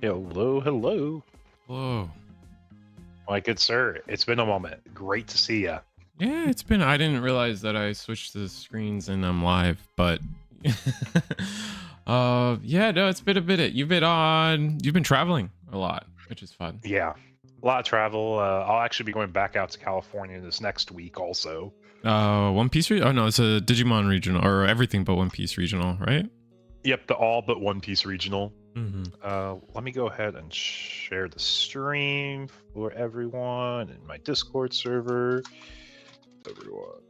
Hello, hello. Whoa. My good sir, it's been a moment. Great to see you. Yeah, it's been. I didn't realize that I switched the screens and I'm live, but yeah, no, it's been a bit. You've been traveling a lot, which is fun. Yeah, a lot of travel. I'll actually be going back out to California this next week also. One Piece. Oh no, it's a Digimon regional or everything but One Piece regional, right? Yep, the all but One Piece regional. Mm-hmm. Let me go ahead and share the stream for everyone in my Discord server. Everyone,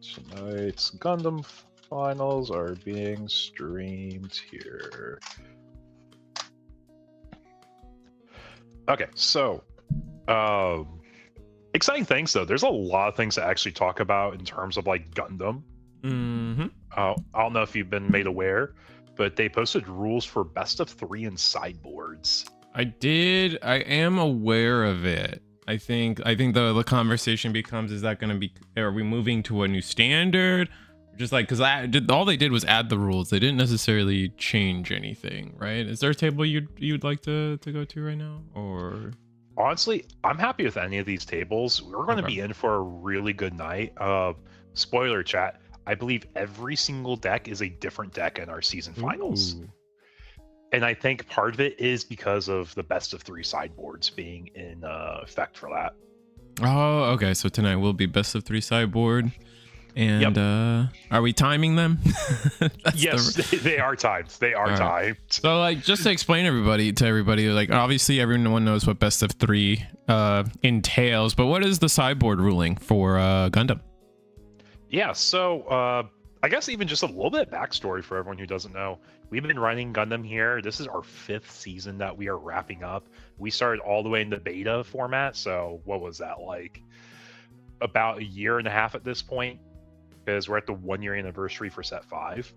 tonight's Gundam finals are being streamed here. Okay, so exciting things though. There's a lot of things to actually talk about in terms of like Gundam. Mm-hmm. I don't know if you've been made aware, but they posted rules for best of 3 and sideboards. I did. I am aware of it. I think the conversation becomes: is that going to be? Are we moving to a new standard? Just like because all they did was add the rules. They didn't necessarily change anything, right? Is there a table you'd like to go to right now, or? Honestly, I'm happy with any of these tables. We're going to be in for a really good night. Spoiler chat, I believe every single deck is a different deck in our season finals. Ooh. And I think part of it is because of the best of 3 sideboards being in effect for that. Oh, okay. So tonight will be best of 3 sideboard. And yep. Are we timing them? Yes, they are timed. They are timed. So like just to explain to everybody, like obviously everyone knows what best of 3 entails, but what is the sideboard ruling for Gundam? Yeah, so I guess even just a little bit of backstory for everyone who doesn't know. We've been running Gundam here. This is our 5th season that we are wrapping up. We started all the way in the beta format, so what was that, like about a year and a half at this point? Because we're at the 1-year anniversary for set 5.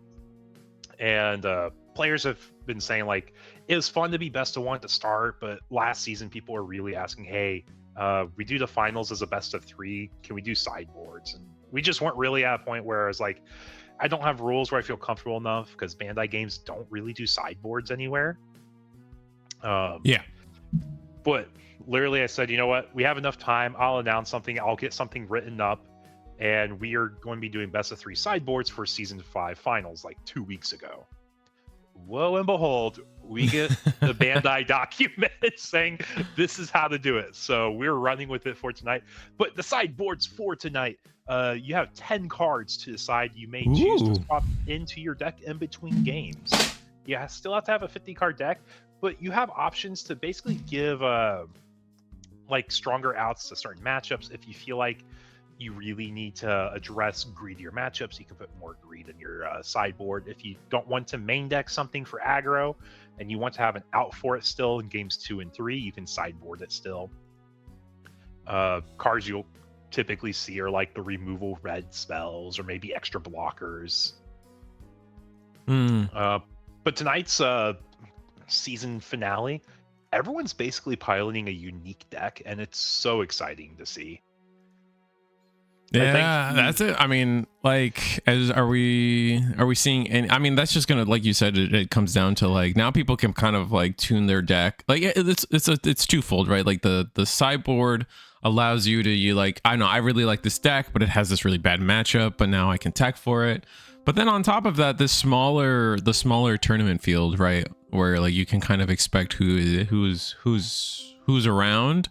And players have been saying, like, it was fun to be best of 1 to start, but last season people were really asking, hey, we do the finals as a best of 3. Can we do sideboards? And we just weren't really at a point where I was like, I don't have rules where I feel comfortable enough because Bandai games don't really do sideboards anywhere. Yeah. But literally I said, you know what? We have enough time. I'll announce something. I'll get something written up. And we are going to be doing best of 3 sideboards for season 5 finals like 2 weeks ago. Lo and behold, we get the Bandai document saying this is how to do it. So we're running with it for tonight. But the sideboards for tonight, you have 10 cards to decide. You may choose to swap into your deck in between games. You still have to have a 50-card deck, but you have options to basically give like stronger outs to certain matchups. If you feel like you really need to address greedier matchups, you can put more greed in your sideboard. If you don't want to main deck something for aggro and you want to have an out for it still in games 2 and 3, you can sideboard it still. Cards you'll typically see are like the removal red spells or maybe extra blockers. But tonight's season finale, everyone's basically piloting a unique deck, and it's so exciting to see. Yeah, that's it. I mean, like, are we seeing? And I mean, that's just gonna, like you said, it comes down to like now people can kind of like tune their deck. Like it's twofold, right? Like the sideboard allows you to like, I know I really like this deck, but it has this really bad matchup, but now I can tech for it. But then on top of that, the smaller tournament field, right, where like you can kind of expect who's around,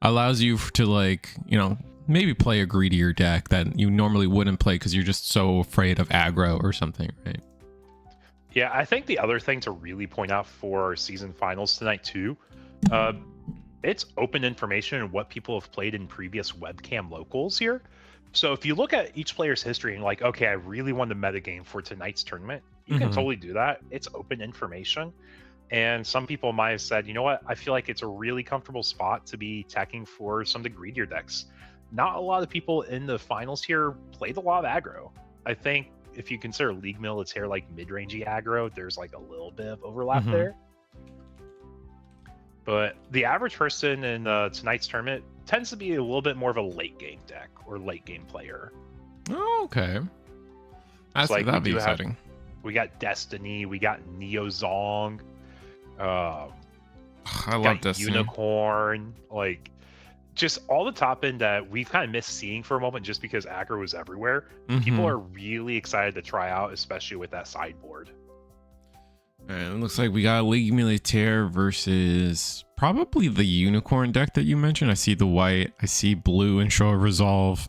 allows you to like, you know, maybe play a greedier deck that you normally wouldn't play because you're just so afraid of aggro or something, right? Yeah, I think the other thing to really point out for our season finals tonight too, it's open information on what people have played in previous WEBCAM locals here. So if you look at each player's history and like, okay, I really want to metagame for tonight's tournament, you can totally do that. It's open information. And some people might have said, you know what, I feel like it's a really comfortable spot to be teching for some of the greedier decks. Not a lot of people in the finals here played a lot of aggro. I think if you consider League Militaire like mid-rangey aggro, there's like a little bit of overlap there. But the average person in tonight's tournament tends to be a little bit more of a late game deck or late game player. Oh, okay. That's that'd be exciting. We got Destiny, we got Neo Zong. I love this Unicorn, like just all the top end that we've kind of missed seeing for a moment just because aggro was everywhere. People are really excited to try out, especially with that sideboard. And it looks like we got League Militaire versus probably the Unicorn deck that you mentioned. I see the white, I see blue and Show of Resolve.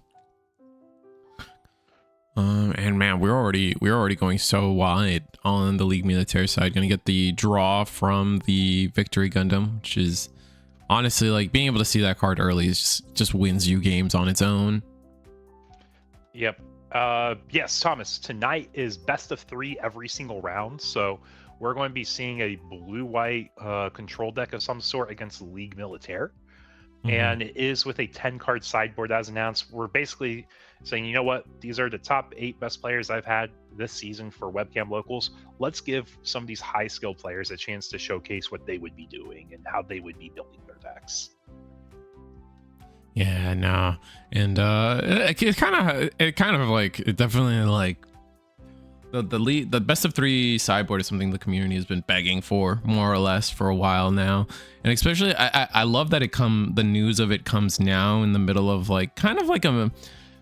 And man, we're already going so wide on the League Militaire side. Gonna get the draw from the Victory Gundam, which is honestly like being able to see that card early is just wins you games on its own. Yep. Yes, Thomas. Tonight is best of 3 every single round, so we're going to be seeing a blue-white control deck of some sort against the League Militaire. And it is with a 10-card sideboard as announced. We're basically saying, you know what, these are the top 8 best players I've had this season for WEBCAM locals. Let's give some of these high-skilled players a chance to showcase what they would be doing and how they would be building their decks. Yeah, no, and it kind of like it definitely like the best of 3 sideboard is something the community has been begging for more or less for a while now, and especially I love that the news of it comes now in the middle of like kind of like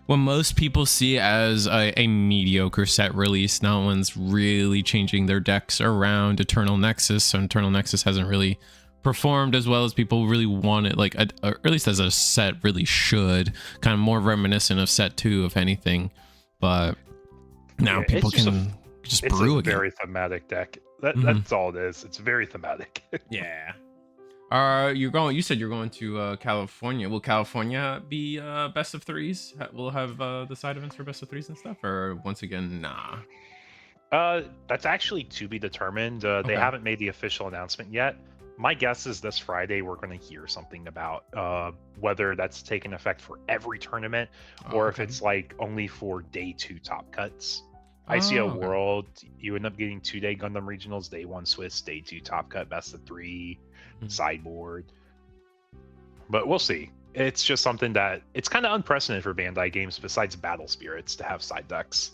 what most people see as a mediocre set release. No one's really changing their decks around Eternal Nexus, so Eternal Nexus hasn't really performed as well as people really want it, like or at least as a set really should, kind of more reminiscent of set 2 if anything, but now people can just brew again. It's a very thematic deck. That's all it is. It's very thematic. Yeah. You said you're going to California. Will California be best of 3s? We'll have the side events for best of 3s and stuff, or once again, nah? That's actually to be determined. They haven't made the official announcement yet. My guess is this Friday we're going to hear something about whether that's taking effect for every tournament or if it's like only for day 2 top cuts. I see a world you end up getting 2-day Gundam regionals, day 1 Swiss, day 2 top cut, best of 3 sideboard. But we'll see. It's just something that it's kind of unprecedented for Bandai games besides Battle Spirits to have side decks.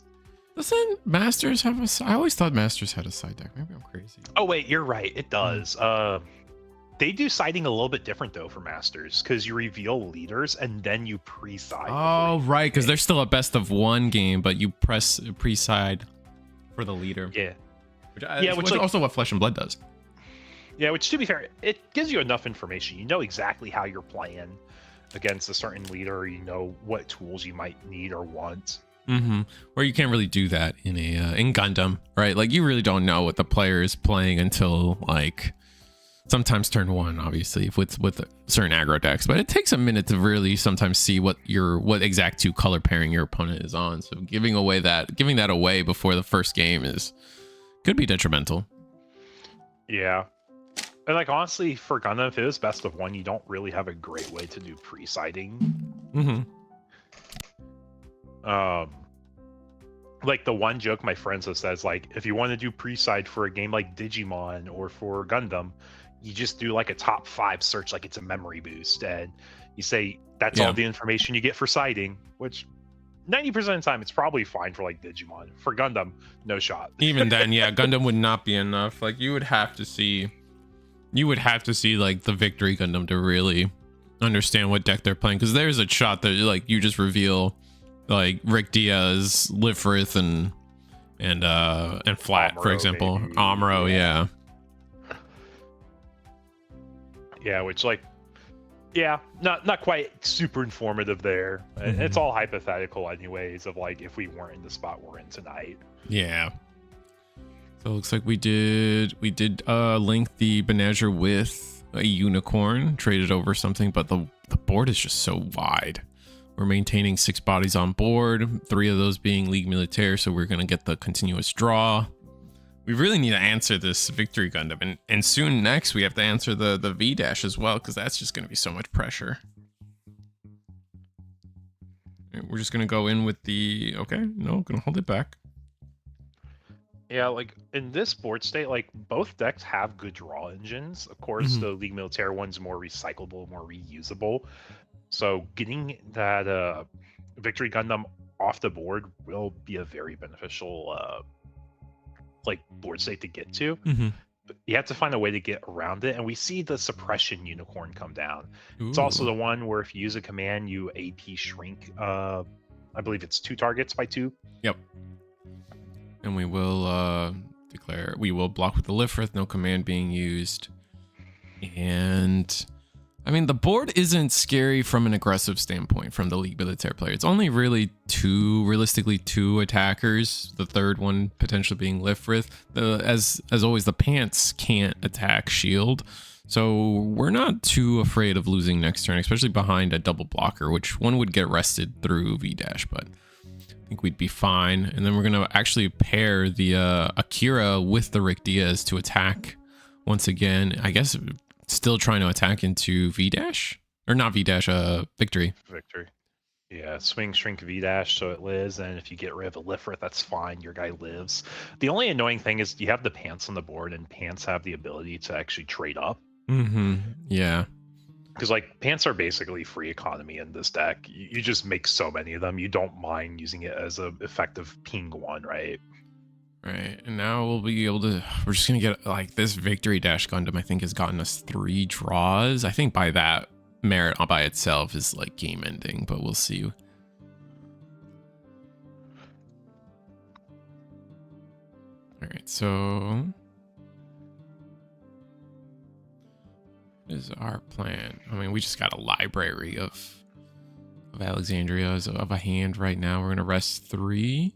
Doesn't Masters have a? I always thought Masters had a side deck. Maybe I'm crazy. Oh wait, you're right. It does. They do siding a little bit different though for Masters because you reveal leaders and then you pre-side. Oh right, because there's still a best of 1 game, but you press pre-side for the leader. Yeah. Which is also what Flesh and Blood does. Yeah, which to be fair, it gives you enough information. You know exactly how you're playing against a certain leader. You know what tools you might need or want. Or you can't really do that in Gundam, right? Like you really don't know what the player is playing until like sometimes turn 1, obviously with certain aggro decks, but it takes a minute to really sometimes see what exact 2 color pairing your opponent is on. So giving that away before the first game could be detrimental. Yeah. And like honestly, for Gundam, if it is best of 1, you don't really have a great way to do pre-siding. Like the one joke my friends have said is like, if you want to do pre-side for a game like Digimon or for Gundam, you just do like a top 5 search like it's a memory boost, and you say that's all the information you get for siding, which 90% of the time it's probably fine for like Digimon. For Gundam, no shot. Even then, yeah, Gundam would not be enough. Like you would have to see like the Victory Gundam to really understand what deck they're playing, because there's a shot that like you just reveal like Rick Diaz, Lifrith, and Flat, Amuro, for example. maybe. Amuro, yeah. Yeah, which like, yeah, not quite super informative there. It's all hypothetical anyways of like if we weren't in the spot we're in tonight. Yeah. So it looks like we did link the Benager with a Unicorn, traded over something, but the board is just so wide. We're maintaining 6 bodies on board, 3 of those being League Militaire, so we're going to get the continuous draw. We really need to answer this Victory Gundam, and soon next we have to answer the V-Dash as well, because that's just going to be so much pressure. We're just going to go in with the... Okay, no, going to hold it back. Yeah, like in this board state, like both decks have good draw engines. Of course, the League Militaire one's more recyclable, more reusable. So getting that Victory Gundam off the board will be a very beneficial like board state to get to. You have to find a way to get around it, and we see the suppression unicorn come down. It's also Ooh. the one where if you use a command, you AP shrink. I believe it's 2 targets by 2. Yep. And we will declare we will block with the Lifrith, no command being used. And I mean, the board isn't scary from an aggressive standpoint from the League Militaire player. It's only really realistically two attackers. The third one potentially being Lifrith. As always, the Pants can't attack shield. So we're not too afraid of losing next turn, especially behind a double blocker, which one would get rested through V-Dash, but I think we'd be fine. And then we're going to actually pair the Akira with the Rick Diaz to attack once again. I guess still trying to attack into V-Dash? Or not V-Dash, Victory. Victory. Yeah, swing, shrink, V-Dash, so it lives, and if you get rid of a Lifrith, that's fine, your guy lives. The only annoying thing is you have the Pants on the board, and Pants have the ability to actually trade up. Mm-hmm, yeah. Because, like, Pants are basically free economy in this deck. You just make so many of them, you don't mind using it as an effective ping one, right? Right, and now we'll be able to, we're just going to get, like, this Victory Dash Gundam, I think, has gotten us 3 draws. I think by that merit by itself is, like, game ending, but we'll see. All right, so what is our plan? I mean, we just got a library of Alexandria's of a hand right now. We're going to rest 3.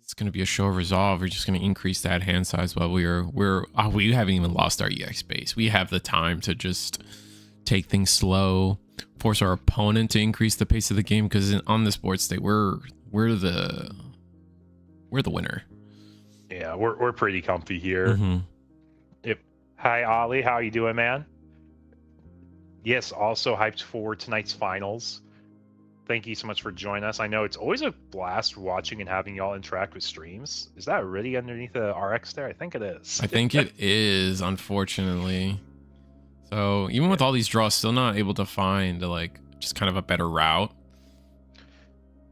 It's going to be a show of resolve. We're just going to increase that hand size while we haven't even lost our EX base. We have the time to just take things slow, force our opponent to increase the pace of the game, because on this board state we're the winner. Yeah, we're pretty comfy here. Mm-hmm. Yep. Hi Ollie, how you doing, man? Yes, also hyped for tonight's finals. Thank you so much for joining us. I know it's always a blast watching and having y'all interact with streams. Is that really underneath the RX there? I think it is. I think it is, unfortunately. So even with all these draws, still not able to find like just kind of a better route.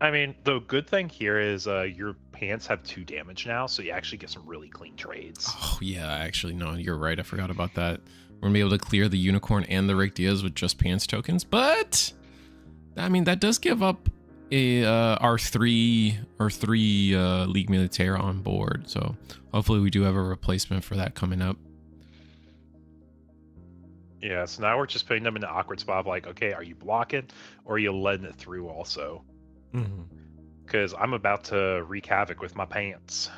I mean, the good thing here is your Pants have 2 damage now, so you actually get some really clean trades. Oh yeah, actually no, you're right. I forgot about that. We're gonna be able to clear the Unicorn and the Rick Diaz with just Pants tokens, but I mean, that does give up our three League Militaire on board. So hopefully we do have a replacement for that coming up. Yeah, so now we're just putting them in an awkward spot of like, okay, are you blocking or are you letting it through also? Because I'm about to wreak havoc with my Pants.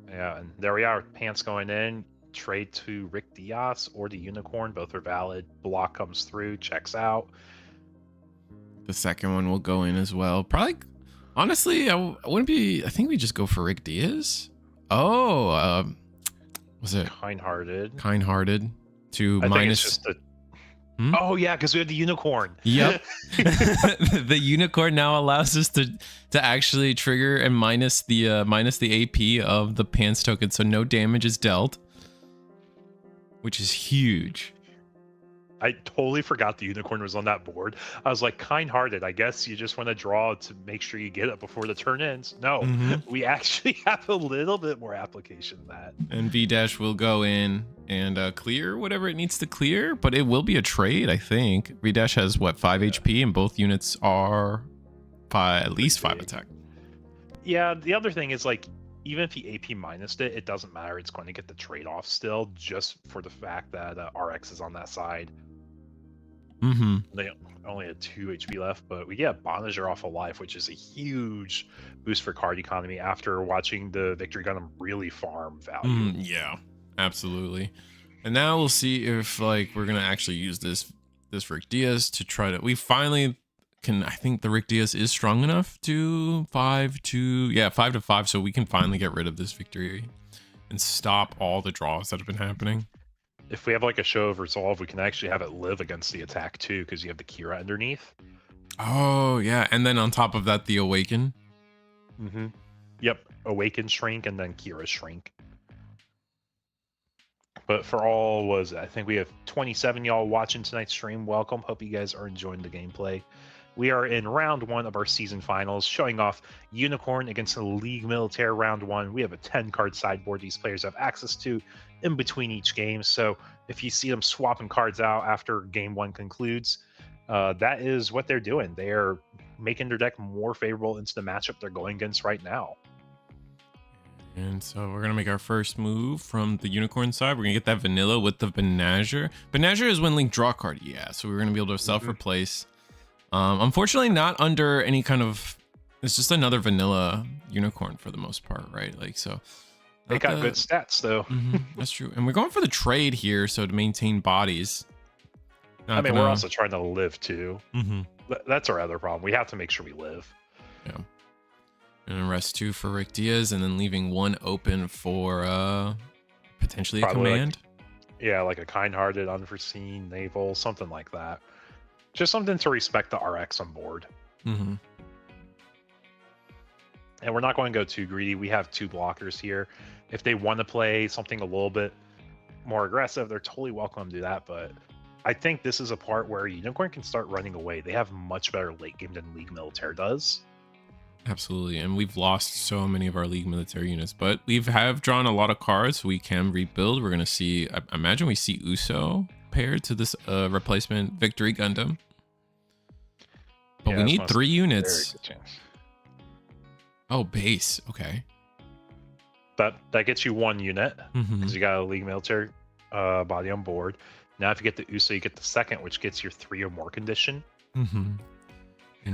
Yeah, and there we are. Pants going in. Trade to Rick Diaz or the Unicorn. Both are valid. Block comes through, checks out. The second one will go in as well. Probably, honestly, I wouldn't be. I think we just go for Rick Diaz. Oh, was it Kind-hearted? Kind-hearted to I minus. think it's just a... Oh yeah, because we have the Unicorn. Yep. The Unicorn now allows us to actually trigger and minus the AP of the Pants token, so no damage is dealt, which is huge. I totally forgot the Unicorn was on that board. I was like, kind-hearted. I guess you just want to draw to make sure you get it before the turn ends. No, we actually have a little bit more application than that. And V-Dash will go in and clear whatever it needs to clear, but it will be a trade, I think. V-Dash has, what, 5 HP, and both units are at least 5 attack. Yeah, the other thing is, like, even if he AP minused it, it doesn't matter. It's going to get the trade-off still, just for the fact that RX is on that side. They only had 2 HP left, but we get Bonager off of life, which is a huge boost for card economy after watching the Victory Gundam really farm value. Yeah, absolutely. And now we'll see if like we're gonna actually use this Rick Diaz to try to. We finally can. I think the Rick Diaz is strong enough to 5 to 5, so we can finally get rid of this Victory and stop all the draws that have been happening. If we have like a show of resolve, we can actually have it live against the attack too, because you have the Kira underneath. Oh yeah, and then on top of that, the Awaken. Yep, Awaken shrink and then Kira shrink. But for all I think we have 27 y'all watching tonight's stream. Welcome. Hope you guys are enjoying the gameplay. We are in round 1 of our season finals, showing off Unicorn against the League Militaire round 1. We have a 10-card sideboard these players have access to in between each game. So if you see them swapping cards out after game 1 concludes, that is what they're doing. They are making their deck more favorable into the matchup they're going against right now. And so we're going to make our first move from the Unicorn side. We're going to get that vanilla with the Benager. Benager is when Link draw a card. Yeah, so we're going to be able to self-replace. Unfortunately, not under any kind of... It's just another vanilla Unicorn for the most part, right? Like, so... They got good stats, though. That's true. And we're going for the trade here, so to maintain bodies. I mean, we're also trying to live, too. That's our other problem. We have to make sure we live. Yeah. And rest 2 for Rick Diaz, and then leaving 1 open for potentially Probably a command. Like a kind-hearted, unforeseen, naval, something like that. Just something to respect the RX on board. And we're not going to go too greedy. We have 2 blockers here. If they want to play something a little bit more aggressive, they're totally welcome to do that. But I think this is a part where Unicorn can start running away. They have much better late game than League Militaire does. Absolutely, and we've lost so many of our League Military units, but we have drawn a lot of cards. We can rebuild. We're going to see, I imagine we see Uso paired to this replacement Victory Gundam. But we need 3 units. Oh, base. Okay. That gets you 1 unit because you got a League Military body on board. Now, if you get the Uso, you get the second, which gets your 3 or more condition. And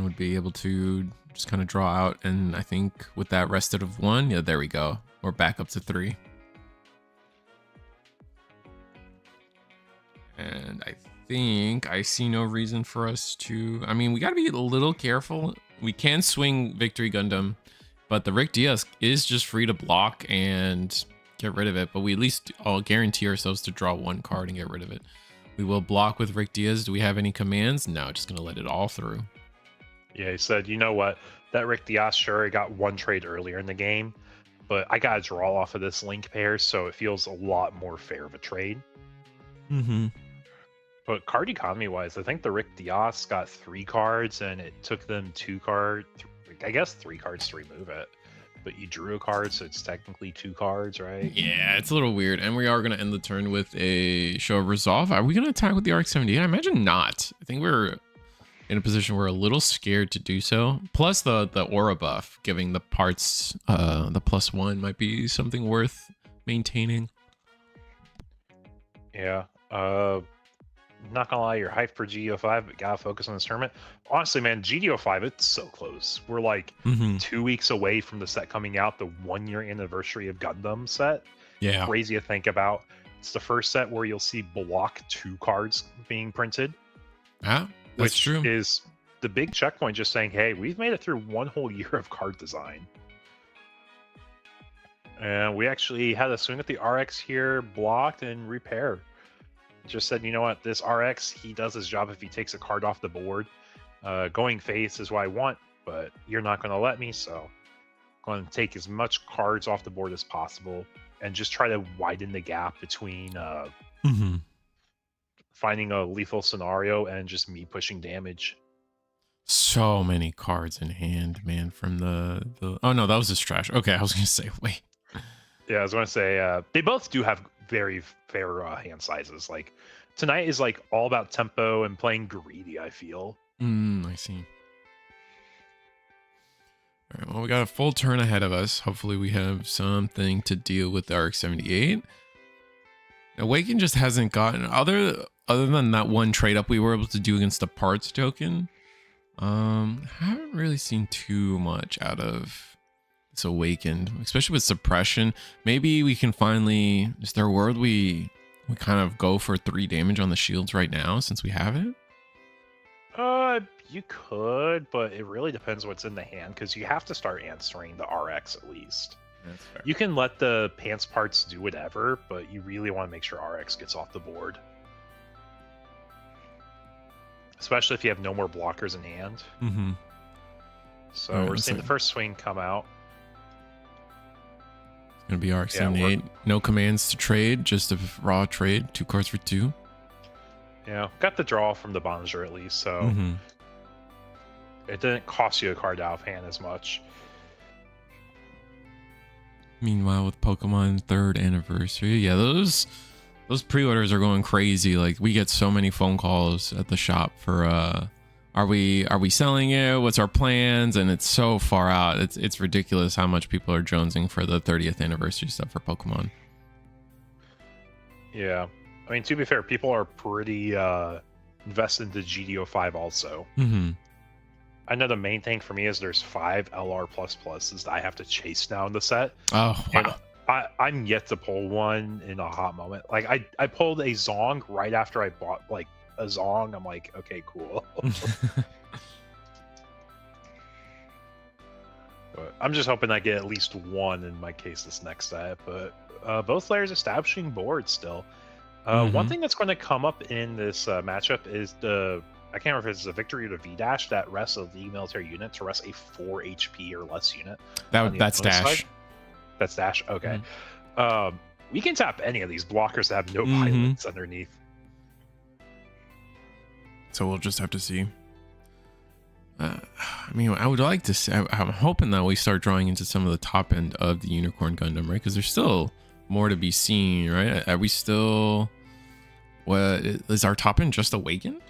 would be able to just kind of draw out. And I think with that rested of 1, yeah, there we go. We're back up to 3. And I think I see no reason for us to... I mean, we got to be a little careful. We can swing Victory Gundam, but the Rick Diaz is just free to block and get rid of it. But we at least all guarantee ourselves to draw 1 card and get rid of it. We will block with Rick Diaz. Do we have any commands? No, just going to let it all through. Yeah, he said, you know what? That Rick Diaz, sure, I got 1 trade earlier in the game, but I got to draw off of this Link pair, so it feels a lot more fair of a trade. But card economy-wise, I think the Rick Diaz got 3 cards, and it took them 2 cards, I guess 3 cards to remove it. But you drew a card, so it's technically 2 cards, right? Yeah, it's a little weird. And we are going to end the turn with a show of resolve. Are we going to attack with the RX-78? I imagine not. I think we're in a position we're a little scared to do so. Plus the aura buff, giving the parts the +1 might be something worth maintaining. Yeah. Not gonna lie, you're hyped for GDO5, but gotta focus on this tournament. Honestly, man, GDO5, it's so close. We're like 2 weeks away from the set coming out, the 1-year anniversary of Gundam set. Yeah. Crazy to think about. It's the first set where you'll see block 2 cards being printed. Yeah, that's true. Which is the big checkpoint, just saying, hey, we've made it through 1 whole year of card design. And we actually had a swing at the RX here, blocked and repaired. Just said, you know what, this RX, he does his job if he takes a card off the board. Going face is what I want, but you're not going to let me, so I'm going to take as much cards off the board as possible and just try to widen the gap between finding a lethal scenario and just me pushing damage. So many cards in hand, man, from the... Oh, no, that was just trash. Okay, I was going to say, wait. Yeah, I was going to say, they both do have very fair hand sizes. Like, tonight is like all about tempo and playing greedy, I feel. I see. All right, well, we got a full turn ahead of us. Hopefully we have something to deal with the RX-78. Awaken just hasn't gotten... Other than that 1 trade up we were able to do against the parts token, haven't really seen too much out of this Awakened, especially with suppression. Maybe we can finally... Is there a word we kind of go for 3 damage on the shields right now since we have it? You could, but it really depends what's in the hand, because you have to start answering the RX at least. That's fair. You can let the pants parts do whatever, but you really want to make sure RX gets off the board. Especially if you have no more blockers in hand. So right, we're seeing the first swing come out. It's going to be RX-78. No commands to trade, just a raw trade. 2 cards for 2. Yeah, got the draw from the Bonjour at least, so... It didn't cost you a card out of hand as much. Meanwhile, with Pokemon 3rd anniversary, yeah, those pre-orders are going crazy. Like, we get so many phone calls at the shop for are we selling it? What's our plans? And it's so far out. It's ridiculous how much people are jonesing for the 30th anniversary stuff for Pokemon. Yeah. I mean, to be fair, people are pretty invested into GDO5 also. Mm-hmm. I know the main thing for me is there's 5 LR++ that I have to chase now in the set. Oh, wow. And I'm yet to pull one in a hot moment. Like, I pulled a Zong right after I bought, like, a Zong. I'm like, okay, cool. But I'm just hoping I get at least one in my case this next set. But both players establishing boards still. One thing that's going to come up in this matchup is I can't remember if it's a victory or the V-Dash that rests a League military unit to rest a 4 HP or less unit. That's Dash. Side. That's Dash? Okay. We can tap any of these blockers that have no pilots underneath. So we'll just have to see. I mean, I would like to see, I'm hoping that we start drawing into some of the top end of the Unicorn Gundam, right? Because there's still more to be seen, right? Are we still... What is our top end just Awakened?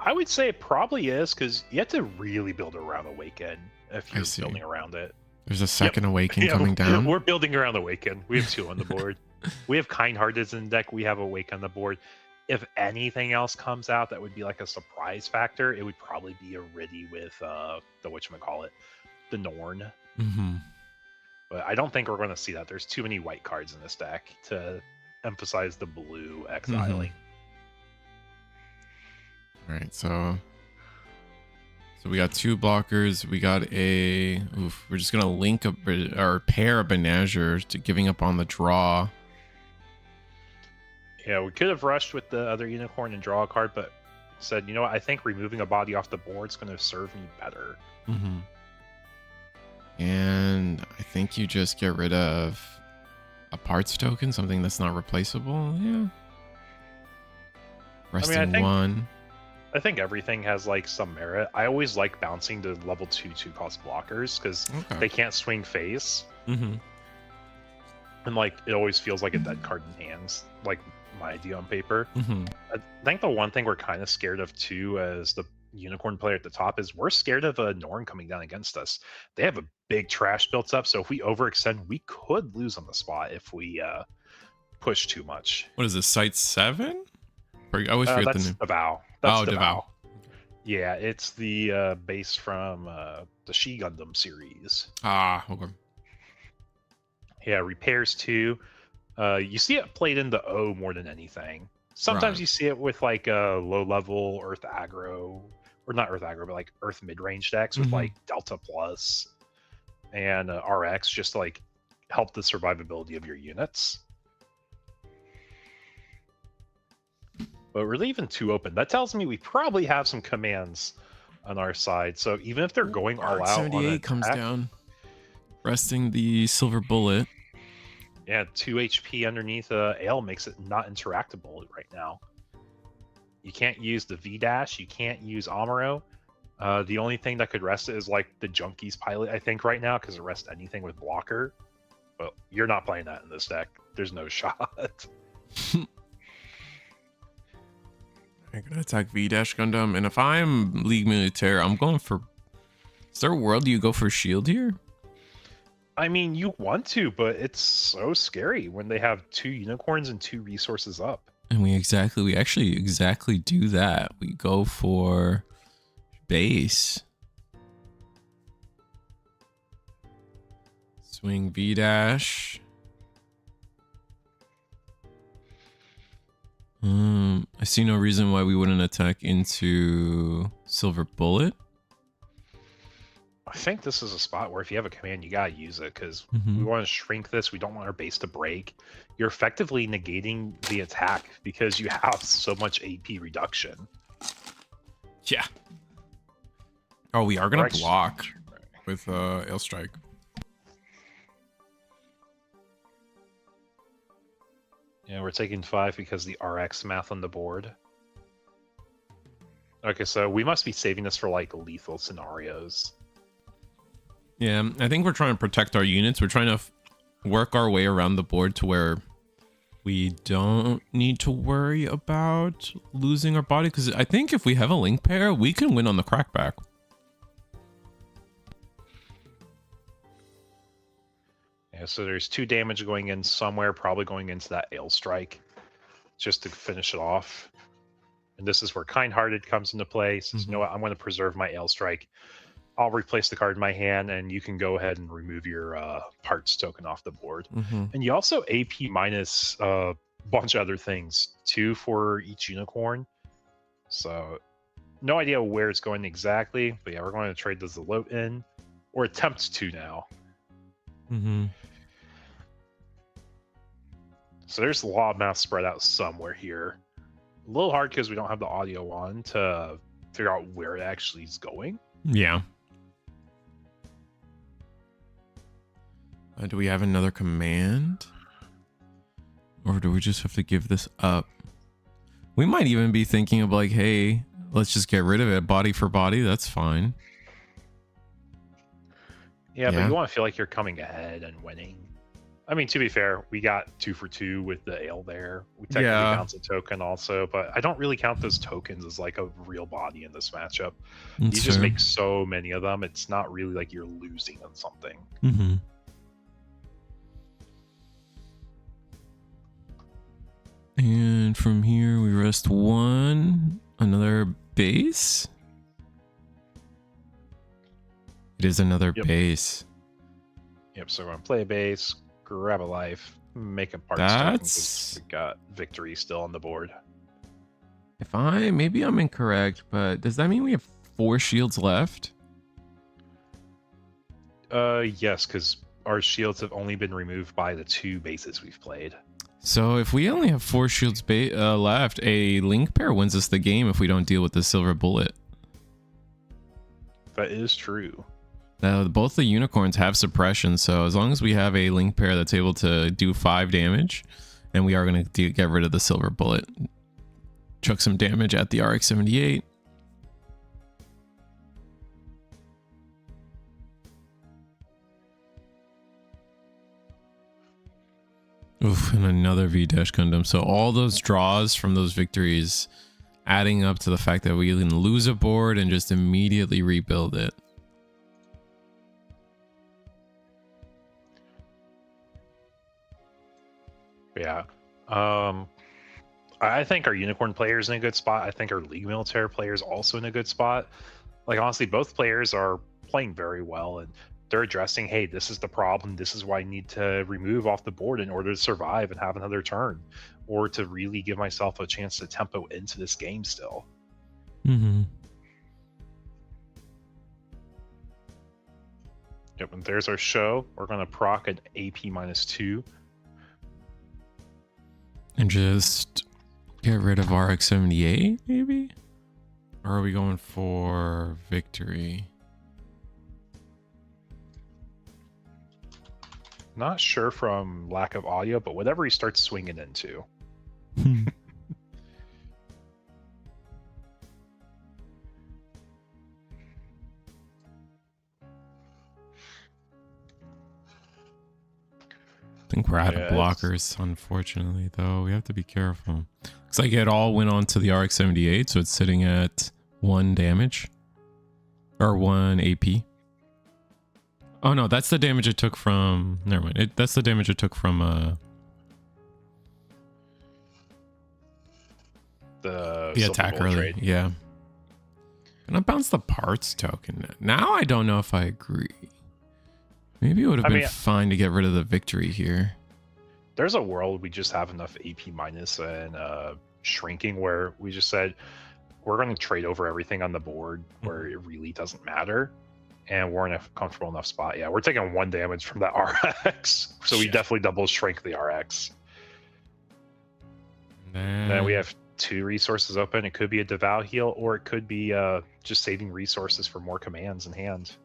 I would say it probably is, because you have to really build around Awaken if you're building around it. There's a second Awaken coming down. We're building around Awaken. We have 2 on the board. We have Kind-Hearted in the deck. We have Awaken on the board. If anything else comes out that would be like a surprise factor, it would probably be a Riddy with the whatchamacallit, the Norn. But I don't think we're going to see that. There's too many white cards in this deck to emphasize the blue exiling. All right, so we got 2 blockers. We got a... we're just going to link or pair a Banagher to giving up on the draw. Yeah, we could have rushed with the other Unicorn and draw a card, but said, you know what, I think removing a body off the board is going to serve me better. And I think you just get rid of a parts token, something that's not replaceable. Yeah. Resting 1. I think everything has like some merit. I always like bouncing to level 2 cost blockers because they can't swing face. And like it always feels like a dead card in hands, like my idea on paper. I think the one thing we're kind of scared of too as the Unicorn player at the top is we're scared of a Norn coming down against us. They have a big trash built up, so if we overextend, we could lose on the spot if we push too much. What is this, Site 7? I always forget the name. Devow. That's Devow. Yeah, it's the base from the She Gundam series. Okay. Yeah, repairs 2. You see it played in the O more than anything. Sometimes you see it with like a low-level Earth aggro, or not Earth aggro, but like Earth mid-range decks with like Delta Plus and RX just to like help the survivability of your units. But we're leaving 2 open. That tells me we probably have some commands on our side. So even if they're going all out, 78 comes down, resting the Silver Bullet. Yeah, 2 HP underneath Ale makes it not interactable right now. You can't use the V-Dash. You can't use Amuro. The only thing that could rest it is like the Junkies pilot, I think, right now, because it rests anything with blocker. But you're not playing that in this deck. There's no shot. I'm gonna attack V-Dash Gundam, and if I'm League Militaire, I'm going for... Is there a world you go for shield here? I mean, you want to, but it's so scary when they have 2 unicorns and 2 resources up. And we actually exactly do that. We go for base. Swing V-Dash. I see no reason why we wouldn't attack into Silver Bullet. I think this is a spot where if you have a command, you gotta use it because we want to shrink this. We don't want our base to break. You're effectively negating the attack because you have so much AP reduction. Yeah. Oh, we are gonna block with Ale Strike. Yeah, we're taking 5 because the RX math on the board. Okay, so we must be saving this for like lethal scenarios. Yeah, I think we're trying to protect our units. We're trying to work our way around the board to where we don't need to worry about losing our body. Because I think if we have a link pair, we can win on the crackback. Yeah, so there's 2 damage going in somewhere, probably going into that Ale Strike, just to finish it off. And this is where Kind-Hearted comes into play. Says, you know what, I'm going to preserve my Ale Strike. I'll replace the card in my hand, and you can go ahead and remove your parts token off the board. And you also AP minus a bunch of other things, 2 for each unicorn. So no idea where it's going exactly, but yeah, we're going to trade the Zelote in, or attempt to now. So there's a lot of math spread out somewhere here. A little hard because we don't have the audio on to figure out where it actually is going. Yeah. Do we have another command? Or do we just have to give this up? We might even be thinking of like, hey, let's just get rid of it. Body for body, that's fine. Yeah, but you want to feel like you're coming ahead and winning. I mean, to be fair, we got 2 for 2 with the Ale there. We technically count a token also, but I don't really count those tokens as like a real body in this matchup. You just make so many of them. It's not really like you're losing on something. And from here, we rest 1. Another base. It is another base. Yep, so we're going to play a base, grab a life, make a parts token because we got victory still on the board. Maybe I'm incorrect, but does that mean we have 4 shields left? Yes, because our shields have only been removed by the 2 bases we've played. So if we only have 4 shields left, a link pair wins us the game if we don't deal with the silver bullet. That is true. Now, both the unicorns have suppression, so as long as we have a link pair that's able to do 5 damage, and we are going to get rid of the silver bullet, chuck some damage at the RX-78. Oof, and another V-Dash Gundam. So all those draws from those victories adding up to the fact that we can lose a board and just immediately rebuild it. Yeah. I think our unicorn player is in a good spot. I think our League Military player is also in a good spot. Like, honestly, both players are playing very well, and they're addressing, hey, this is the problem. This is why I need to remove off the board in order to survive and have another turn, or to really give myself a chance to tempo into this game still. Yep, and there's our show. We're going to proc an AP -2. And just get rid of RX-78, maybe? Or are we going for victory? Not sure from lack of audio, but whatever he starts swinging into. I think we're out of blockers, unfortunately, though. We have to be careful. Looks like it all went on to the RX-78, so it's sitting at 1 damage. Or 1 AP. Oh, no, that's the damage it took from... Never mind. That's the damage it took from... the attack early. Trade. Yeah. And I bounced the parts token. Now I don't know if I agree. Maybe it would have been fine to get rid of the victory here. There's a world we just have enough AP minus and shrinking where we just said we're going to trade over everything on the board where it really doesn't matter, and we're in a comfortable enough spot. Yeah, we're taking 1 damage from that RX, so we definitely double shrink the RX. Then we have 2 resources open. It could be a devout heal, or it could be just saving resources for more commands in hand.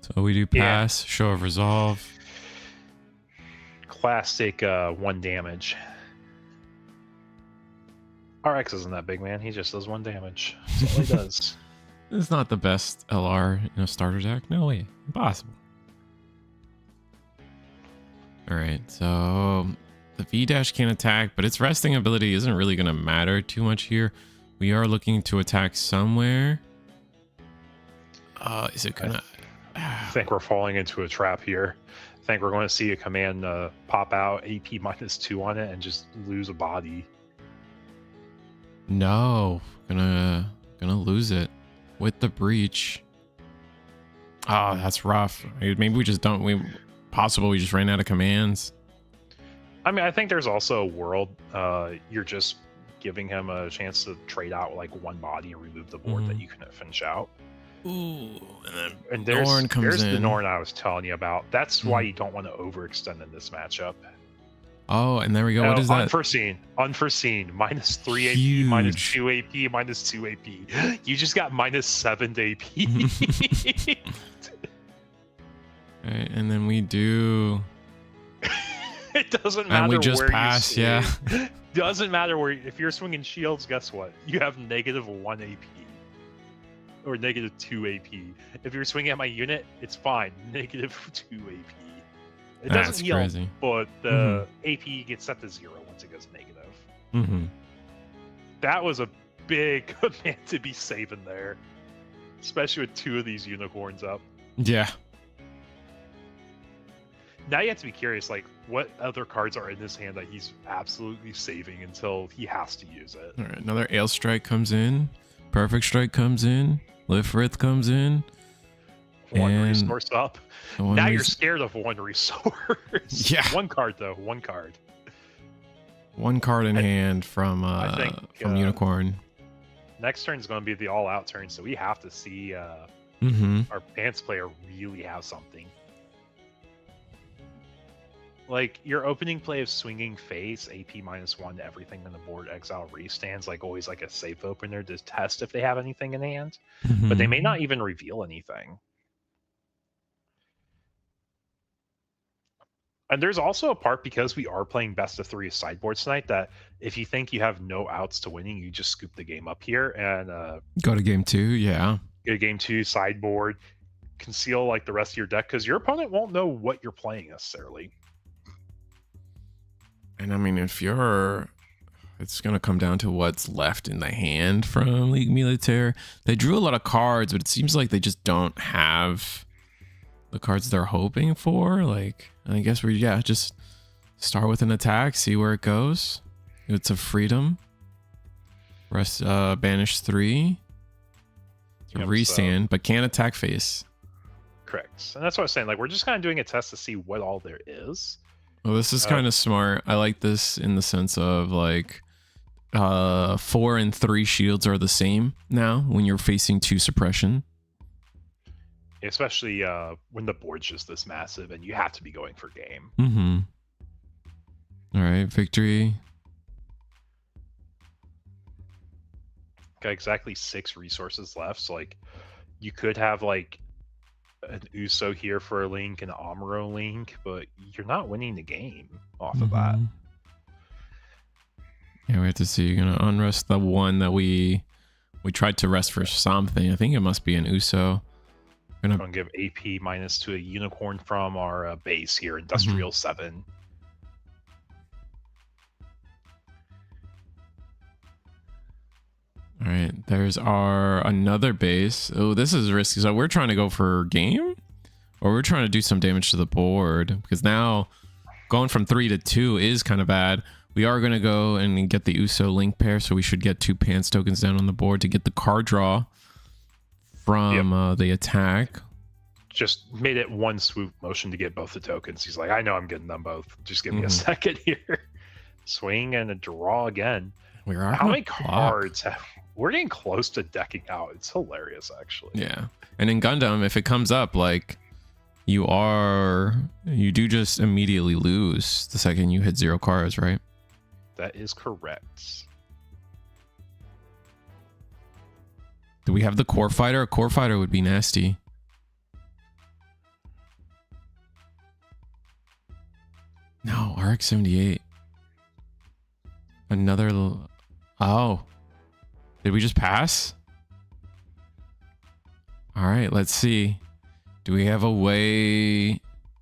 So we do pass, show of resolve. Classic 1 damage. RX isn't that big, man. He just does 1 damage. That's all he does. It's not the best LR in a starter deck. No way. Impossible. Alright, so the V-Dash can attack, but its resting ability isn't really going to matter too much here. We are looking to attack somewhere. Is it going to... I think we're falling into a trap here. I think we're going to see a command pop out AP -2 on it and just lose a body. No, gonna lose it with the breach. Oh, that's rough. Maybe we just don't. We just ran out of commands. I mean, I think there's also a world you're just giving him a chance to trade out like 1 body and remove the board that you couldn't finish out. Ooh, and there's Norn comes in. The Norn I was telling you about. That's why you don't want to overextend in this matchup. Oh, and there we go. What is that? Unforeseen. -3 AP, Huge. -2 AP, -2 AP. You just got -7 AP. Right, and then we do. It doesn't matter. And we just where pass, you yeah. Doesn't matter where. If you're swinging shields, guess what? You have -1 AP. Or -2 AP. If you're swinging at my unit, it's fine. -2 AP. It doesn't heal, crazy. but the AP gets set to 0 once it goes negative. That was a big command to be saving there, especially with 2 of these unicorns up. Yeah. Now you have to be curious, like, what other cards are in his hand that he's absolutely saving until he has to use it. All right, another Ale Strike comes in. Perfect Strike comes in. Lifrith comes in. 1 resource up. Now you're scared of 1 resource. Yeah. 1 card though. 1 card. 1 card in hand from Unicorn. Next turn is going to be the all-out turn, so we have to see our Pants player really have something. Like, your opening play of Swinging Face, AP -1 to everything on the board, Exile Restands, like, always like a safe opener to test if they have anything in hand. But they may not even reveal anything. And there's also a part, because we are playing best of 3 sideboards tonight, that if you think you have no outs to winning, you just scoop the game up here and go to game 2, yeah. Go to game 2, sideboard, conceal like the rest of your deck, because your opponent won't know what you're playing necessarily. And I mean, if you're... It's going to come down to what's left in the hand from League Militaire. They drew a lot of cards, but it seems like they just don't have the cards they're hoping for. Like, I guess we, just start with an attack, see where it goes. It's a freedom. Rest, banish 3. Restand, but can't attack face. Correct. And that's what I was saying. Like, we're just kind of doing a test to see what all there is. Well, this is kind of smart. I like this in the sense of, like, 4 and 3 shields are the same now when you're facing 2 suppression. Especially when the board's just this massive and you have to be going for game. All right, victory. Got exactly 6 resources left. So, like, you could have, like, an Uso here for a link, an Amuro link, but you're not winning the game off of that. Yeah, we have to see. You're gonna unrest the one that we tried to rest for something. I think it must be an Uso. We're gonna give AP minus to a unicorn from our base here, Industrial 7. All right, there's our another base. Oh, this is risky. So we're trying to go for game, or we're trying to do some damage to the board, because now going from 3 to 2 is kind of bad. We are going to go and get the Uso link pair, so we should get 2 Pants tokens down on the board to get the card draw from the attack. Just made it one swoop motion to get both the tokens. He's like, I know I'm getting them both. Just give me a second here. Swing and a draw again. How many cards have... We're getting close to decking out. It's hilarious, actually. Yeah. And in Gundam, if it comes up, like, you do just immediately lose the second you hit 0 cards, right? That is correct. Do we have the Core Fighter? A Core Fighter would be nasty. No, RX-78. Another Oh, did we just pass? All right, let's see. Do we have a way?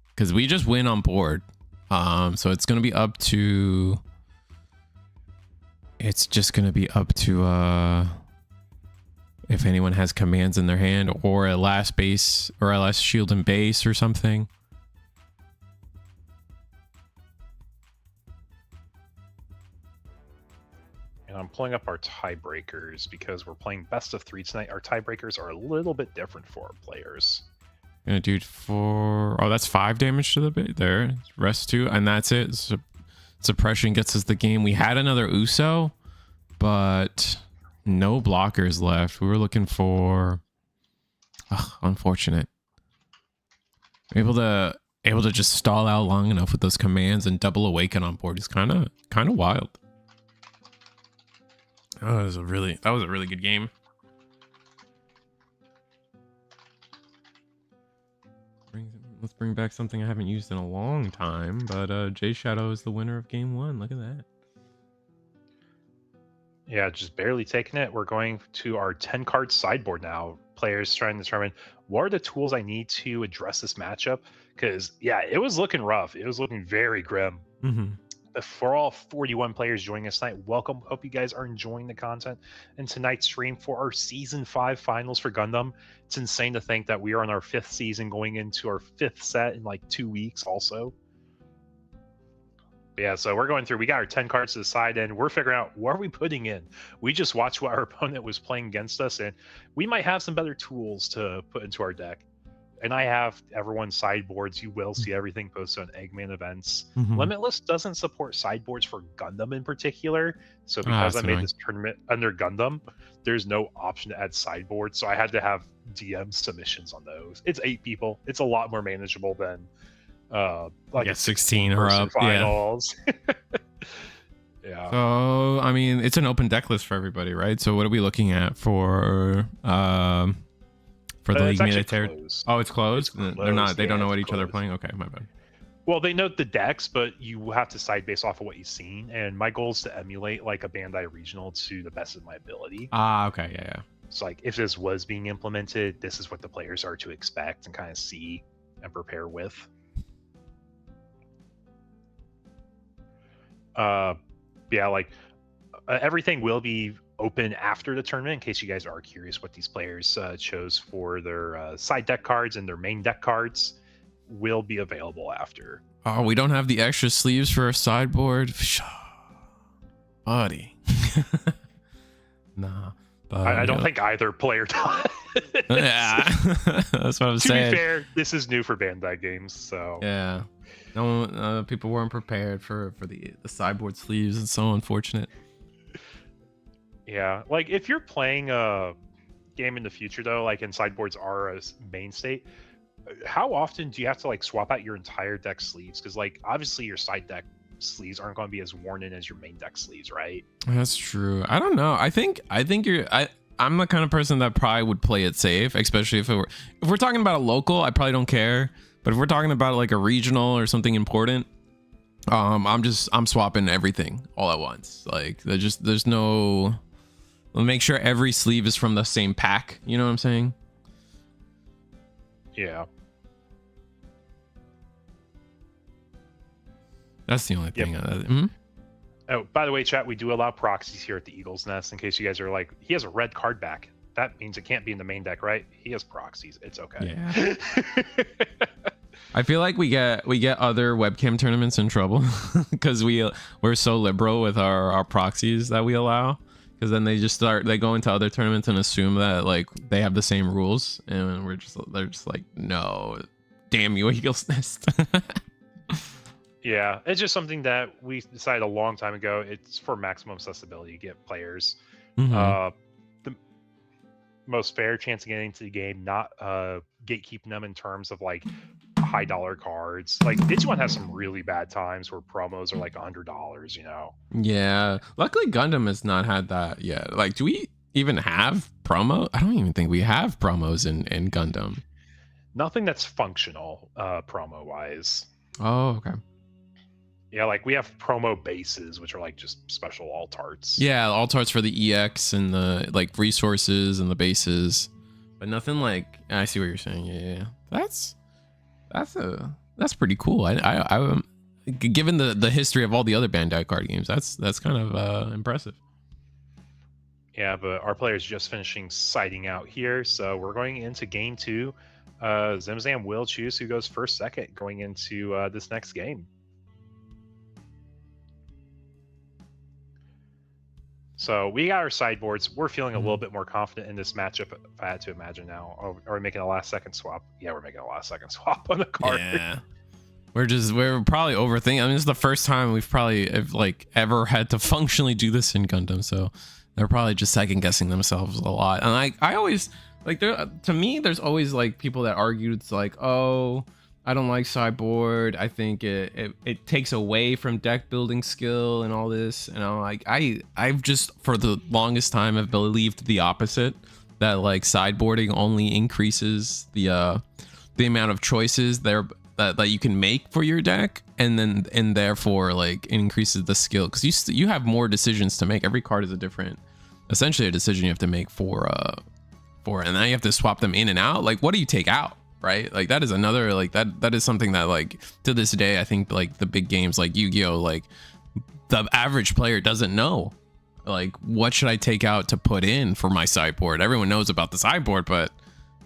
Because we just win on board. So it's going to be up to... It's just going to be up to if anyone has commands in their hand or a last base or a last shield and base or something. And I'm pulling up our tiebreakers because we're playing best of 3 tonight. Our tiebreakers are a little bit different for our players. Gonna do 4. Oh, that's 5 damage to the bit there. Rest 2, and that's it. Suppression gets us the game. We had another Uso, but no blockers left. We were looking for... unfortunate. Able to just stall out long enough with those commands and double awaken on board is kind of wild. Oh, that was a really good game. Let's bring back something I haven't used in a long time, but J Shadow is the winner of game 1. Look at that. Yeah, just barely taking it. We're going to our 10 card sideboard now. Players trying to determine what are the tools I need to address this matchup. Because, yeah, it was looking rough. It was looking very grim. Mm-hmm. For all 41 players joining us tonight, welcome. Hope you guys are enjoying the content. And tonight's stream for our Season 5 finals for Gundam. It's insane to think that we are on our 5th season going into our 5th set in like 2 weeks also. But yeah, so we're going through. We got our 10 cards to the side, and we're figuring out what are we putting in. We just watched what our opponent was playing against us, and we might have some better tools to put into our deck. And I have everyone's sideboards. You will see everything posted on Eggman events. Mm-hmm. Limitless doesn't support sideboards for Gundam in particular. So because I made this tournament under Gundam, there's no option to add sideboards. So I had to have DM submissions on those. It's 8 people. It's a lot more manageable than like 16 or up finals. Yeah. So I mean, it's an open deck list for everybody, right? So what are we looking at for the League Militaire? Oh, it's closed? They're not. They don't know what each other are playing. Okay, my bad. Well, they know the decks, but you have to side base off of what you've seen. And my goal is to emulate like a Bandai regional to the best of my ability. Ah, okay, yeah. So like, if this was being implemented, this is what the players are to expect and kind of see and prepare with. Yeah, like everything will be open after the tournament in case you guys are curious what these players chose for their side deck cards and their main deck cards will be available after. Oh, we don't have the extra sleeves for our sideboard, buddy. Nah, but I don't think either player does. Yeah, that's what I'm saying. To be fair, this is new for Bandai games, so yeah. No, people weren't prepared for the sideboard sleeves. It's so unfortunate. Yeah, like if you're playing a game in the future though, like and sideboards are a main state, how often do you have to like swap out your entire deck sleeves? Because like obviously your side deck sleeves aren't going to be as worn in as your main deck sleeves, right? That's true. I don't know. I think I'm the kind of person that probably would play it safe, especially if we're talking about a local. I probably don't care. But if we're talking about like a regional or something important, I'm swapping everything all at once. Like there's no. We'll make sure every sleeve is from the same pack. You know what I'm saying? Yeah. That's the only thing. Yep. Mm-hmm. Oh, by the way, chat, we do allow proxies here at the Eagle's Nest in case you guys are like, he has a red card back. That means it can't be in the main deck, right? He has proxies. It's okay. Yeah. I feel like we get other webcam tournaments in trouble because we're so liberal with our proxies that we allow. Because then they go into other tournaments and assume that like they have the same rules, and they're just like, no, damn you, Eagle's Nest. Yeah, it's just something that we decided a long time ago. It's for maximum accessibility to get players the most fair chance of getting into the game, not gatekeeping them in terms of like high dollar cards. Like Digimon has some really bad times where promos are like $100, you know? Yeah. Luckily Gundam has not had that yet. Like, do we even have promo? I don't even think we have promos in Gundam. Nothing that's functional, promo wise. Oh, okay. Yeah, like we have promo bases, which are like just special alt arts. Yeah, alt arts for the EX and the like resources and the bases, but nothing like. I see what you're saying. Yeah. That's pretty cool. I given the history of all the other Bandai card games, that's kind of impressive. Yeah, but our player's just finishing sighting out here, so we're going into game 2. Zimzam will choose who goes first, second, going into this next game. So we got our sideboards. We're feeling a little bit more confident in this matchup, if I had to imagine now. Are we making a last second swap? Yeah, we're making a last second swap on the card. Yeah. We're probably overthinking. I mean, this is the first time we've probably ever had to functionally do this in Gundam, so they're probably just second guessing themselves a lot. And I always like to me, there's always like people that argue it's like, oh, I don't like sideboard. I think it takes away from deck building skill and all this. And I'm like, I've just for the longest time have believed the opposite, that like sideboarding only increases the amount of choices that you can make for your deck, and therefore like it increases the skill, because you have more decisions to make. Every card is essentially a decision you have to make for and now you have to swap them in and out. Like, what do you take out? Right, like that is another like that is something that like to this day I think like the big games like Yu-Gi-Oh, like the average player doesn't know like what should I take out to put in for my sideboard. Everyone knows about the sideboard, but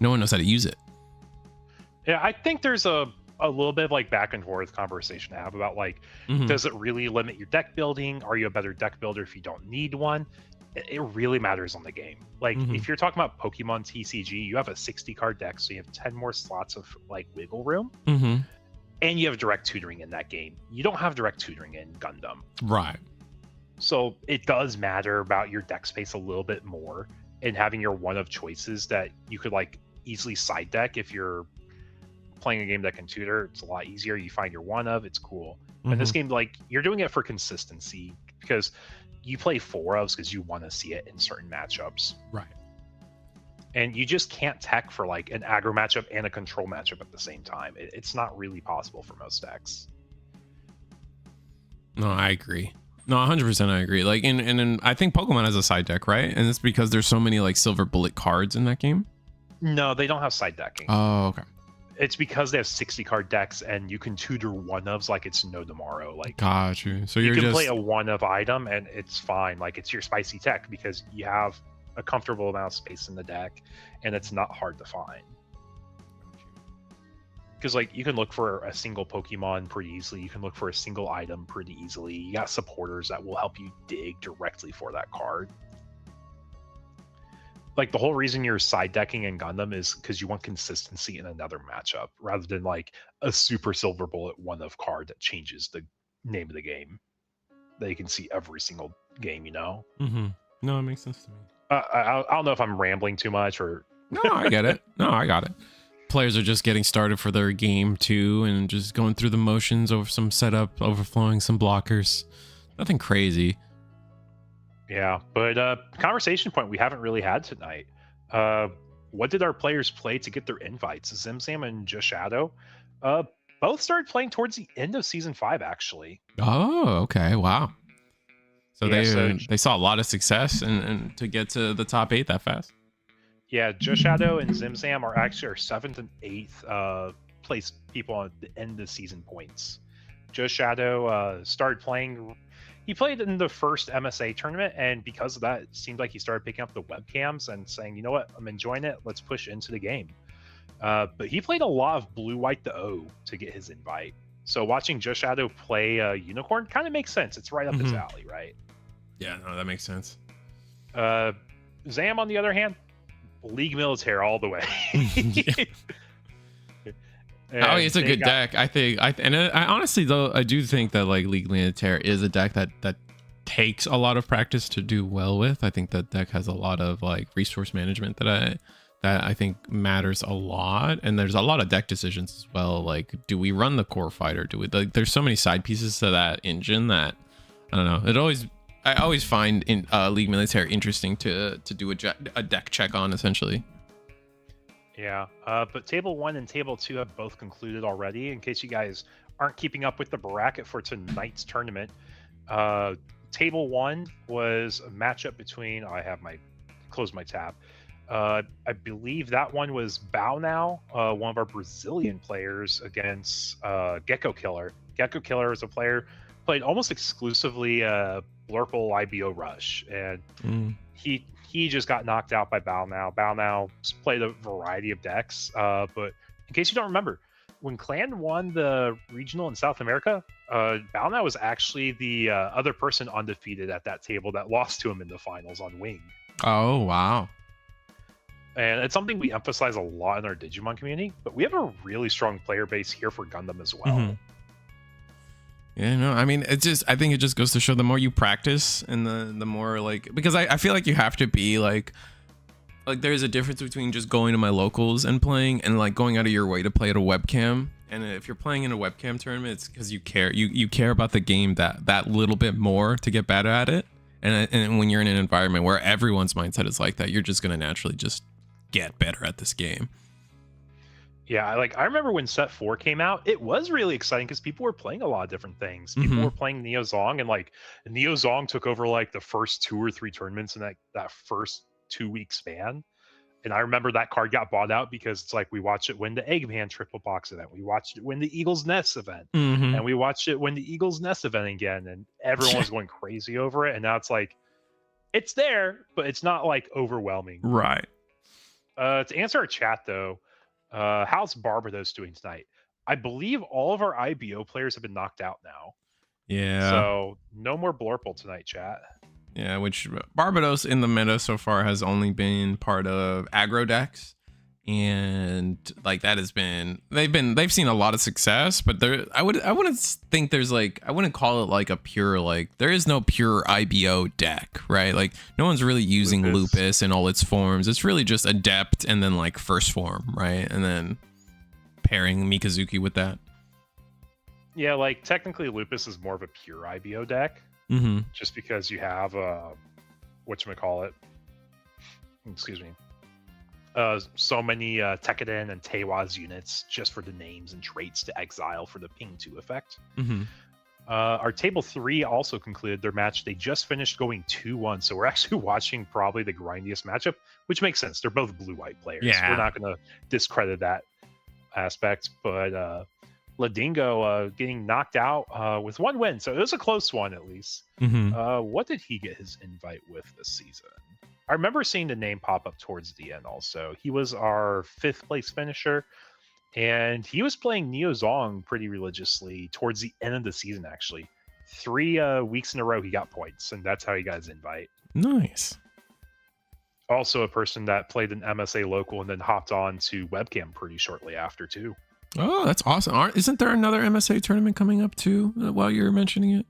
no one knows how to use it. Yeah, I think there's a little bit of like back and forth conversation to have about like, does it really limit your deck building? Are you a better deck builder if you don't need one? It really matters on the game. Like if you're talking about Pokemon TCG, you have a 60 card deck, so you have 10 more slots of like wiggle room, and you have direct tutoring in that game. You don't have direct tutoring in Gundam, right? So it does matter about your deck space a little bit more, and having your one of choices that you could like easily side deck. If you're playing a game that can tutor, it's a lot easier. You find your one of, it's cool. In this game, like you're doing it for consistency, because you play 4-ofs because you want to see it in certain matchups, right? And you just can't tech for like an aggro matchup and a control matchup at the same time. It's not really possible for most decks. No, I agree. No, 100% I agree. Like and I think Pokemon has a side deck, right? And it's because there's so many like silver bullet cards in that game. No, they don't have side decking. Oh, okay. It's because they have 60 card decks and you can tutor one ofs like it's no tomorrow. Like, got you. So you can play a one of item and it's fine. Like it's your spicy tech because you have a comfortable amount of space in the deck and it's not hard to find. Because like you can look for a single Pokemon pretty easily. You can look for a single item pretty easily. You got supporters that will help you dig directly for that card. Like the whole reason you're side decking in Gundam is because you want consistency in another matchup rather than like a super silver bullet one of card that changes the name of the game that you can see every single game, you know? No, it makes sense to me. I don't know if I'm rambling too much or... No, I get it. No, I got it. Players are just getting started for their game too and just going through the motions over some setup, overflowing some blockers. Nothing crazy. Yeah, but conversation point we haven't really had tonight. What did our players play to get their invites? Zimzam and Jushadow both started playing towards the end of Season 5, actually. Oh, okay. Wow. So they saw a lot of success and to get to the top 8 that fast. Yeah, Jushadow and Zimzam are actually our 7th and 8th place people at the end of season points. Jushadow started playing... He played in the first MSA tournament, and because of that, it seemed like he started picking up the webcams and saying, you know what, I'm enjoying it, let's push into the game. But he played a lot of Blue-White the O to get his invite. So watching Jushadow play Unicorn kind of makes sense. It's right up his alley, right? Yeah, no, that makes sense. Zam, on the other hand, League Militaire all the way. Oh, it's a good deck. I honestly though I do think that like League Militaire is a deck that takes a lot of practice to do well with. I think that deck has a lot of like resource management that I think matters a lot, and there's a lot of deck decisions as well. Like, do we run the core fighter? Do we like? There's so many side pieces to that engine that I don't know. I always find in League Militaire interesting to do a deck check on essentially. Yeah, but Table 1 and Table 2 have both concluded already. In case you guys aren't keeping up with the bracket for tonight's tournament, table 1 was a matchup between. Close my tab. I believe that one was Bao Now, one of our Brazilian players, against Gecko Killer. Gecko Killer is a player played almost exclusively Blurple IBO Rush, and he just got knocked out by Bao Now. Bao Now played a variety of decks, but in case you don't remember, when Clan won the regional in South America, Bao Now was actually the other person undefeated at that table that lost to him in the finals on Wing. Oh, wow. And it's something we emphasize a lot in our Digimon community, but we have a really strong player base here for Gundam as well. Yeah, no, I mean, I think it just goes to show the more you practice and the more like, because I feel like you have to be like there's a difference between just going to my locals and playing and like going out of your way to play at a webcam. And if you're playing in a webcam tournament, it's because you care. You care about the game that little bit more to get better at it. And when you're in an environment where everyone's mindset is like that, you're just going to naturally just get better at this game. Yeah, like I remember when Set 4 came out, it was really exciting because people were playing a lot of different things. People were playing Neo Zong, and like Neo Zong took over like the first 2 or 3 tournaments in that first 2-week span. And I remember that card got bought out because it's like we watched it win the Eggman triple box event, we watched it win the Eagles Nest event, and we watched it win the Eagles Nest event again, and everyone was going crazy over it. And now it's like it's there, but it's not like overwhelming. Right. To answer our chat though, how's Barbados doing tonight? I believe all of our IBO players have been knocked out now. Yeah. So no more Blurple tonight, chat. Yeah, which Barbados in the meta so far has only been part of aggro decks, and like that has been they've seen a lot of success, but I wouldn't think there's like, I wouldn't call it like a pure, like there is no pure IBO deck, right? Like no one's really using Lupus in all its forms. It's really just Adept and then like first form, right? And then pairing Mikazuki with that. Yeah, like technically Lupus is more of a pure IBO deck. Just because you have whatchamacallit, excuse me, so many Tekkaden and Teiwaz units just for the names and traits to exile for the ping 2 effect. Our table 3 also concluded their match. They just finished going 2-1, so we're actually watching probably the grindiest matchup, which makes sense. They're both blue-white players. Yeah. We're not going to discredit that aspect, but Ladingo getting knocked out with 1 win, so it was a close one at least. What did he get his invite with this season? I remember seeing the name pop up towards the end also. He was our 5th place finisher, and he was playing Neo Zong pretty religiously towards the end of the season, actually. 3 weeks in a row he got points, and that's how he got his invite. Nice. Also a person that played an MSA local and then hopped on to WEBCAM pretty shortly after, too. Oh, that's awesome. Isn't there another MSA tournament coming up too while you're mentioning it?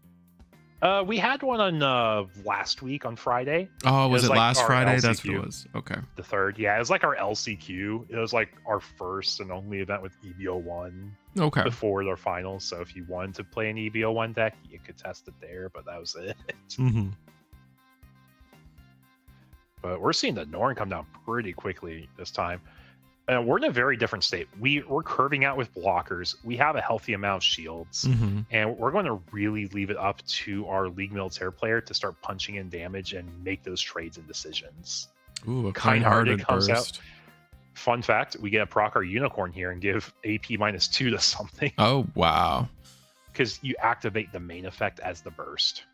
We had one on last week on Friday. Oh, was it like last Friday? LCQ, that's what it was. Okay. The 3rd. Yeah, it was like our LCQ. It was like our first and only event with EB01 before their finals. So if you wanted to play an EB01 deck, you could test it there, but that was it. But we're seeing the Norn come down pretty quickly this time. We're in a very different state. We're curving out with blockers. We have a healthy amount of shields, and we're going to really leave it up to our League Militaire player to start punching in damage and make those trades and decisions. Ooh, a kind-hearted comes burst. Out. Fun fact: we get a proc our unicorn here and give AP -2 to something. Oh wow! Because you activate the main effect as the burst.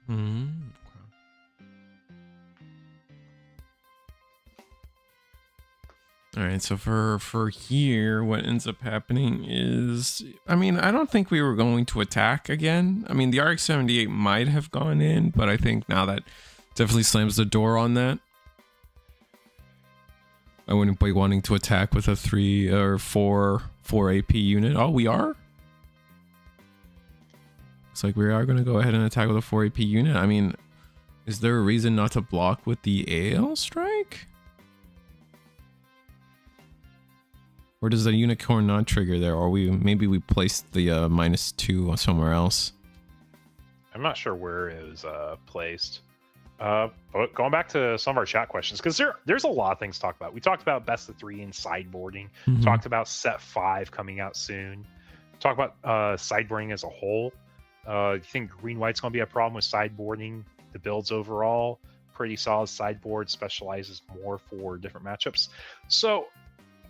All right, so for here, what ends up happening is, I mean, I don't think we were going to attack again. I mean, the RX-78 might have gone in, but I think now that definitely slams the door on that. I wouldn't be wanting to attack with a 3 or 4 AP unit. Oh, we are? It's like we are going to go ahead and attack with a 4 AP unit. I mean, is there a reason not to block with the AL strike? Or does the unicorn not trigger there? Or maybe we placed the -2 somewhere else. I'm not sure where it was placed. But going back to some of our chat questions, because there's a lot of things to talk about. We talked about best of 3 and sideboarding. Talked about set 5 coming out soon. talk about sideboarding as a whole. You think green white's going to be a problem with sideboarding the builds overall? Pretty solid sideboard, specializes more for different matchups. So,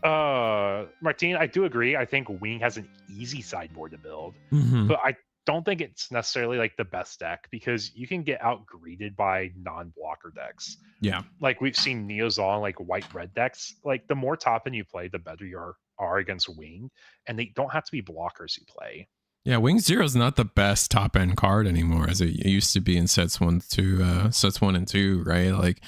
Martine, I do agree. I think Wing has an easy sideboard to build, but I don't think it's necessarily like the best deck because you can get out greeted by non-blocker decks. Yeah. Like we've seen Neozong, like white-red decks. Like the more top end you play, the better you are against Wing, and they don't have to be blockers you play. Yeah, Wing Zero is not the best top end card anymore as it used to be in sets 1 and 2, right? Like,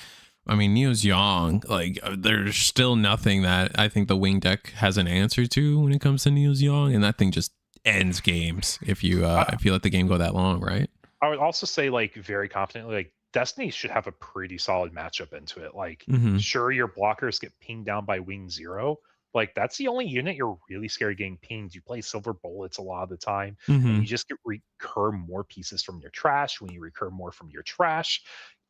I mean, Neo's young. Like, there's still nothing that I think the Wing deck has an answer to when it comes to Neo's young, and that thing just ends games if you let the game go that long, right? I would also say, like, very confidently, like Destiny should have a pretty solid matchup into it. Like, sure, your blockers get pinged down by Wing Zero. Like, that's the only unit you're really scared of getting pinged. You play Silver Bullets a lot of the time, and you just get recur more pieces from your trash. When you recur more from your trash,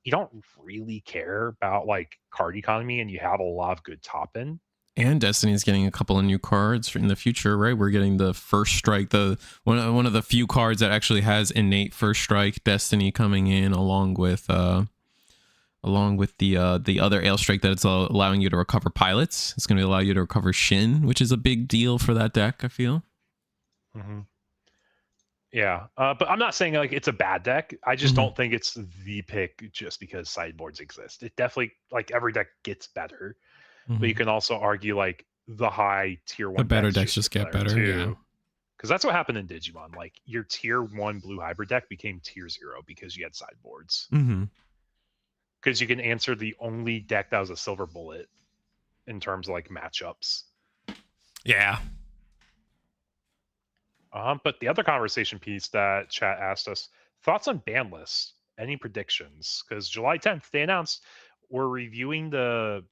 you don't really care about like card economy, and you have a lot of good top end. And Destiny is getting a couple of new cards in the future, right? We're getting the First Strike, the one of the few cards that actually has innate First Strike. Destiny coming in along with the other Ale Strike that it's allowing you to recover pilots. It's going to allow you to recover Shin, which is a big deal for that deck, I feel. Yeah, but I'm not saying like it's a bad deck. I just don't think it's the pick just because sideboards exist. It definitely, like, every deck gets better, but you can also argue like the high tier 1 the better decks just get better too. Yeah, because that's what happened in Digimon. Like, your tier 1 blue hybrid deck became tier 0 because you had sideboards. Because you can answer the only deck that was a Silver Bullet in terms of like matchups. Yeah. But the other conversation piece that chat asked us, thoughts on ban lists? Any predictions? Because July 10th, they announced we're reviewing the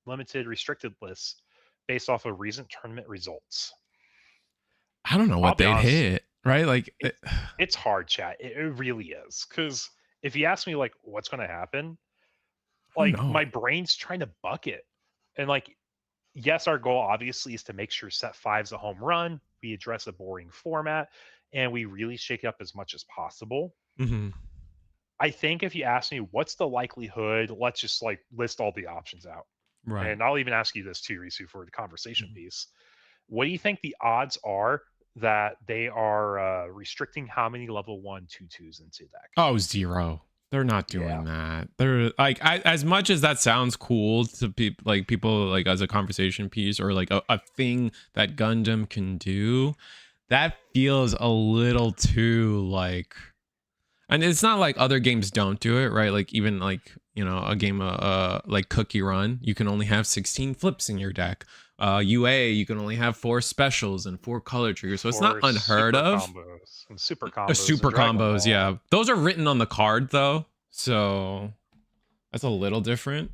limited restricted lists based off of recent tournament results. I don't know what they'd hit, right? Like, it's hard, chat. It really is. Because if you ask me, like, what's going to happen, like, my brain's trying to bucket. And, like, yes, our goal obviously is to make sure set 5's a home run. We address a boring format, and we really shake it up as much as possible. I think if you ask me what's the likelihood, let's just like list all the options out. Right. And I'll even ask you this too, Risu, for the conversation piece. What do you think the odds are that they are restricting how many level 1 2/2s into deck? Oh, 0. They're not doing that. They're like, as much as that sounds cool to people like as a conversation piece or like a thing that Gundam can do, that feels a little too like, and it's not like other games don't do it, right? Like even like, you know, a game like Cookie Run, you can only have 16 flips in your deck. UA, you can only have 4 specials and 4 color triggers, so it's not unheard of. Super combos. Super combos, yeah. Those are written on the card though, so that's a little different.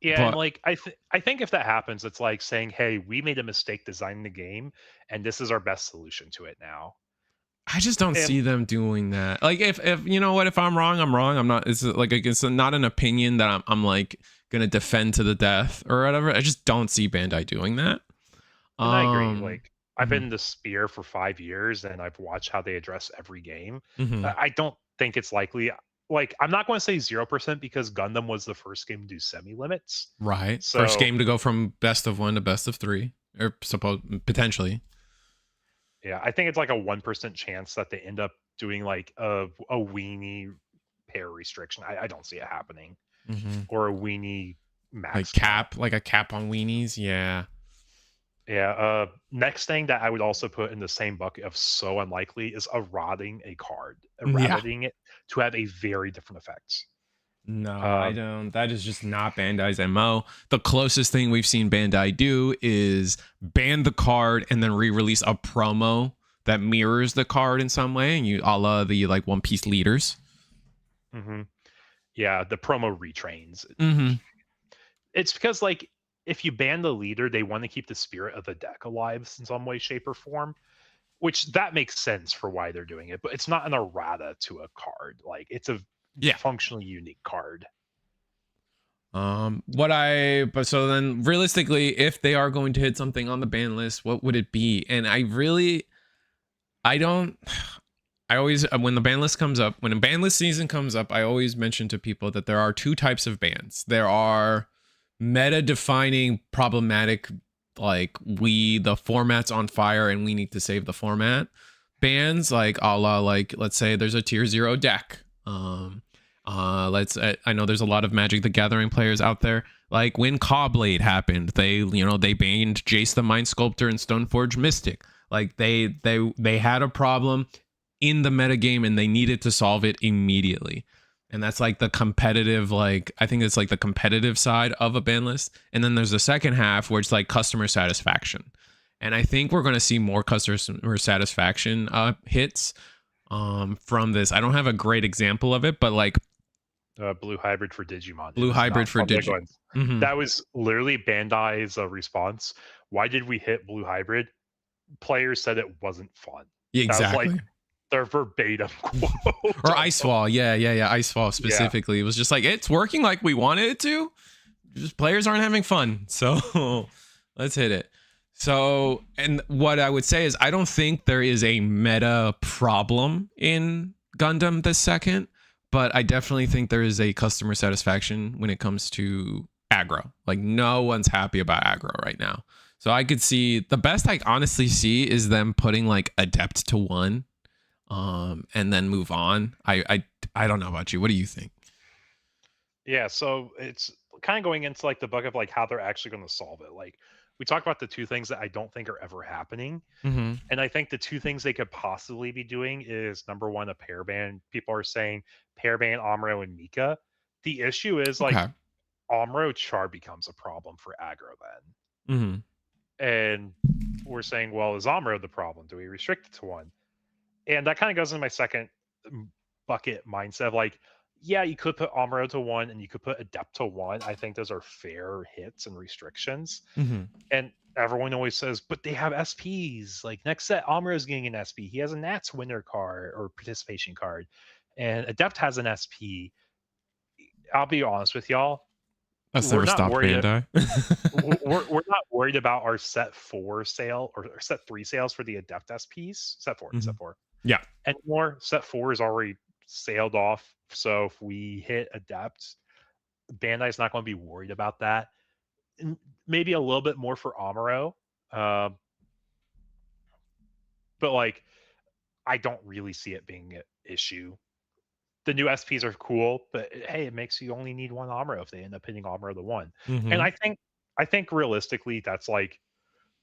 Yeah, but, and like I think if that happens, it's like saying, "Hey, we made a mistake designing the game, and this is our best solution to it now." I just don't see them doing that. Like, if you know what, if I'm wrong, I'm wrong. I'm not. It's like it's not an opinion that I'm like gonna defend to the death or whatever. I just don't see Bandai doing that. And I agree. Like, I've been in the Spear for 5 years, and I've watched how they address every game. I don't think it's likely. Like, I'm not going to say 0% because Gundam was the first game to do semi-limits. Right. So, first game to go from best of 1 to best of 3, or potentially. Yeah, I think it's like a 1% chance that they end up doing like a weenie pair restriction. I don't see it happening. Or a weenie max cap, like a cap on weenies. Yeah. Next thing that I would also put in the same bucket of so unlikely is errating a card, errating it to have a very different effect. No, I don't. That is just not Bandai's MO. The closest thing we've seen Bandai do is ban the card and then re-release a promo that mirrors the card in some way, and you a la the like One Piece leaders. Yeah, the promo retrains. It's because like if you ban the leader, they want to keep the spirit of the deck alive in some way, shape, or form. Which that makes sense for why they're doing it, but it's not an errata to a card. Like, it's a functionally unique card. But so then realistically, if they are going to hit something on the ban list, what would it be? And I really, I don't. I always, when the ban list comes up, when a ban list season comes up, I always mention to people that there are two types of bans. There are meta defining problematic, like the format's on fire and we need to save the format bans, like a la, like, let's say there's a tier 0 deck. I know there's a lot of Magic the Gathering players out there. Like when Cawblade happened, they banned Jace the Mind Sculptor and Stoneforge Mystic. Like they had a problem in the metagame and they needed to solve it immediately. And that's like the competitive, like, I think it's like the competitive side of a ban list. And then there's the second half where it's like customer satisfaction. And I think we're going to see more customer satisfaction hits from this. I don't have a great example of it, but like Blue Hybrid for Digimon. Blue Hybrid for Digimon. Mm-hmm. That was literally Bandai's response. Why did we hit Blue Hybrid? Players said it wasn't fun. Exactly. That was like their verbatim quote. Or Icefall. Yeah. Icefall specifically. Yeah. It was just like, it's working like we wanted it to. Just players aren't having fun. So let's hit it. So, and what I would say is I don't think there is a meta problem in Gundam this second, but I definitely think there is a customer satisfaction when it comes to aggro. Like no one's happy about aggro right now. So I could see the best I honestly see is them putting like Adept to 1 and then move on. I don't know about you. What do you think? Yeah, so it's kind of going into like the bug of like how they're actually going to solve it. Like we talked about the two things that I don't think are ever happening. Mm-hmm. And I think the two things they could possibly be doing is number one, a pair ban. People are saying pair ban Amuro and Mika. The issue is like Amuro Char becomes a problem for aggro then. Mm-hmm. And we're saying, well, is Amuro the problem? Do we restrict it to 1? And that kind of goes into my second bucket mindset of like, yeah, you could put Amuro to 1 and you could put Adept to 1. I think those are fair hits and restrictions. Mm-hmm. And everyone always says, but they have SPs. Like next set, Amuro's getting an SP. He has a Nats winner card or participation card. And Adept has an SP. I'll be honest with y'all. That's never stopped Bandai. We're not worried about our set 4 sale or set 3 sales for the Adept SPs. Set 4. Yeah. Anymore. Set 4 is already sailed off. So if we hit Adept, Bandai's not going to be worried about that. And maybe a little bit more for Amuro. But like, I don't really see it being an issue. The new SPs are cool, but hey, it makes you only need 1 Amuro if they end up hitting Amuro the 1. Mm-hmm. And I think realistically, that's like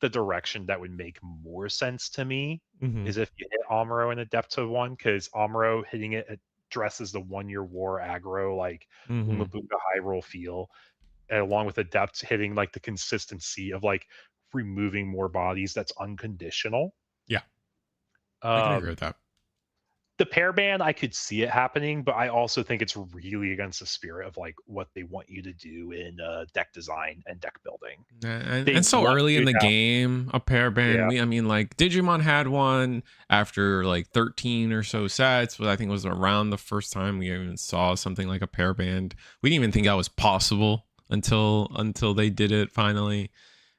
the direction that would make more sense to me is if you hit Amuro and Adept to 1, because Amuro hitting it addresses the 1-year war aggro, like Uma Bunga high roll feel, and along with Adept hitting like the consistency of like removing more bodies that's unconditional. Yeah. I can agree with that. The pair ban, I could see it happening, but I also think it's really against the spirit of like what they want you to do in deck design and deck building. And so early in the game, a pair ban. Yeah. I mean, like Digimon had one after like 13 or so sets, but I think it was around the first time we even saw something like a pair ban. We didn't even think that was possible until they did it finally.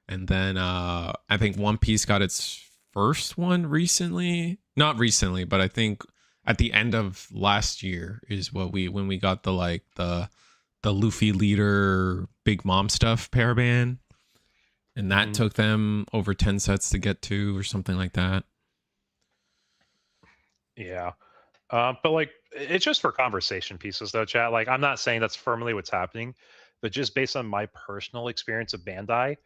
And then I think One Piece got its first one recently. Not recently, but I think at the end of last year is when we got the Luffy leader Big Mom stuff pair ban, and that took them over 10 sets to get to or something like that. Yeah. But like it's just for conversation pieces though, chat. Like I'm not saying that's firmly what's happening, but just based on my personal experience of Bandai,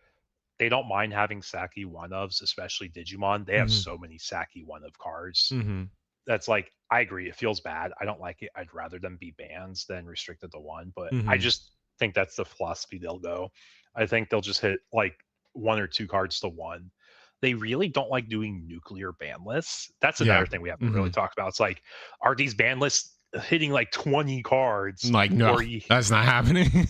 they don't mind having Saki one-ofs, especially Digimon. They have so many Saki one-of cards. That's like, I agree. It feels bad. I don't like it. I'd rather them be bans than restricted to 1. But I just think that's the philosophy they'll go. I think they'll just hit like 1 or 2 cards to 1. They really don't like doing nuclear ban lists. That's another thing we haven't really talked about. It's like, are these ban lists hitting like 20 cards? Like, no, that's not happening.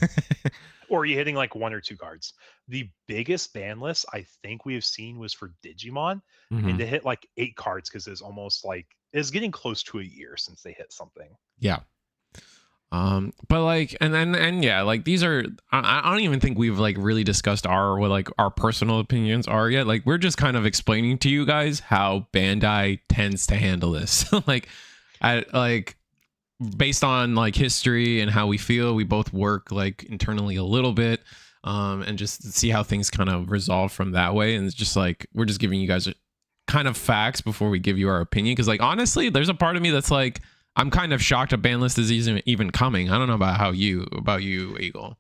Or are you hitting like 1 or 2 cards? The biggest ban list I think we have seen was for Digimon, and they hit like 8 cards because it's almost like it's getting close to a year since they hit something. Yeah. But like, and yeah, like these are, I don't even think we've like really discussed our what like our personal opinions are yet. Like we're just kind of explaining to you guys how Bandai tends to handle this. Like, I like based on like history and how we feel, we both work like internally a little bit, and just see how things kind of resolve from that way. And it's just like we're just giving you guys kind of facts before we give you our opinion. Because like honestly, there's a part of me that's like I'm kind of shocked a ban list is even coming. I don't know about you, Eagle.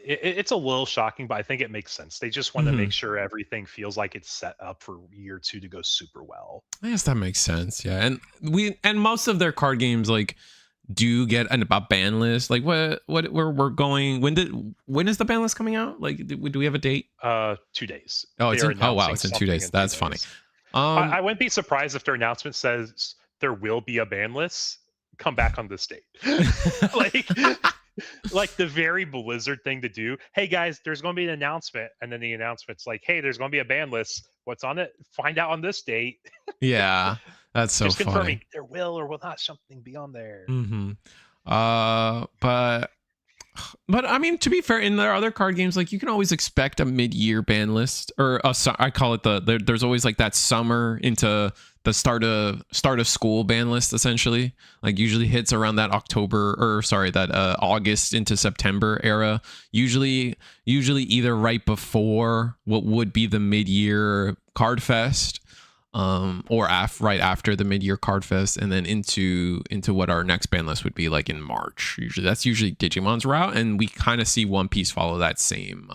It's a little shocking, but I think it makes sense. They just want to make sure everything feels like it's set up for year 2 to go super well. I guess that makes sense. Yeah, and most of their card games like do get a ban list. Like what we're going. When is the ban list coming out? Like do we have a date? 2 days. Oh, wow, it's in 2 days. That's funny. I wouldn't be surprised if their announcement says there will be a ban list. Come back on this date. like the very Blizzard thing to do. Hey guys, there's going to be an announcement, and then the announcement's like, hey, there's going to be a ban list. What's on it? Find out on this date. Yeah, that's so just confirming funny. there will or will not something be on there. But I mean, to be fair, in their other card games, like you can always expect a mid-year ban list, or I call it there's always like that summer into the start of school ban list, essentially. Like usually hits around that August into September era. Usually either right before what would be the mid-year card fest, or right after the mid-year card fest, and then into what our next ban list would be like in March. That's usually Digimon's route, and we kind of see One Piece follow that same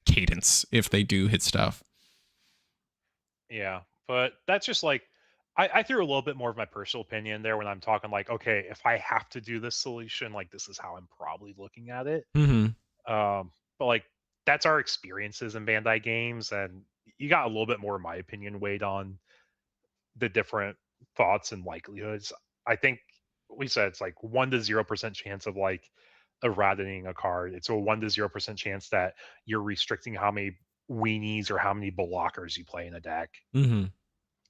cadence if they do hit stuff. Yeah, but that's just like I threw a little bit more of my personal opinion there when I'm talking like, okay, if I have to do this solution, like this is how I'm probably looking at it. But like that's our experiences in Bandai games, and you got a little bit more, in my opinion, weighed on the different thoughts and likelihoods. I think we said it's like 1 to 0% chance of like eradicating a card. It's a 1 to 0% chance that you're restricting how many weenies or how many blockers you play in a deck.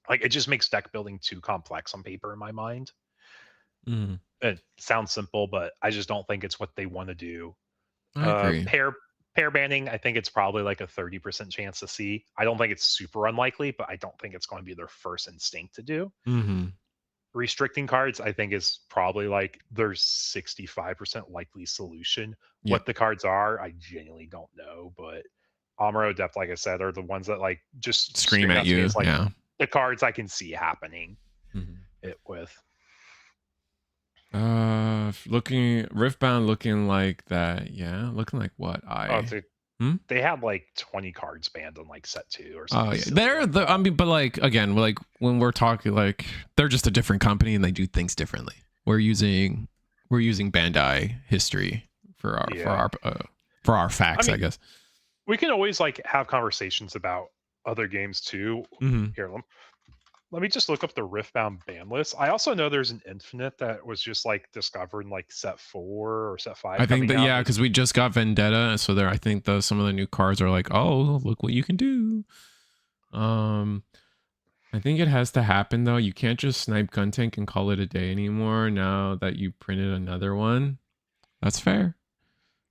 Like it just makes deck building too complex on paper in my mind. It sounds simple, but I just don't think it's what they want to do. I agree. Pair banning, I think it's probably like a 30% chance to see. I don't think it's super unlikely, but I don't think it's going to be their first instinct to do. Restricting cards, I think, is probably like their 65% likely solution. Yep. What the cards are, I genuinely don't know, but Amuro Adept, like I said, are the ones that like just scream at you. Like yeah, the cards I can see happening it with. Looking Riftbound looking like that. Yeah, looking like what? They had like 20 cards banned on like set 2 or something. Oh yeah, I mean, but like again, like when we're talking, like they're just a different company and they do things differently. We're using Bandai history for our facts, I guess. We can always like have conversations about other games too. Here, let me just look up the Riftbound ban list. I also know there's an Infinite that was just like discovered in like set 4 or set 5. I think that yeah, because we just got Vendetta, so there I think some of the new cards are like, oh, look what you can do. I think it has to happen though. You can't just snipe Guntank and call it a day anymore now that you printed another one. That's fair.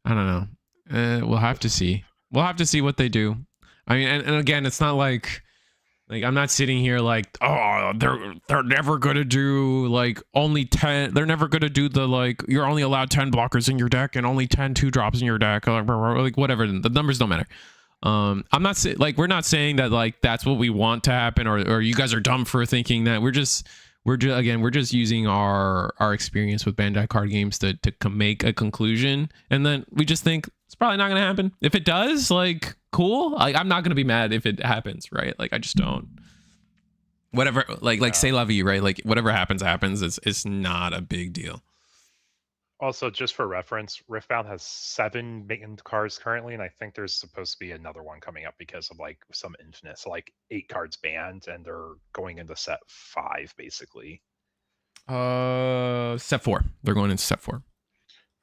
I don't know. We'll have to see. We'll have to see what they do. I mean, and again, it's not like I'm not sitting here like, oh, they're never gonna do like only 10. They're never gonna do the like you're only allowed 10 blockers in your deck and only 10 2-drops in your deck, like whatever. The numbers don't matter. I'm not like we're not saying that like that's what we want to happen, or you guys are dumb for thinking that. We're just using our experience with Bandai card games to make a conclusion, and then we just think it's probably not gonna happen. If it does, like cool. I'm not gonna be mad if it happens, right? Like I just don't. Whatever, like say la vie, right? Like whatever happens. It's not a big deal. Also, just for reference, Riftbound has 7 banned cards currently, and I think there's supposed to be another one coming up because of like some Infinite. So like 8 cards banned, and they're going into set 5 basically. Set 4. They're going into set 4.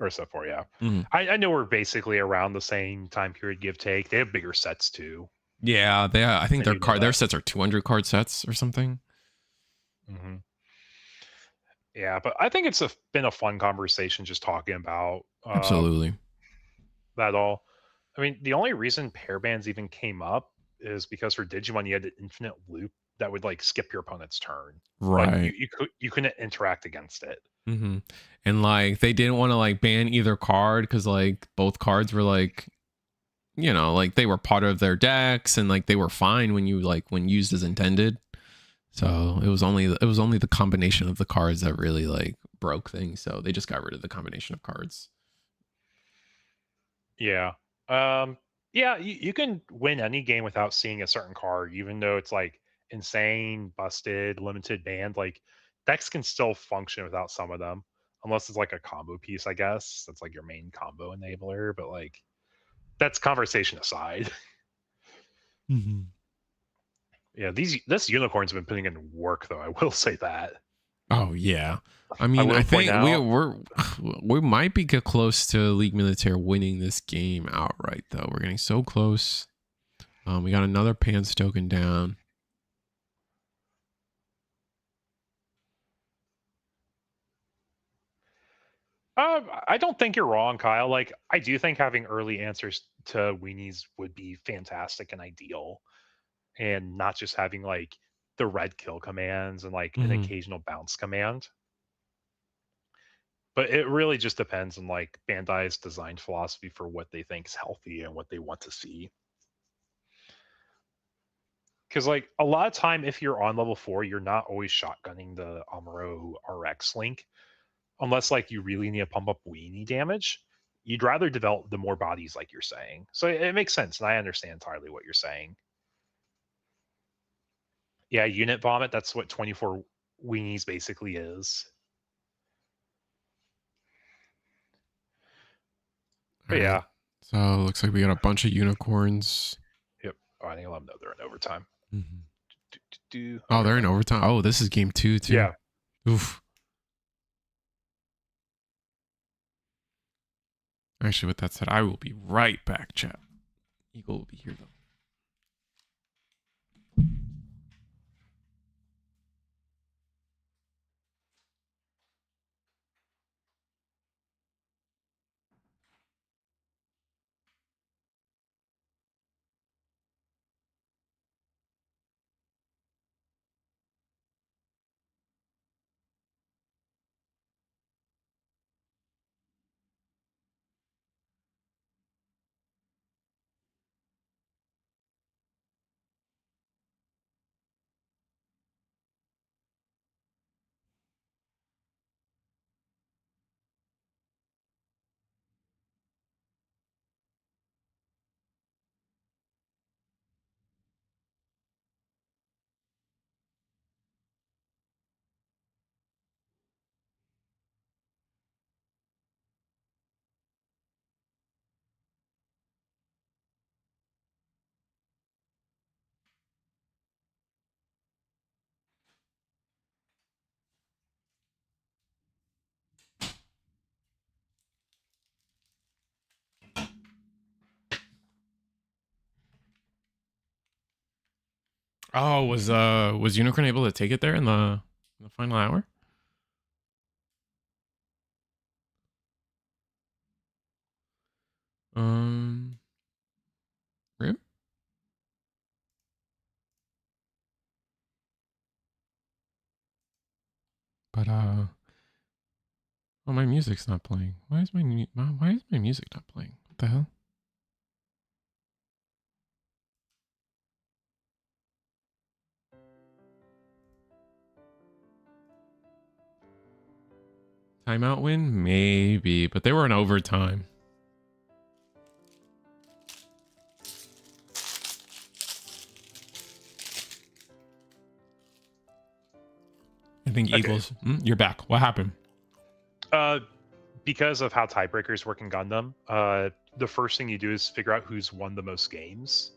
Or set 4, yeah. I know we're basically around the same time period, give take. They have bigger sets too. Yeah, I think their sets are 200 card sets or something. Yeah, but I think it's been a fun conversation just talking about Absolutely. that all. I mean, the only reason pair bands even came up is because for Digimon you had an infinite loop that would like skip your opponent's turn, but Right. you couldn't interact against it. Hmm. And like they didn't want to like ban either card because like both cards were like, you know, like they were part of their decks and like they were fine when you like when used as intended. So it was only the combination of the cards that really like broke things. So they just got rid of the combination of cards. Yeah. Yeah, you can win any game without seeing a certain card, even though it's like insane, busted, limited band. Like decks can still function without some of them, unless it's like a combo piece, I guess. That's like your main combo enabler. But like that's conversation aside. Mm-hmm. Yeah, this unicorn's been putting in work though. I will say that. Oh yeah. I I mean, I will point think out. we might be get close to League Militaire winning this game outright though. We're getting so close. We got another Pans token down. I don't think you're wrong, Kyle. Like, I do think having early answers to weenies would be fantastic and ideal, and not just having like the red kill commands and like an Mm-hmm. occasional bounce command. But it really just depends on like Bandai's design philosophy for what they think is healthy and what they want to see. Because like a lot of time, if you're on level 4, you're not always shotgunning the Amuro RX link unless like you really need to pump up weenie damage. You'd rather develop the more bodies, like you're saying. So it makes sense, and I understand entirely what you're saying. Yeah, unit vomit. That's what 24 weenies basically is. All But right. yeah, So looks like we got a bunch of unicorns. yep. Oh, I think I'll let them know they're in overtime. Mm-hmm. Oh, Okay. they're in overtime. Oh, this is game 2 too. Yeah. Oof. Actually, with that said, I will be right back, chat. Eagle will be here though. Oh, was Unicorn able to take it there in the final hour? Rim? But oh, my music's not playing. Why is my music not playing? What the hell? Timeout win? Maybe, but they were in overtime. I think Okay. Eagles. You're back. What happened? Because of how tiebreakers work in Gundam, the first thing you do is figure out who's won the most games.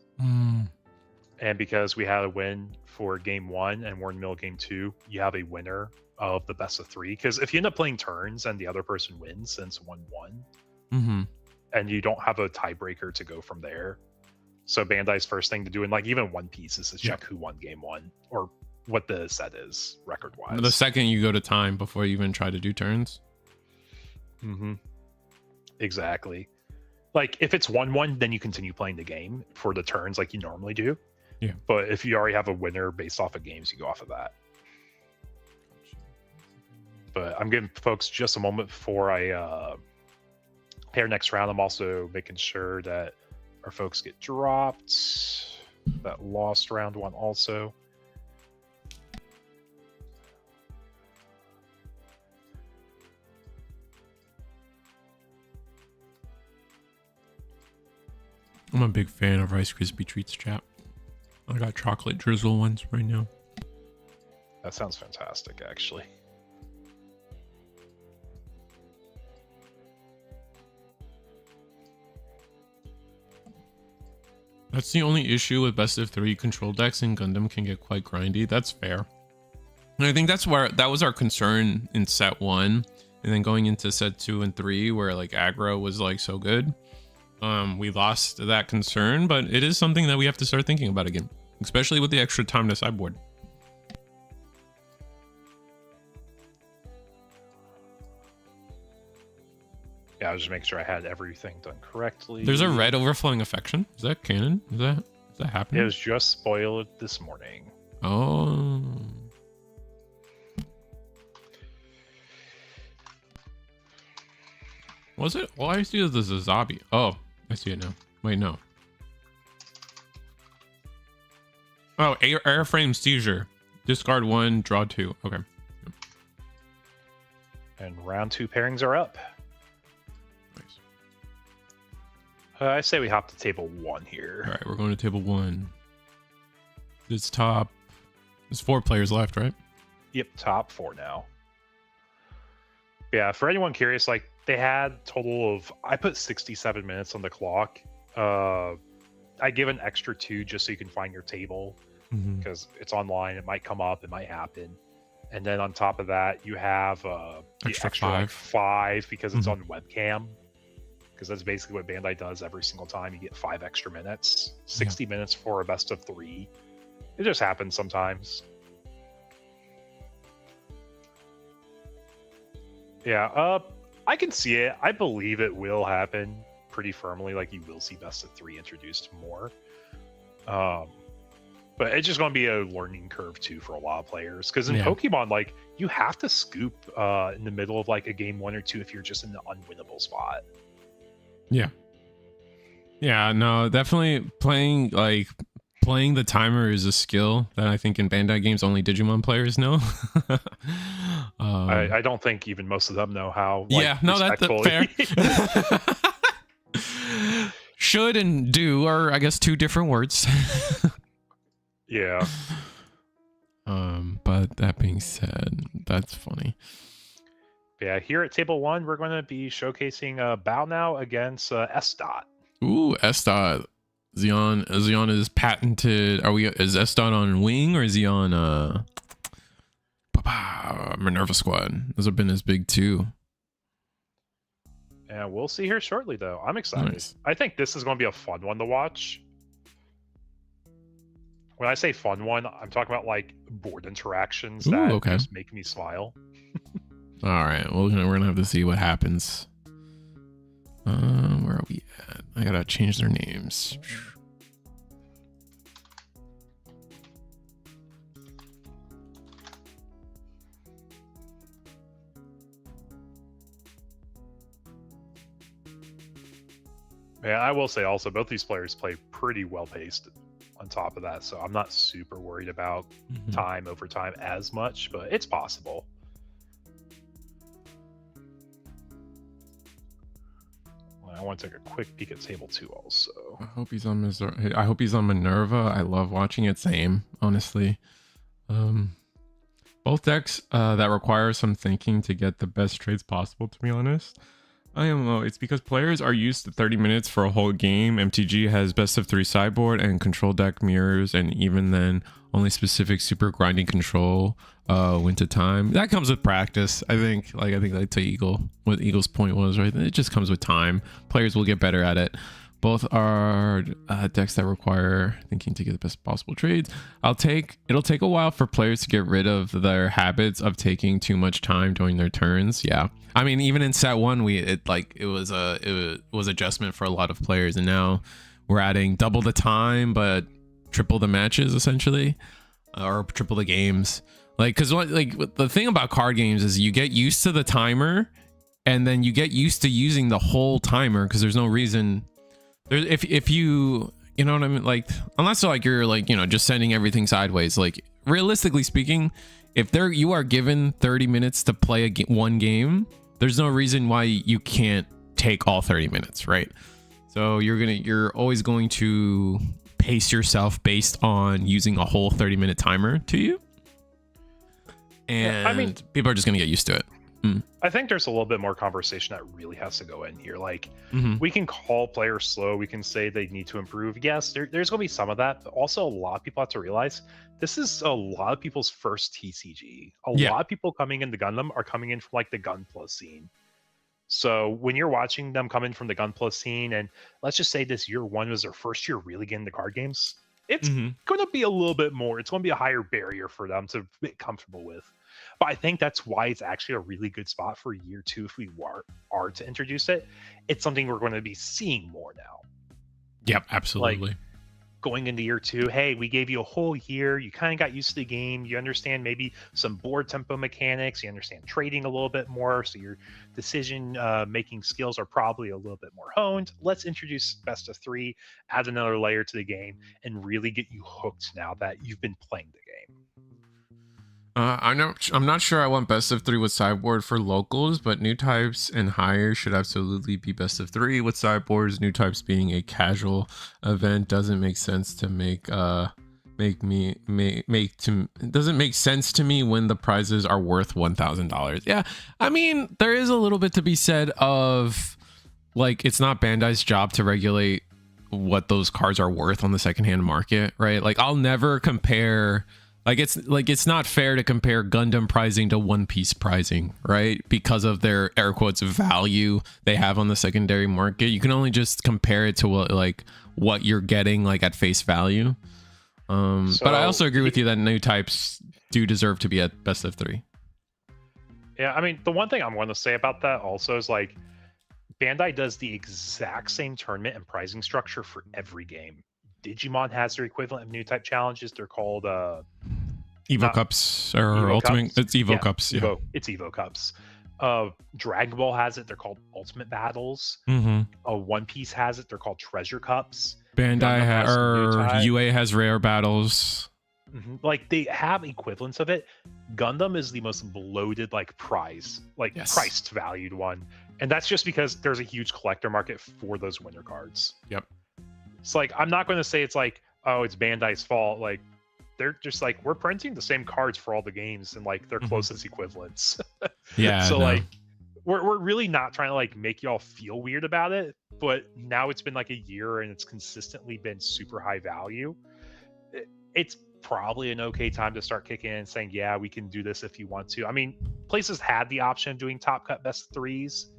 And because we had a win for game 1 and we're in the middle of game 2, you have a winner of the best of 3. Because if you end up playing turns and the other person wins, then it's 1-1. And you don't have a tiebreaker to go from there. So Bandai's first thing to do, in like even One Piece, is to check who won game 1 or what the set is record wise. The second you go to time before you even try to do turns. Exactly. Like if it's 1-1, then you continue playing the game for the turns like you normally do. Yeah. But if you already have a winner based off of games, you go off of that. But I'm giving folks just a moment before I pair next round. I'm also making sure that our folks get dropped. That lost round one also. I'm a big fan of Rice Krispie treats, chat. I got chocolate drizzle ones right now. That sounds fantastic, actually. That's the only issue with best of 3 control decks in Gundam can get quite grindy. That's fair. And I think that was our concern in set 1, and then going into set 2 and 3 where like aggro was like so good. We lost that concern, but it is something that we have to start thinking about again, especially with the extra time to sideboard. Yeah, I was just making sure I had everything done correctly. There's a red overflowing affection. Is that canon? Is that happening? It was just spoiled this morning. Oh. Was it? Well, I see it as a zombie. Oh, I see it now. Wait, no. Oh, airframe seizure. Discard 1, draw 2. Okay. And round 2 pairings are up. Nice. I say we hop to table 1 here. All right, we're going to table 1. This top. There's 4 players left, right? Yep, top 4 now. Yeah, for anyone curious, like they had total of, I put 67 minutes on the clock. I give an extra 2 just so you can find your table because it's online. It might come up, it might happen. And then on top of that, you have the extra 5, like 5 because it's on WEBCAM. Because that's basically what Bandai does every single time. You get 5 extra minutes, 60 minutes for a best of 3. It just happens sometimes. Yeah, I can see it. I believe it will happen pretty firmly. Like you will see best of 3 introduced more. But it's just going to be a learning curve too for a lot of players. Because in Pokemon, like you have to scoop in the middle of like a game 1 or 2 if you're just in the unwinnable spot. Yeah. Yeah, no, definitely playing the timer is a skill that I think in Bandai games only Digimon players know. I don't think even most of them know how. Like, yeah, no, that's fair. Should and do are, I guess, 2 different words. Yeah. But that being said, that's funny. Yeah, here at table 1, we're going to be showcasing Bow Now against S Dot. Ooh, S Dot. Zeon is patented. Is S Dot on Wing or is he on Minerva Squad? Those have been his big 2. And we'll see here shortly, though. I'm excited. Nice. I think this is going to be a fun one to watch. When I say fun one, I'm talking about like board interactions that just make me smile. All right, well, we're gonna have to see what happens. Where are we at? I gotta change their names. Yeah, I will say also both these players play pretty well paced on top of that, so I'm not super worried about time over time as much, but it's possible. I want to take a quick peek at table 2 also. I hope he's on Missouri. I hope he's on Minerva. I love watching it. Same, honestly. Both decks that require some thinking to get the best trades possible, to be honest. I am low. It's because players are used to 30 minutes for a whole game. MTG has best of 3 sideboard and control deck mirrors, and even then, only specific super grinding control went to time. That comes with practice. I think like to Eagle, what Eagle's point was, right? It just comes with time. Players will get better at it. Both are decks that require thinking to get the best possible trades. It'll take a while for players to get rid of their habits of taking too much time during their turns. Yeah, I mean, even in set one, it was adjustment for a lot of players, and now we're adding double the time but triple the matches essentially, or triple the games. Like, because the thing about card games is you get used to the timer, and then you get used to using the whole timer because there's no reason. If you know what I mean, like, unless like you're like, you know, just sending everything sideways. Like, realistically speaking, if you are given 30 minutes to play one game, there's no reason why you can't take all 30 minutes, right? So you're always going to pace yourself based on using a whole 30-minute timer to you. And I mean, people are just going to get used to it. I think there's a little bit more conversation that really has to go in here. Like, we can call players slow. We can say they need to improve. Yes, there's going to be some of that. But also, a lot of people have to realize this is a lot of people's first TCG. A lot of people coming into Gundam are coming in from like the Gun Plus scene. So when you're watching them come in from the Gun Plus scene, and let's just say this year one was their first year really getting the card games, it's going to be a little bit more. It's going to be a higher barrier for them to get comfortable with. But I think that's why it's actually a really good spot for year two if we are to introduce it. It's something we're going to be seeing more now. Yep, absolutely. Like, going into year two, hey, we gave you a whole year. You kind of got used to the game. You understand maybe some board tempo mechanics. You understand trading a little bit more. So your decision making skills are probably a little bit more honed. Let's introduce best of three, add another layer to the game, and really get you hooked now that you've been playing the game. I'm not sure I want best of three with sideboard for locals, but new types and higher should absolutely be best of three with sideboards. New types being a casual event doesn't make sense to doesn't make sense to me when the prizes are worth $1,000. Yeah, I mean, there is a little bit to be said of, like, it's not Bandai's job to regulate what those cards are worth on the secondhand market, right? Like, I'll never compare. It's not fair to compare Gundam pricing to One Piece pricing, right? Because of their air quotes value they have on the secondary market. You can only just compare it to what you're getting like at face value. But I also agree with you that new types do deserve to be at best of three. Yeah, I mean, the one thing I'm going to say about that also is, like, Bandai does the exact same tournament and pricing structure for every game. Digimon has their equivalent of new type challenges. They're called Evo Cups or Evo Ultimate. Cups. It's Evo Cups. Yeah. It's Evo Cups. Dragon Ball has it. They're called Ultimate Battles. One Piece has it. They're called Treasure Cups. Bandai UA has Rare Battles. Like, they have equivalents of it. Gundam is the most bloated, like, prize, like, priced valued one, and that's just because there's a huge collector market for those winter cards. Yep. It's like, I'm not going to say it's like, oh, it's Bandai's fault. Like, they're just like, we're printing the same cards for all the games and like their closest equivalents. Yeah. So like, we're really not trying to like make y'all feel weird about it, but now it's been like a year and it's consistently been super high value. It's probably an okay time to start kicking in and saying, yeah, we can do this if you want to. I mean, places had the option of doing top cut best threes,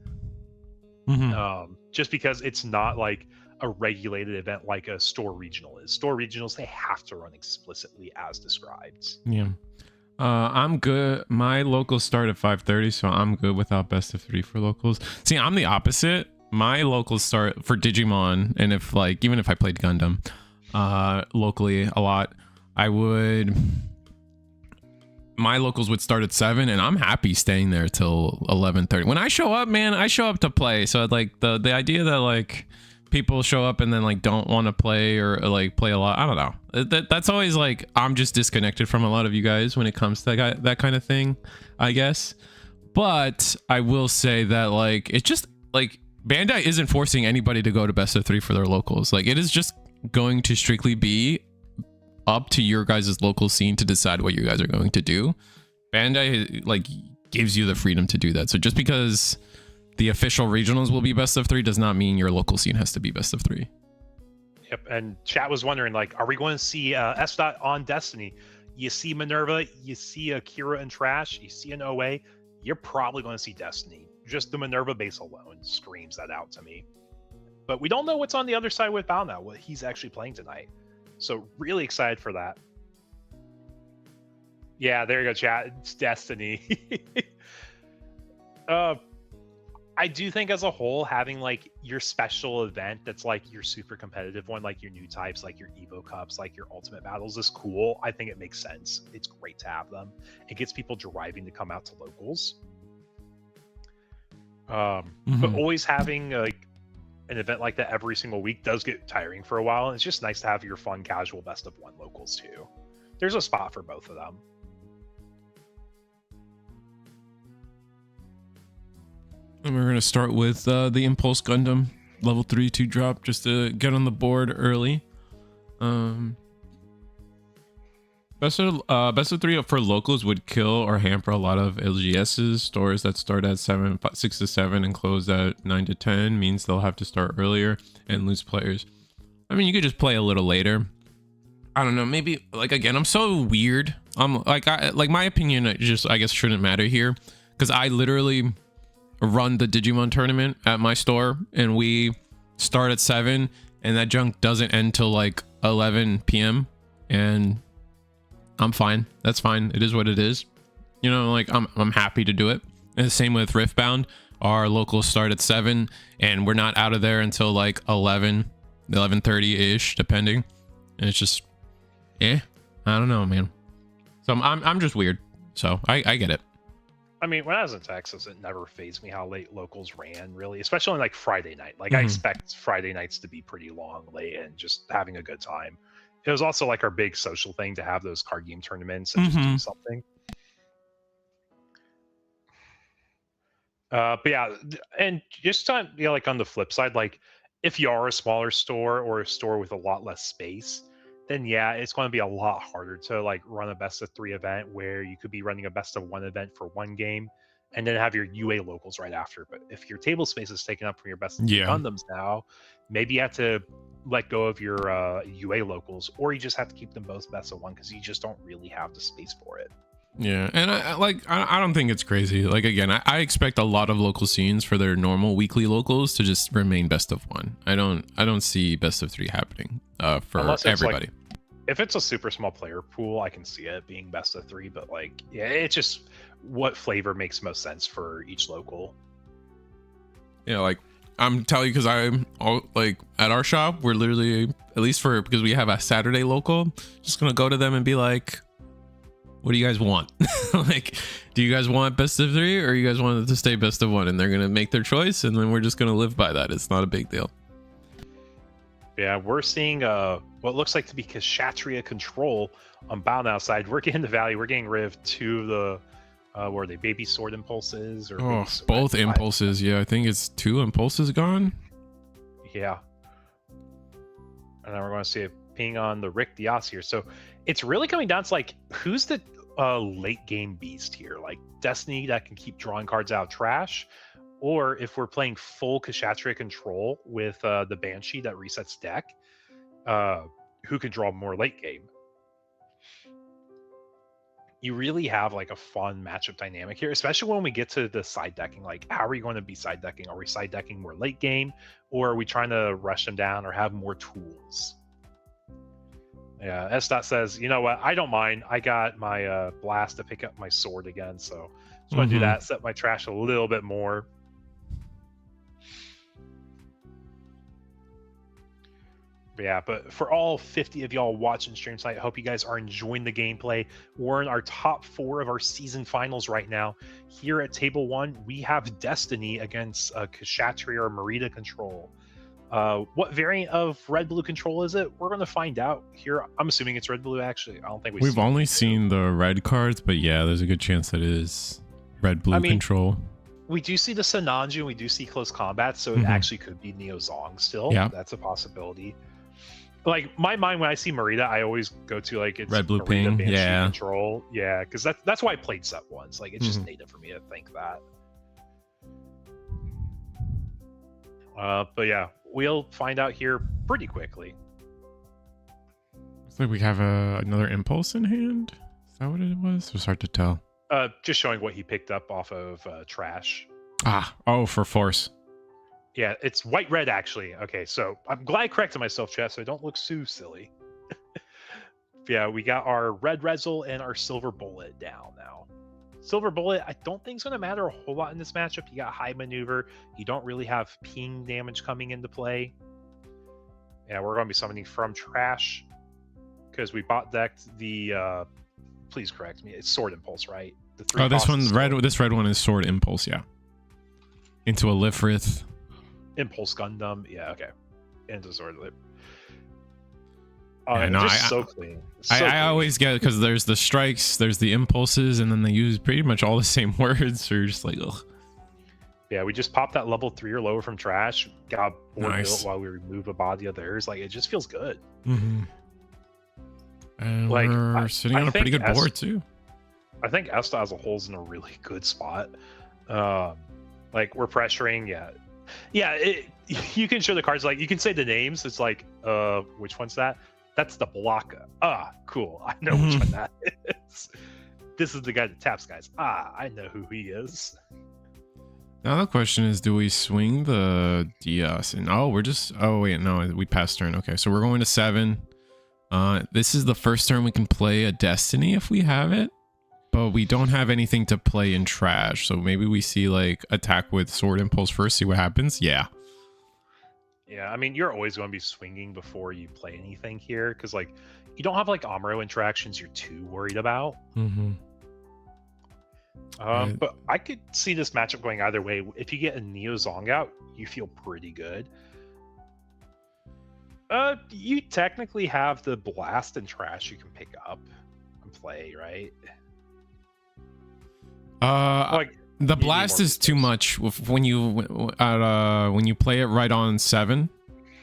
just because it's not like a regulated event like a store regional is. Store regionals, they have to run explicitly as described. Yeah. I'm good. My locals start at 5:30, so I'm good without best of three for locals. See, I'm the opposite. My locals start for Digimon, and if like, even if I played Gundam locally a lot, my locals would start at 7, and I'm happy staying there till 11:30. When I show up, man, I show up to play. So like the idea that like people show up and then like don't want to play or like play a lot, I don't know. That's always like, I'm just disconnected from a lot of you guys when it comes to that kind of thing, I guess. But I will say that like, it's just like Bandai isn't forcing anybody to go to best of three for their locals. Like, it is just going to strictly be up to your guys' local scene to decide what you guys are going to do. Bandai like gives you the freedom to do that. So just because the official regionals will be best of three does not mean your local scene has to be best of three. Yep. And chat was wondering, like, are we going to see S. on Destiny? You see Minerva, you see Akira and Trash, you see an OA, you're probably going to see Destiny. Just the Minerva base alone screams that out to me. But we don't know what's on the other side with Bao now, what he's actually playing tonight. So really excited for that. Yeah, there you go, chat. It's Destiny. I do think as a whole, having like your special event that's like your super competitive one, like your new types, like your Evo Cups, like your Ultimate Battles is cool. I think it makes sense. It's great to have them. It gets people driving to come out to locals. But always having like an event like that every single week does get tiring for a while. And it's just nice to have your fun, casual best of one locals too. There's a spot for both of them. And we're going to start with the Impulse Gundam level 3 2 drop just to get on the board early. Best of 3 for locals would kill or hamper a lot of LGSs. Stores that start at 6 to 7 and close at 9 to 10 means they'll have to start earlier and lose players. I mean, you could just play a little later. I don't know, maybe like, again, I'm so weird. Like my opinion just, I guess, shouldn't matter here, because I literally run the Digimon tournament at my store and we start at 7 and that junk doesn't end till like 11 p.m. and I'm fine. That's fine. It is what it is. You know, like I'm happy to do it. And the same with Riftbound. Our locals start at 7 and we're not out of there until like 11:30 ish, depending. And it's just, I don't know, man. So I'm just weird. So I get it. I mean, when I was in Texas, it never fazed me how late locals ran, really, especially on like Friday night. Like I expect Friday nights to be pretty long, late, and just having a good time. It was also like our big social thing to have those card game tournaments and just do something. But yeah, and just on, you know, like on the flip side, like if you are a smaller store or a store with a lot less space, then yeah, it's going to be a lot harder to like run a best of 3 event where you could be running a best of 1 event for one game and then have your UA locals right after. But if your table space is taken up from your best of 3 Gundams now, maybe you have to let go of your UA locals, or you just have to keep them both best of 1 because you just don't really have the space for it. Yeah, and I don't think it's crazy. Like, again, I expect a lot of local scenes for their normal weekly locals to just remain best of 1. I don't see best of 3 happening for everybody. Like, if it's a super small player pool, I can see it being best of 3, but like, yeah, it's just what flavor makes most sense for each local. Yeah, like I'm telling you, because I'm like at our shop, we're literally, at least because we have a Saturday local, just gonna go to them and be like, what do you guys want? Like, do you guys want best of 3 or you guys want it to stay best of 1? And they're gonna make their choice, and then we're just gonna live by that. It's not a big deal. Yeah, we're seeing what looks like to be Kshatriya control on Bound outside. We're getting the value. We're getting rid of 2 of the what are they, baby sword impulses or both impulses. Yeah, I think it's 2 impulses gone. Yeah. And then we're going to see a ping on the Rick Diaz here. So it's really coming down to like, who's the late game beast here? Like Destiny that can keep drawing cards out of trash, or if we're playing full Kshatriya control with the Banshee that resets deck, who could draw more late game? You really have like a fun matchup dynamic here, especially when we get to the side decking. Like, how are we going to be side decking? Are we side decking more late game, or are we trying to rush them down or have more tools? Yeah, S. says, you know what? I don't mind. I got my blast to pick up my sword again, so just want to do that. Set my trash a little bit more. Yeah, but for all 50 of y'all watching stream tonight, I hope you guys are enjoying the gameplay. We're in our top 4 of our season finals right now. Here at Table 1, we have Destiny against Kshatriya or Merida control. What variant of red-blue control is it? We're going to find out here. I'm assuming it's red-blue, actually. I don't think we've only seen the red cards, but yeah, there's a good chance that it is red-blue control. We do see the Sananju, we do see close combat, so it actually could be Neo Zong still. Yeah. That's a possibility. Like, my mind when I see Merida, I always go to like it's red blue Merida ping, Banshee yeah, control, yeah, because that's why I played set once. Like, it's just native for me to think that. But yeah, we'll find out here pretty quickly. Looks like we have another impulse in hand. Is that what it was? It was hard to tell. Just showing what he picked up off of trash. For force. Yeah, it's white red actually. Okay, so I'm glad I corrected myself, chat, so I don't look so silly. Yeah, we got our red Rezel and our silver bullet down now. Silver bullet, I don't think it's going to matter a whole lot in this matchup. You got high maneuver. You don't really have ping damage coming into play. Yeah, we're going to be summoning from trash because we bot decked the. Please correct me. It's sword impulse, right? The three. Oh, this red one is sword impulse. Yeah. Into a Lifrith. Impulse Gundam. Yeah. Okay. Into sword lip. Yeah, no, just so clean. I always get it because there's the strikes, there's the impulses, and then they use pretty much all the same words. So you're just like, ugh. Yeah, we just popped that level 3 or lower from trash. Got board Nice. built while we remove a body of theirs. Like, it just feels good. Mm-hmm. And Like, we're sitting on a pretty think good board too. I think Esta as a whole is in a really good spot. Like, we're pressuring. Yeah. You can show the cards. Like, you can say the names. It's like, which one's that? That's the Blocka. Ah, cool. I know which one that is. This is the guy that taps guys. Ah, I know who he is. Now the question is, do we swing the Diaz? And oh wait, no, we passed turn. Okay, so we're going to 7. This is the first turn we can play a Destiny if we have it, but we don't have anything to play in trash. So maybe we see like attack with sword impulse first, see what happens. Yeah. Yeah, I mean, you're always going to be swinging before you play anything here because, like, you don't have like Amuro interactions you're too worried about. Mm-hmm. Right. But I could see this matchup going either way. If you get a Neo Zong out, you feel pretty good. You technically have the blast and trash you can pick up and play, right? Like, the blast is too much when you play it right on 7,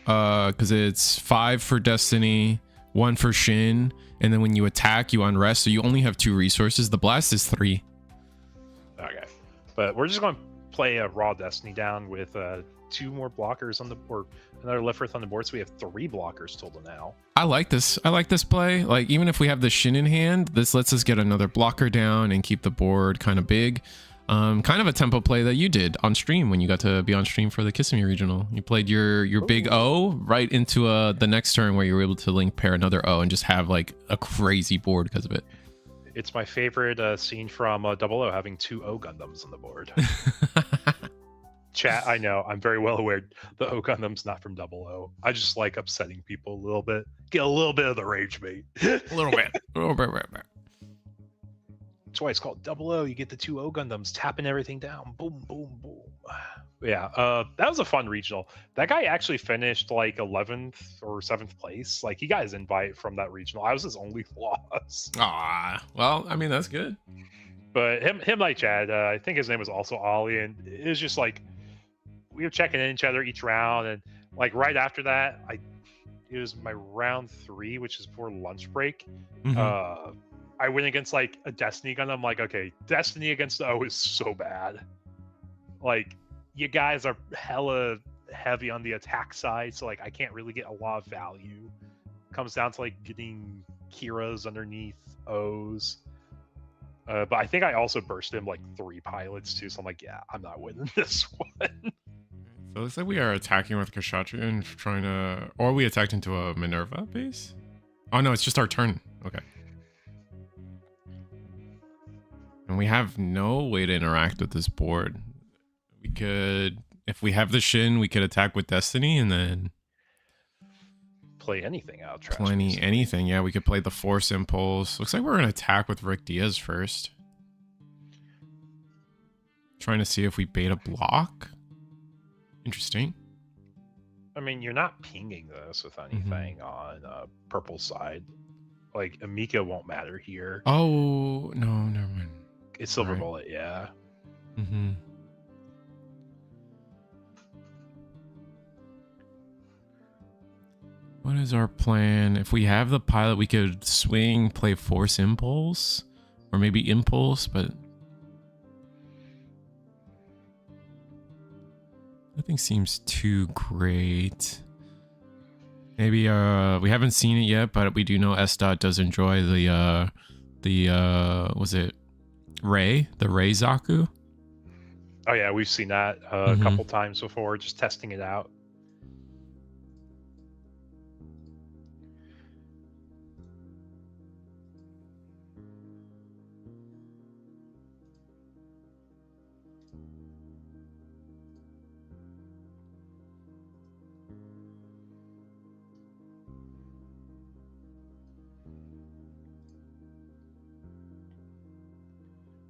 because it's 5 for Destiny, 1 for Shin, and then when you attack, you unrest, so you only have 2 resources. The blast is 3. Okay, but we're just going to play a raw Destiny down with 2 more blockers on the board, another Lifrith on the board, so we have 3 blockers total now. I like this play. Like, even if we have the Shin in hand, this lets us get another blocker down and keep the board kind of big. Kind of a tempo play that you did on stream when you got to be on stream for the Kissimmee Regional. You played your big O right into the next turn where you were able to link pair another O and just have like a crazy board because of it. It's my favorite scene from 00 having 2 O Gundams on the board. Chat, I know, I'm very well aware the O Gundam's not from 00. I just like upsetting people a little bit. Get a little bit of the rage bait. A little bit. That's why it's called 00. You get the 2 O Gundams tapping everything down. Boom, boom, boom. Yeah, that was a fun regional. That guy actually finished like 11th or 7th place. Like, he got his invite from that regional. I was his only loss. Ah, well, I mean, that's good. But him like Chad, I think his name was also Ollie, and it was just like we were checking in each other each round, and like right after that, it was my round 3, which is before lunch break. Mm-hmm. I went against like a Destiny gun. I'm like, okay, Destiny against the O is so bad. Like, you guys are hella heavy on the attack side, so like I can't really get a lot of value. Comes down to like getting Kira's underneath O's. But I think I also burst him like 3 pilots too, so I'm like, yeah, I'm not winning this one. So it looks like we are attacking with Kshatriya and trying to, or we attacked into a Minerva base. Oh no, it's just our turn. Okay. And we have no way to interact with this board. We could, if we have the Shin, we could attack with Destiny and then play anything out. Trash anything. Yeah, we could play the Force Impulse. Looks like we're gonna attack with Rick Diaz first. Trying to see if we bait a block. Interesting. I mean, you're not pinging this with anything on purple side. Like, Amika won't matter here. Oh no, never mind. It's Silver Bullet, yeah. Mm-hmm. What is our plan? If we have the pilot, we could swing, play Force Impulse, or maybe Impulse, but nothing seems too great. Maybe we haven't seen it yet, but we do know S. does enjoy the was it Ray? The Ray Zaku? Oh yeah, we've seen that a couple times before, just testing it out.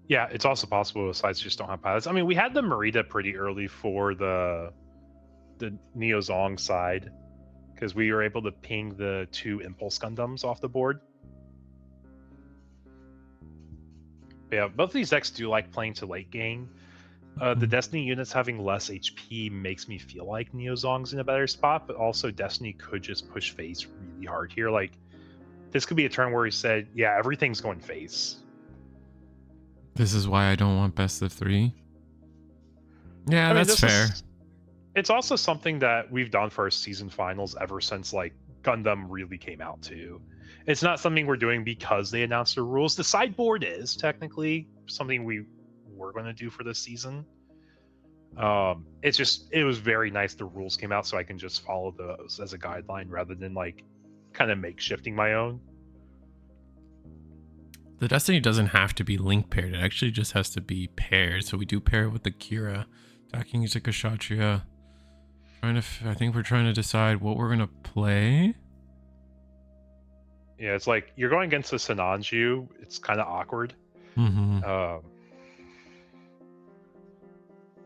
Yeah, it's also possible the sites just don't have pilots. I mean, we had the Merida pretty early for the Neozong side because we were able to ping the 2 Impulse Gundams off the board. But yeah, both of these decks do like playing to late game. The Destiny units having less HP makes me feel like Neozong's in a better spot, but also Destiny could just push face really hard here. Like, this could be a turn where he said, yeah, everything's going face. This is why I don't want best of 3. Yeah, I mean, that's fair. It's also something that we've done for our season finals ever since like Gundam really came out too. It's not something we're doing because they announced the rules. The sideboard is technically something we were going to do for this season. It was very nice the rules came out so I can just follow those as a guideline rather than like kind of makeshifting my own. The Destiny doesn't have to be link paired. It actually just has to be paired. So we do pair it with the Kira. Attacking is a Kshatriya. I think we're trying to decide what we're going to play. Yeah, it's like you're going against a Sinanju. It's kind of awkward.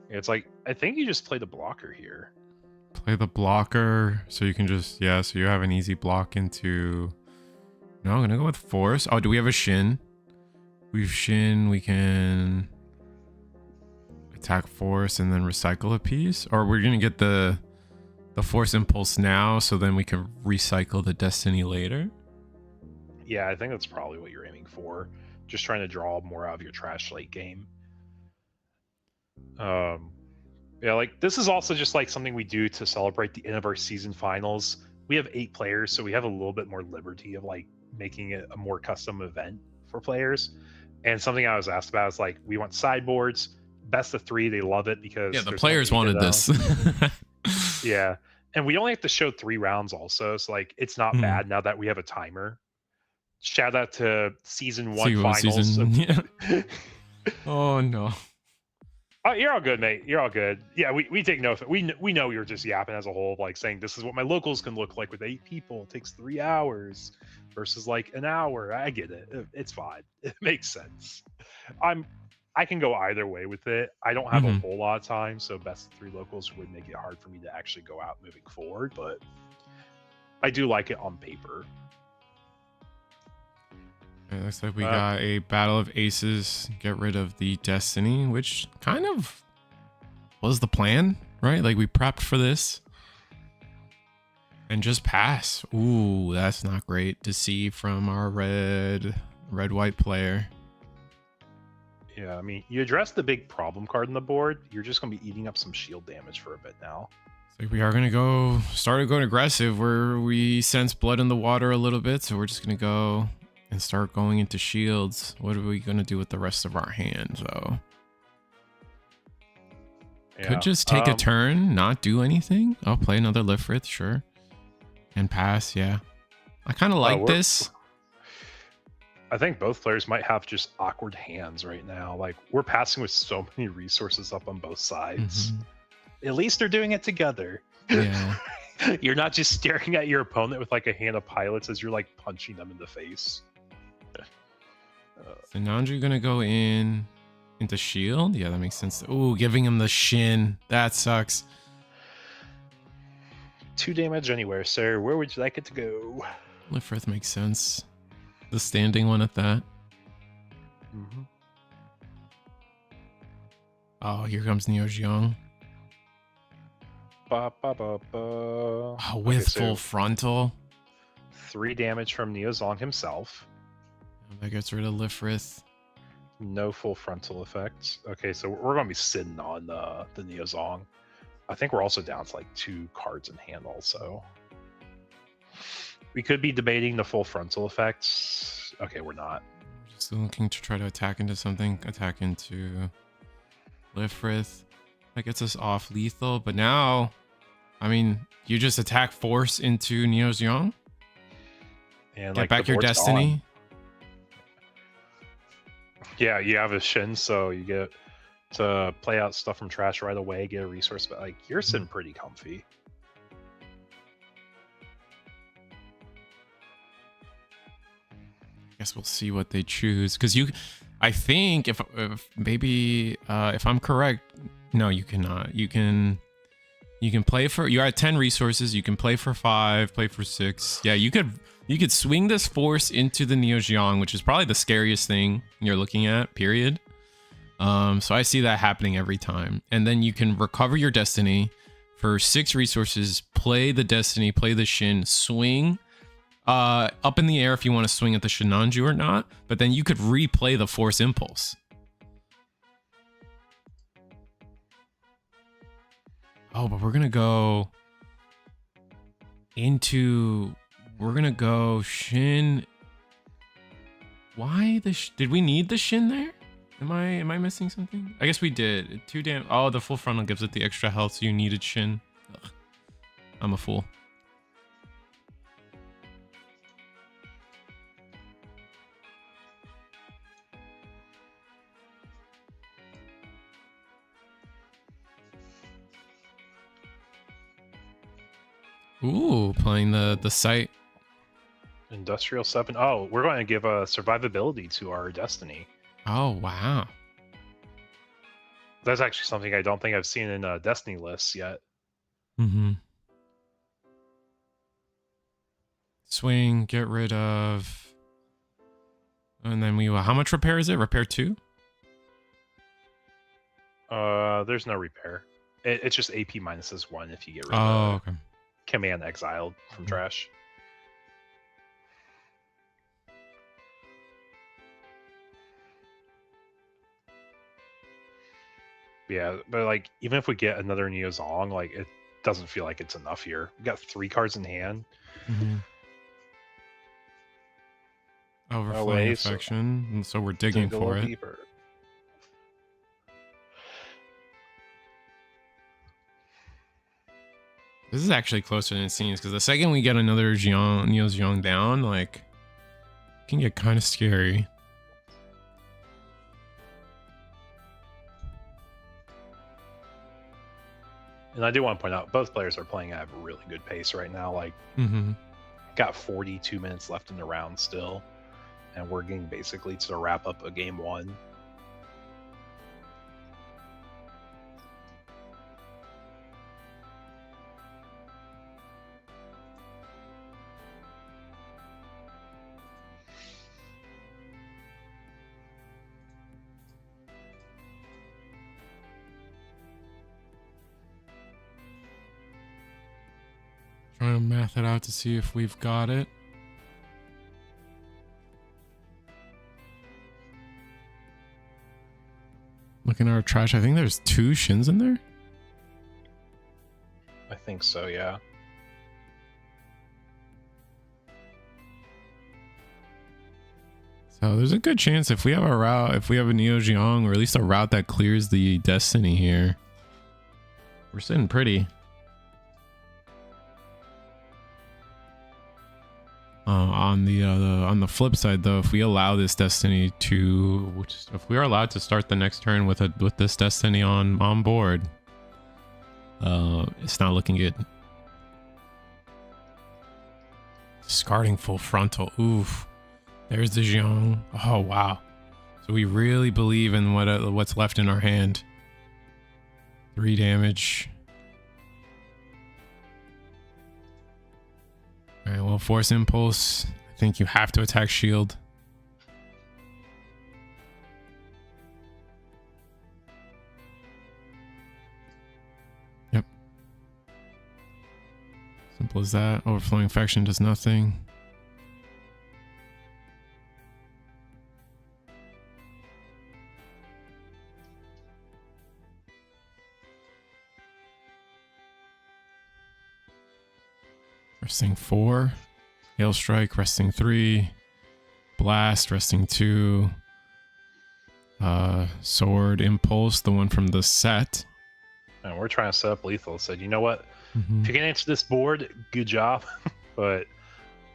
It's like, I think you just play the blocker here. Play the blocker. So you can just, yeah, so you have an easy block into... No, I'm going to go with Force. Oh, do we have a Shin? We've Shin. We can attack Force and then recycle a piece. Or we're going to get the Force Impulse now, so then we can recycle the Destiny later. Yeah, I think that's probably what you're aiming for. Just trying to draw more out of your trash late game. Yeah, like this is also just like something we do to celebrate the end of our season finals. We have 8 players, so we have a little bit more liberty of like making it a more custom event for players. And something I was asked about is like, we want sideboards, best of 3. They love it because the players wanted this. Yeah, and we only have to show 3 rounds also, so like it's not bad now that we have a timer. Shout out to season 1 finals. Yeah. Oh no. Oh, you're all good, mate. You're all good. Yeah, we take no offense. We know you're just yapping as a whole, like saying this is what my locals can look like with 8 people. It takes 3 hours versus like an hour. I get it. It's fine. It makes sense. I can go either way with it. I don't have a whole lot of time, so best of 3 locals would make it hard for me to actually go out moving forward, but I do like it on paper. It looks like we got a Battle of Aces, get rid of the Destiny, which kind of was the plan, right? Like we prepped for this and just pass. Ooh, that's not great to see from our red-white player. Yeah, I mean, you address the big problem card on the board, you're just going to be eating up some shield damage for a bit now. So we are going to start going aggressive where we sense blood in the water a little bit, so we're just going to go and start going into shields. What are we going to do with the rest of our hand, though? Yeah, could just take a turn, not do anything. I'll play another Lifrith, sure. And pass, yeah. I kind of like this. I think both players might have just awkward hands right now. Like, we're passing with so many resources up on both sides. At least they're doing it together. Yeah. You're not just staring at your opponent with like a hand of pilots as you're like punching them in the face. So now you're gonna go into shield. Yeah, that makes sense. Ooh, giving him the Shin. That sucks. 2 damage anywhere, sir. Where would you like it to go? Lifrith makes sense. The standing one at that. Oh, here comes Neozong. Oh, with full frontal. 3 damage from Neozong himself. That gets rid of Lifrith. No full frontal effects. Okay, so we're going to be sitting on the Neozong. I think we're also down to like 2 cards in hand also. We could be debating the full frontal effects. Okay, we're not. Just looking to try to attack into something. Attack into Lifrith. That gets us off lethal, but now, I mean, you just attack force into Neo's Young. And Get like back the your board's destiny. gone. Yeah, you have a Shin, so you get to play out stuff from trash right away, get a resource, but like you're sitting pretty comfy. I guess we'll see what they choose, because I think if maybe if I'm correct, no, you cannot. You can play for, you're at 10 resources. You can play for 5, play for 6. Yeah, you could swing this force into the Neo Jiang, which is probably the scariest thing you're looking at, period. So I see that happening every time. And then you can recover your destiny for 6 resources, play the destiny, play the Shin, swing up in the air if you want to swing at the Shinanju or not, but then you could replay the Force Impulse. Oh, but we're gonna go Shin. Why did we need the Shin there? Am I missing something? I guess we did. Oh, the full frontal gives it the extra health, so you needed Shin. Ugh. I'm a fool. Ooh, playing the site. Industrial 7. Oh, we're going to give a survivability to our destiny. Oh, wow. That's actually something I don't think I've seen in Destiny lists yet. Mm-hmm. Swing, get rid of... And then we... How much repair is it? Repair 2? There's no repair. It's just AP minuses 1 if you get rid Oh, of okay. Command exiled from trash. Yeah, but like even if we get another Neo Zong, like it doesn't feel like it's enough here. We got 3 cards in hand. Mm-hmm. Overflowing affection, so we're digging for it. Deeper. This is actually closer than it seems, because the second we get another Neo Jiang down, like, it can get kind of scary. And I do want to point out, both players are playing at a really good pace right now. Like, got 42 minutes left in the round still, and we're getting basically to wrap up a game 1. Trying to math it out to see if we've got it. Looking at our trash, I think there's 2 Shins in there. I think so, yeah. So there's a good chance if we have a route, if we have a Neo Jiang, or at least a route that clears the destiny here, we're sitting pretty. On the flip side, though, if we allow this destiny to, if we are allowed to start the next turn with this destiny on board, it's not looking good. Discarding full frontal. Oof. There's the Jiang. Oh wow. So we really believe in what's left in our hand. 3 damage. All right, well, Force Impulse. I think you have to attack shield. Yep. Simple as that. Overflowing Affection does nothing. Resting 4. Hail Strike, resting 3. Blast, resting 2. Sword Impulse, the one from the set. And we're trying to set up lethal. Said, you know what? Mm-hmm. If you can answer this board, good job. But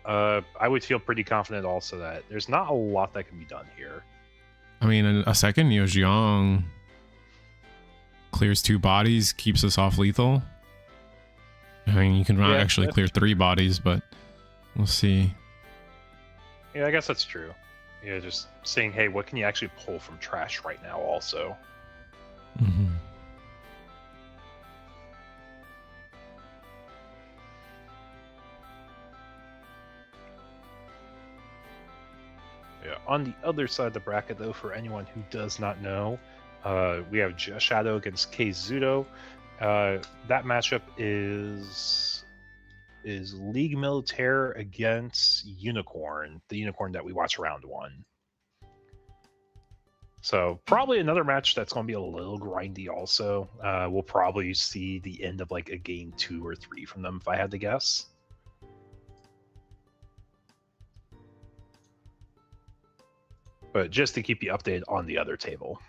I would feel pretty confident also that there's not a lot that can be done here. I mean, a second Neo Jiang clears 2 bodies, keeps us off lethal. I mean, you can not actually clear 3 bodies, but we'll see. Yeah, I guess that's true. Yeah, just saying, hey, what can you actually pull from trash right now also? Mm-hmm. Yeah, on the other side of the bracket, though, for anyone who does not know, we have Shadow against Keizudo. That matchup is League Militaire against Unicorn, the Unicorn that we watch round 1. So probably another match that's going to be a little grindy also. We'll probably see the end of like a game 2 or 3 from them if I had to guess. But just to keep you updated on the other table.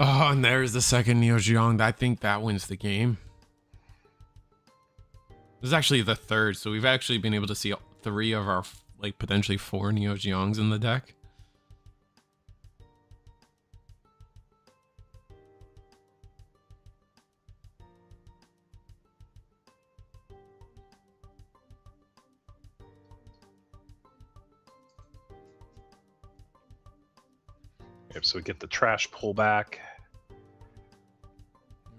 Oh, and there's the second Neo Jiang. I think that wins the game. This is actually the third, so we've actually been able to see 3 of our like potentially 4 Neo Jiangs in the deck. Yep, so we get the trash pullback.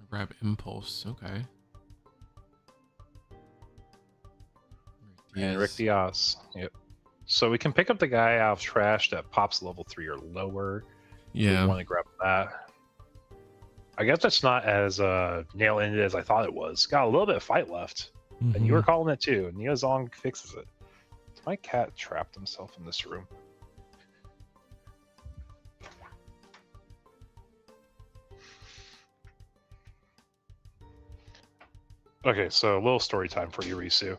Grab Impulse, okay. And Rick Diaz. Yep. So we can pick up the guy out of trash that pops level 3 or lower. Yeah. We want to grab that. I guess that's not as nail-ended as I thought it was. Got a little bit of fight left. Mm-hmm. And you were calling it too. Neo Zong fixes it. My cat trapped himself in this room. Okay, so a little story time for you, Risu.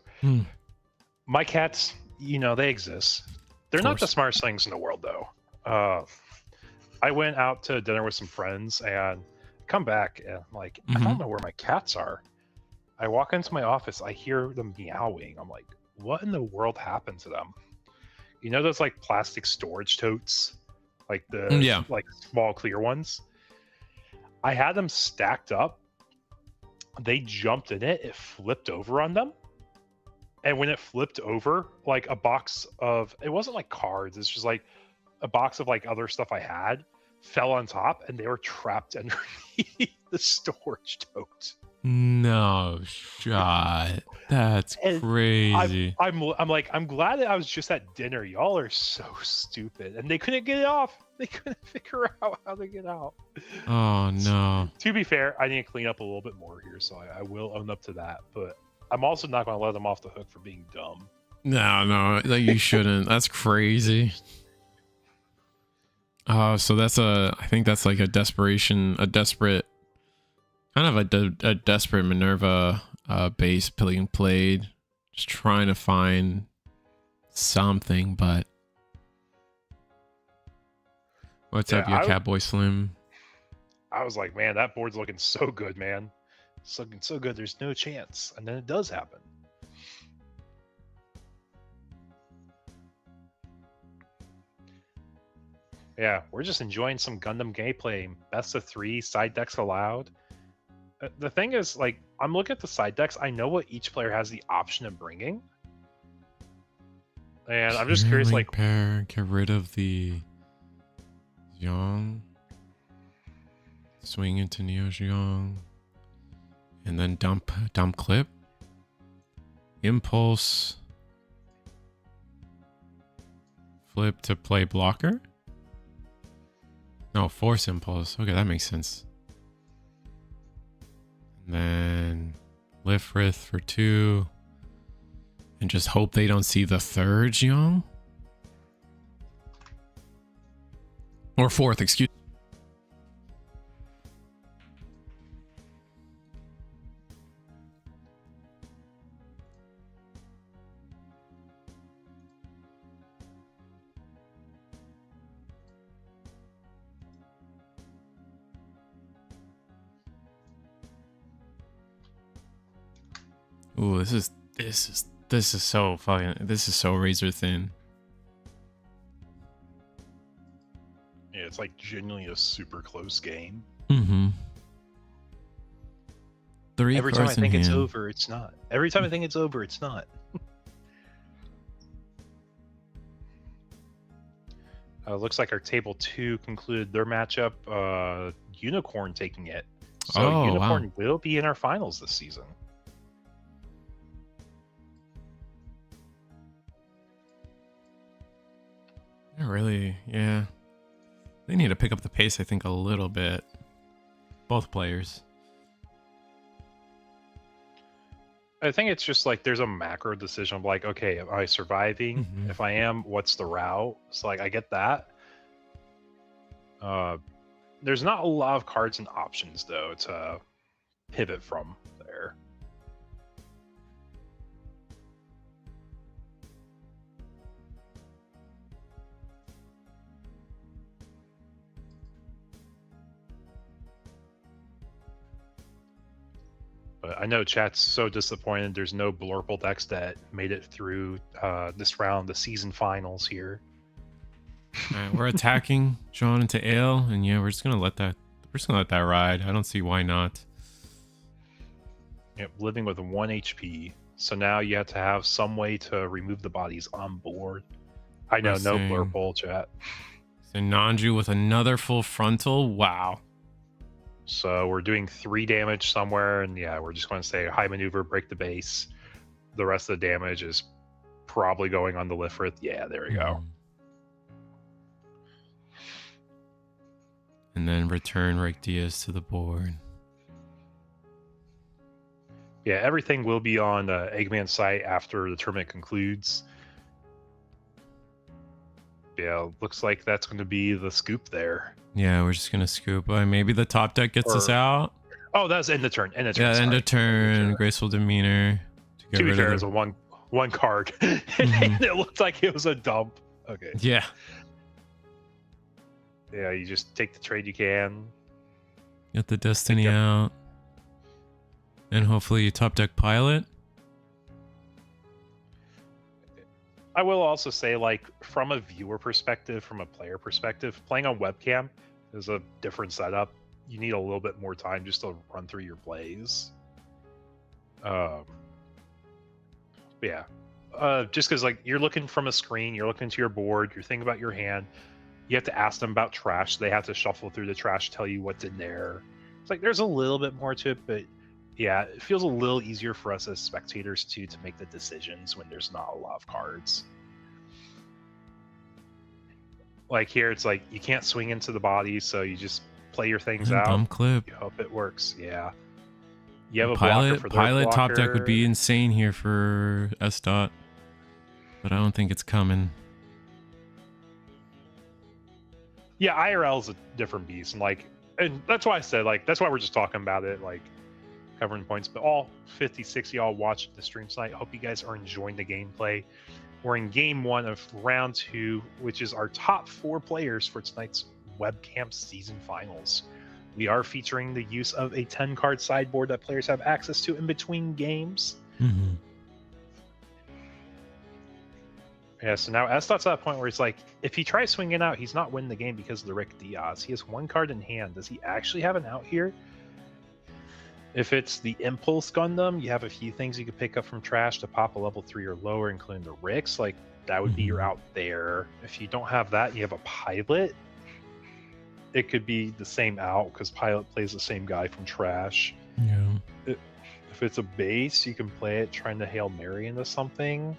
My cats, you know, they exist. They're not the smartest things in the world, though. I went out to dinner with some friends and come back and I'm like, I don't know where my cats are. I walk into my office, I hear them meowing. I'm like, what in the world happened to them? You know those like plastic storage totes? Like the like small clear ones? I had them stacked up. They jumped in it, it flipped over on them. And when it flipped over, like a box of, it wasn't like cards, it's just like a box of like other stuff I had fell on top and they were trapped underneath the storage tote. No shot. That's crazy. I'm like, I'm glad that I was just at dinner. Y'all are so stupid. And they couldn't get it off. They couldn't figure out how to get out. Oh no. To be fair, I need to clean up a little bit more here, so I will own up to that. But I'm also not going to let them off the hook for being dumb. No, like you shouldn't. That's crazy. So that's I think that's like a desperate Minerva base being played. Just trying to find something, but what's up, you Catboy Slim? I was like, man, that board's looking so good, man. It's looking so good. There's no chance, and then it does happen. Yeah, we're just enjoying some Gundam gameplay. Best of 3, side decks allowed. The thing is, like, I'm looking at the side decks. I know what each player has the option of bringing. And I'm just curious, like... Pair, get rid of the Jiang. Swing into Neo Jiang. And then dump clip. Impulse. Flip to play blocker. No, force impulse. Okay, that makes sense. And then Lifrith for 2. And just hope they don't see the third Jiang. Or 4th, excuse me. Ooh, this is so fucking. This is so razor thin. Yeah, it's like genuinely a super close game. Mm-hmm. Every time I think it's hand. over, it's not. Every time I think it's over, it's not. Looks like our table 2 concluded their matchup. Unicorn taking it. So Unicorn will be in our finals this season. Really, yeah. They need to pick up the pace, I think, a little bit. Both players. I think it's just like there's a macro decision of like, okay, am I surviving? Mm-hmm. If I am, what's the route? So like I get that. There's not a lot of cards and options though to pivot from there. But I know chat's so disappointed there's no Blurple decks that made it through this round, the season finals here. All right, we're attacking John into Ale, and yeah, we're just gonna let that ride. I don't see why not. Yep, living with 1 HP. So now you have to have some way to remove the bodies on board. I know, no Blurple chat. So Nanju with another full frontal. Wow. So we're doing 3 damage somewhere, and yeah, we're just going to say high maneuver, break the base. The rest of the damage is probably going on the Lifrith. Yeah, there we go. And then return Rake Diaz to the board. Yeah, everything will be on Eggman's site after the tournament concludes. Yeah, looks like that's going to be the scoop there. Yeah, we're just going to scoop. Maybe the top deck gets us out. Oh, that's end of turn. Yeah, end of turn. Graceful Demeanor. To be fair, it's a one card. And it looked like it was a dump. Okay. Yeah. Yeah, you just take the trade you can. Get the Destiny out. And hopefully you top deck Pilot. I will also say, like, from a viewer perspective, from a player perspective, playing on webcam is a different setup. You need a little bit more time just to run through your plays. Yeah. Just because, like, you're looking from a screen, you're looking to your board, you're thinking about your hand. You have to ask them about trash. They have to shuffle through the trash, tell you what's in there. It's like there's a little bit more to it, but yeah, it feels a little easier for us as spectators too to make the decisions when there's not a lot of cards. Like here, it's like you can't swing into the body, so you just play your things out. Dumb clip. You hope it works. Yeah. You have a Pilot, blocker for their Pilot blocker. top deck would be insane here for S dot, but I don't think it's coming. Yeah, IRL is a different beast, and that's why I said, like, that's why we're just talking about it, like, covering points. But all 56 y'all watched the stream tonight. Hope you guys are enjoying the gameplay. We're in game 1 of round 2, which is our top 4 players for tonight's webcam season finals. We are featuring the use of a 10-card sideboard that players have access to in between games. Mm-hmm. Yeah, so now S.Dot's at that point where it's like, if he tries swinging out, he's not winning the game because of the Rake Diaz. He has 1 card in hand. Does he actually have an out here? If it's the Impulse Gundam, you have a few things you could pick up from trash to pop a level 3 or lower, including the Ricks. Like, that would be your out there. If you don't have that, you have a Pilot. It could be the same out because Pilot plays the same guy from trash. Yeah. If it's a base, you can play it trying to Hail Mary into something.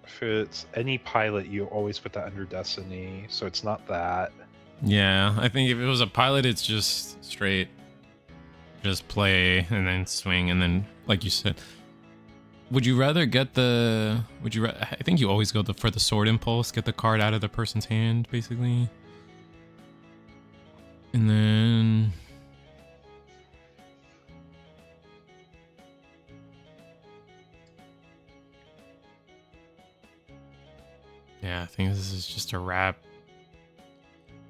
If it's any Pilot, you always put that under Destiny, so it's not that. Yeah, I think if it was a Pilot, it's just straight. Just play and then swing and then, like you said. Would you rather get the... I think you always go for the Sword Impulse, get the card out of the person's hand, basically. And then... Yeah, I think this is just a wrap.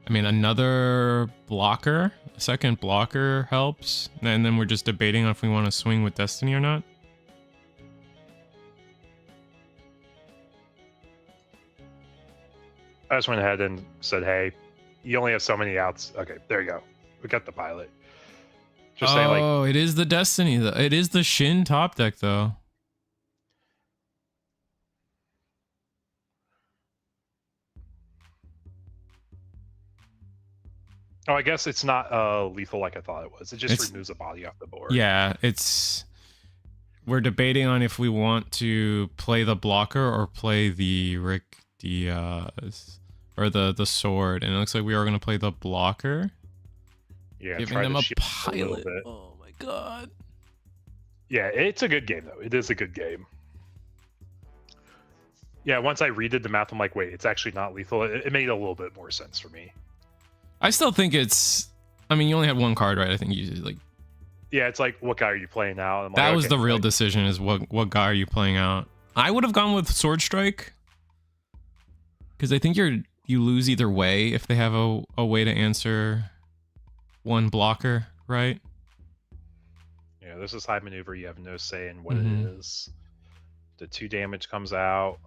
I mean, another blocker second blocker helps, and then we're just debating if we want to swing with Destiny or not. I just went ahead and said, hey, you only have so many outs. Okay, there you go. We got the pilot. Just saying, like, oh, it is the Destiny. It is the Shin top deck, though. oh, I guess it's not lethal like I thought it was. It just removes a body off the board. Yeah, we're debating on if we want to play the blocker or play the Rick Diaz or the sword, and it looks like we are going to play the blocker. Yeah, giving them a pilot. Oh my god. Yeah, it's a good game though. It is a good game. Yeah, once I redid the math, I'm like, wait, it's actually not lethal. It made a little bit more sense for me. I still think it's. I mean, you only had one card, right? I think you like. Yeah, it's like, what guy are you playing out? That was the real decision: is what guy are you playing out? I would have gone with Sword Strike, because I think you lose either way if they have a way to answer one blocker, right? Yeah, this is high maneuver. You have no say in what it is. The 2 damage comes out.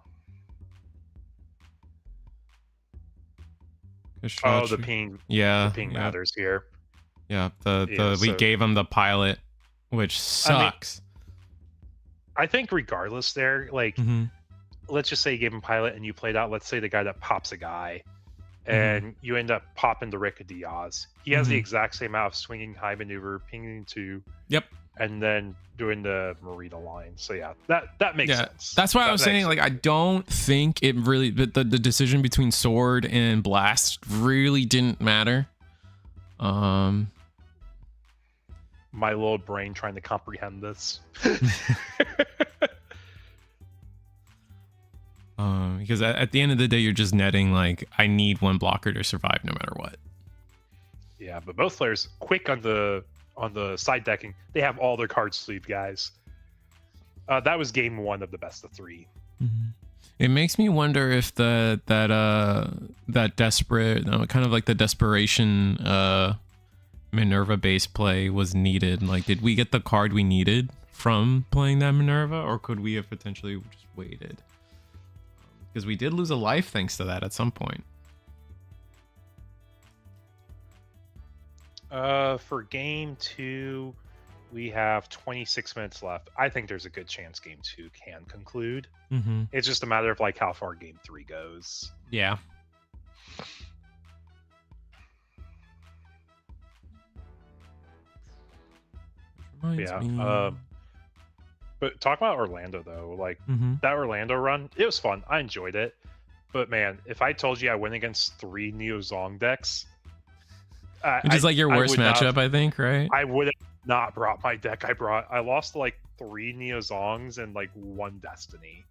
Oh, the ping. Yeah, the ping matters here. Yeah, we gave him the pilot, which sucks. I think regardless, there, like, let's just say you gave him pilot and you played out. Let's say the guy that pops a guy, and you end up popping the Rick Diaz. He has the exact same amount of swinging, high maneuver, pinging 2. Yep. And then doing the Marina line. So yeah, that makes sense. That's why I was saying, like, I don't think it really the decision between sword and blast really didn't matter. My little brain trying to comprehend this. Because at the end of the day, you're just netting, like, I need one blocker to survive no matter what. Yeah, but both players quick on the side decking. They have all their cards sleeved, guys. That was game 1 of the best of 3. It makes me wonder if that desperate, kind of like the desperation Minerva base play was needed. Like, did we get the card we needed from playing that Minerva, or could we have potentially just waited? Because we did lose a life thanks to that at some point. For game 2, we have 26 minutes left. I think there's a good chance game 2 can conclude. It's just a matter of, like, how far game 3 goes. Yeah. But talk about Orlando though, like that Orlando run, it was fun. I enjoyed it. But man, if I told you I went against 3 Neo Zong decks, which is like your worst matchup, I think, right? I would have not brought my deck. I lost to like 3 Neo Zongs and like 1 Destiny.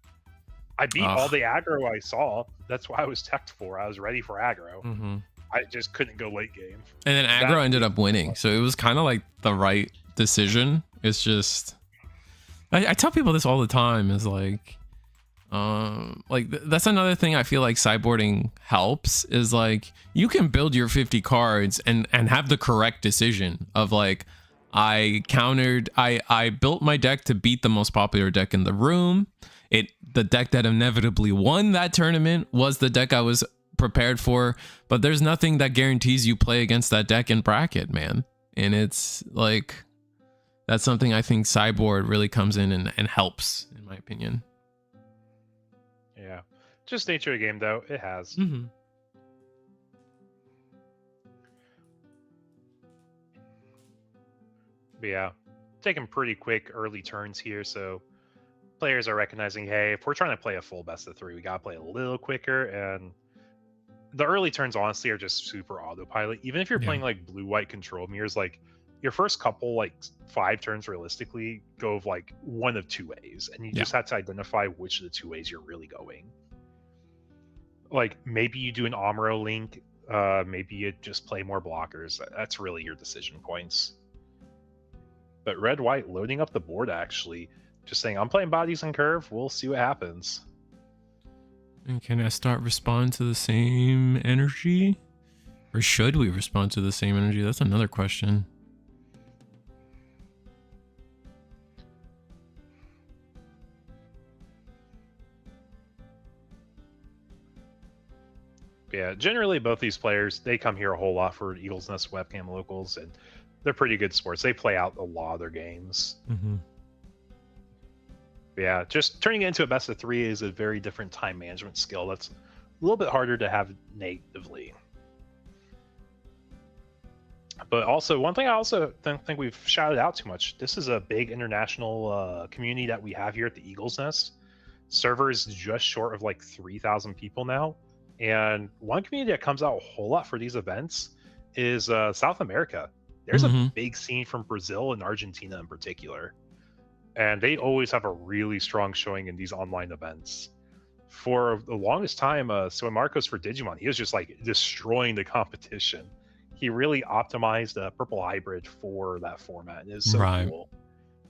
I beat all the aggro I saw. That's why I was teched for. I was ready for aggro. I just couldn't go late game. And then aggro ended up winning. So it was kind of like the right decision. It's just, I tell people this all the time, is like that's another thing I feel like sideboarding helps, is like you can build your 50 cards and have the correct decision of like, I built my deck to beat the most popular deck in the room. The deck that inevitably won that tournament was the deck I was prepared for, but there's nothing that guarantees you play against that deck in bracket, man. And it's like, that's something I think sideboard really comes in and helps, in my opinion. Yeah, just nature of the game though, it has. But yeah, taking pretty quick early turns here, so players are recognizing, hey, if we're trying to play a full best of 3, we gotta play a little quicker. And the early turns honestly are just super autopilot. Even if you're playing like blue-white control mirrors, like your first couple, like 5 turns realistically go of like one of 2 ways, and you just have to identify which of the 2 ways you're really going. Like maybe you do an Amuro link, maybe you just play more blockers. That's really your decision points. But red-white loading up the board, actually just saying, I'm playing bodies and curve, we'll see what happens. And can I start responding to the same energy? Or should we respond to the same energy? That's another question. Yeah, generally both these players, they come here a whole lot for Eagles Nest webcam locals, and they're pretty good sports. They play out a lot of their games. Mm-hmm. Yeah, just turning it into a best of 3 is a very different time management skill. That's a little bit harder to have natively. But also, one thing I also don't think we've shouted out too much, this is a big international community that we have here at the Eagles Nest. Server is just short of like 3,000 people now. And one community that comes out a whole lot for these events is South America. There's a big scene from Brazil and Argentina in particular. And they always have a really strong showing in these online events. For the longest time, so Marcos for Digimon, he was just like destroying the competition. He really optimized Purple Hybrid for that format. It was so cool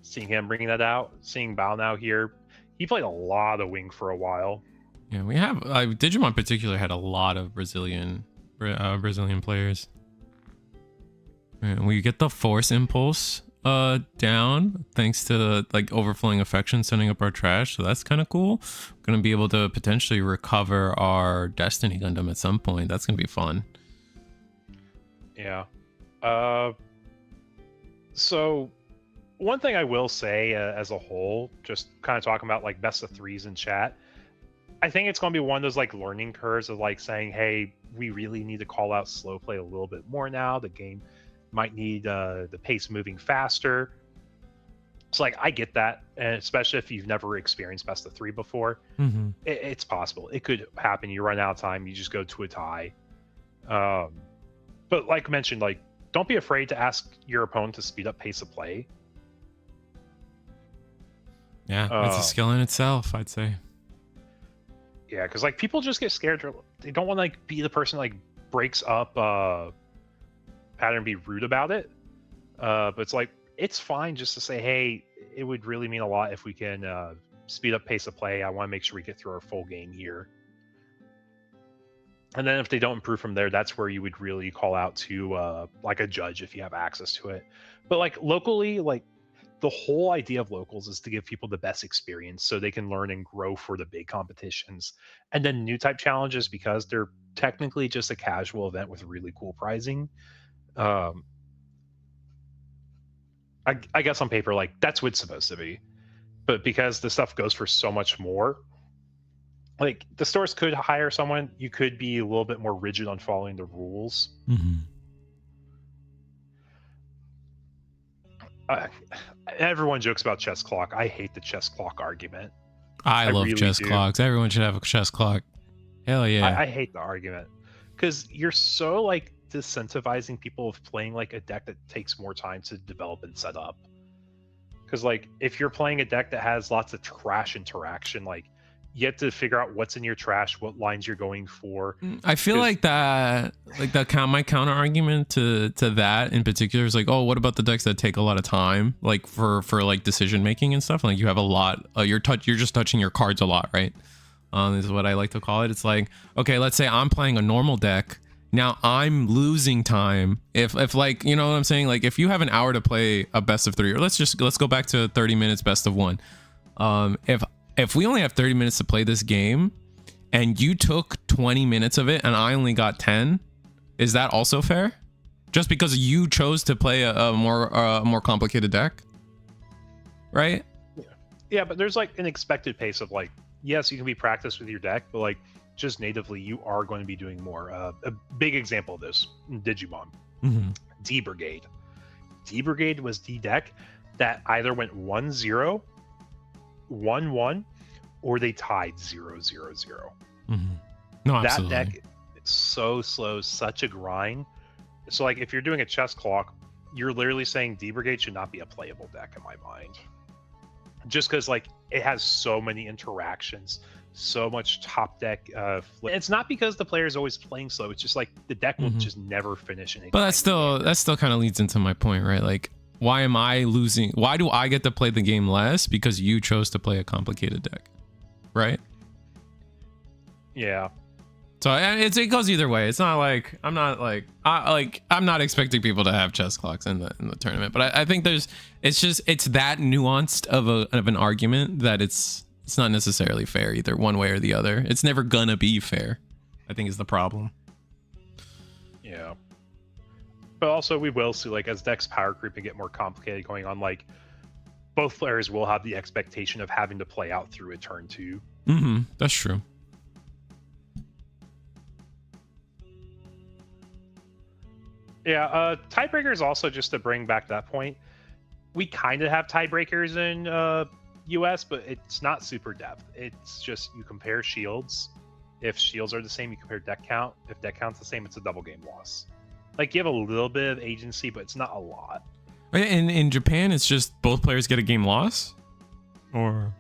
seeing him bringing that out, seeing Bao now here. He played a lot of Wing for a while. Yeah, we have Digimon in particular had a lot of Brazilian players. And we get the Force Impulse down thanks to like overflowing affection sending up our trash, so that's kind of cool. Gonna be able to potentially recover our Destiny Gundam at some point. That's gonna be fun. Yeah. So one thing I will say as a whole, just kind of talking about like best of 3s in chat, I think it's going to be one of those like learning curves of like saying, hey, we really need to call out slow play a little bit more now. The game might need the pace moving faster. So like I get that, and especially if you've never experienced best of 3 before, it's possible. It could happen. You run out of time, you just go to a tie. But like mentioned, like don't be afraid to ask your opponent to speed up pace of play. Yeah, it's a skill in itself, I'd say. Yeah, because like people just get scared. They don't want to like be the person like breaks up pattern and be rude about it. But it's like it's fine just to say, hey, it would really mean a lot if we can speed up pace of play. I want to make sure we get through our full game here. And then if they don't improve from there, that's where you would really call out to like a judge if you have access to it. But like locally, like the whole idea of locals is to give people the best experience so they can learn and grow for the big competitions. And then new type challenges, because they're technically just a casual event with really cool prizing. I guess on paper, like that's what it's supposed to be. But because the stuff goes for so much more, like the stores could hire someone, you could be a little bit more rigid on following the rules. Everyone jokes about chess clock. I hate the chess clock argument. I love really chess clocks. Everyone should have a chess clock. Hell yeah. I hate the argument because you're so like disincentivizing people of playing like a deck that takes more time to develop and set up. Because like if you're playing a deck that has lots of trash interaction, like you have to figure out what's in your trash, what lines you're going for. I feel like my counter argument to that in particular is like, oh, what about the decks that take a lot of time, like for like decision making and stuff? Like you have a lot, you're just touching your cards a lot, right? This is what I like to call it. It's like, okay, let's say I'm playing a normal deck. Now I'm losing time. If like, you know what I'm saying? Like if you have an hour to play a best of 3, or let's go back to 30 minutes best of 1. If we only have 30 minutes to play this game and you took 20 minutes of it and I only got 10, is that also fair? Just because you chose to play a more complicated deck, right? Yeah, but there's like an expected pace of like, yes, you can be practiced with your deck, but like just natively, you are going to be doing more. A big example of this, Digimon. D Brigade. D Brigade was the deck that either went 1-0, 1-1, or they tied 0-0-0. No, absolutely. That deck is so slow, such a grind. So like if you're doing a chess clock, you're literally saying D Brigade should not be a playable deck in my mind. Just because like it has so many interactions, so much top deck it's not because the player is always playing slow, it's just like the deck will just never finish anything. But that still kind of leads into my point, right? Like, why am I losing? Why do I get to play the game less? Because you chose to play a complicated deck, right? Yeah. So it goes either way. It's not like I'm not expecting people to have chess clocks in the tournament, but I think it's that nuanced of an argument that it's not necessarily fair either one way or the other. It's never gonna be fair, I think, is the problem. Yeah. But also we will see, like, as decks power creep and get more complicated going on, like both players will have the expectation of having to play out through a turn 2. Mm-hmm. That's true. Yeah, tiebreakers also, just to bring back that point, we kind of have tiebreakers in US, but it's not super depth. It's just you compare shields. If shields are the same, you compare deck count. If deck count's the same, it's a double game loss. Like, you have a little bit of agency, but it's not a lot. In Japan, it's just both players get a game loss? Or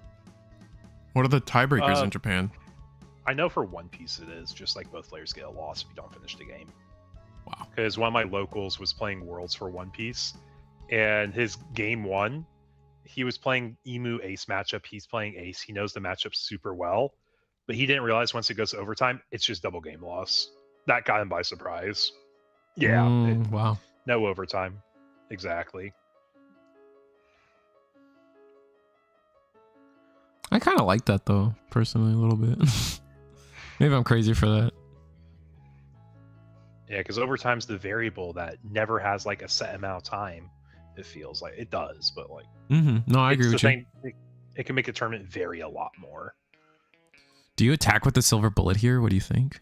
what are the tiebreakers in Japan? I know for One Piece it is just like both players get a loss if you don't finish the game. Wow. Because one of my locals was playing Worlds for One Piece, and his game 1, he was playing Emu Ace matchup. He's playing Ace. He knows the matchup super well, but he didn't realize once it goes to overtime, it's just double game loss. That got him by surprise. Yeah. Wow. No overtime. Exactly. I kind of like that, though, personally, a little bit. Maybe I'm crazy for that. Yeah, because overtime's the variable that never has like a set amount of time. It feels like it does, but like, no, I agree with you. It can make a tournament vary a lot more. Do you attack with the silver bullet here? What do you think?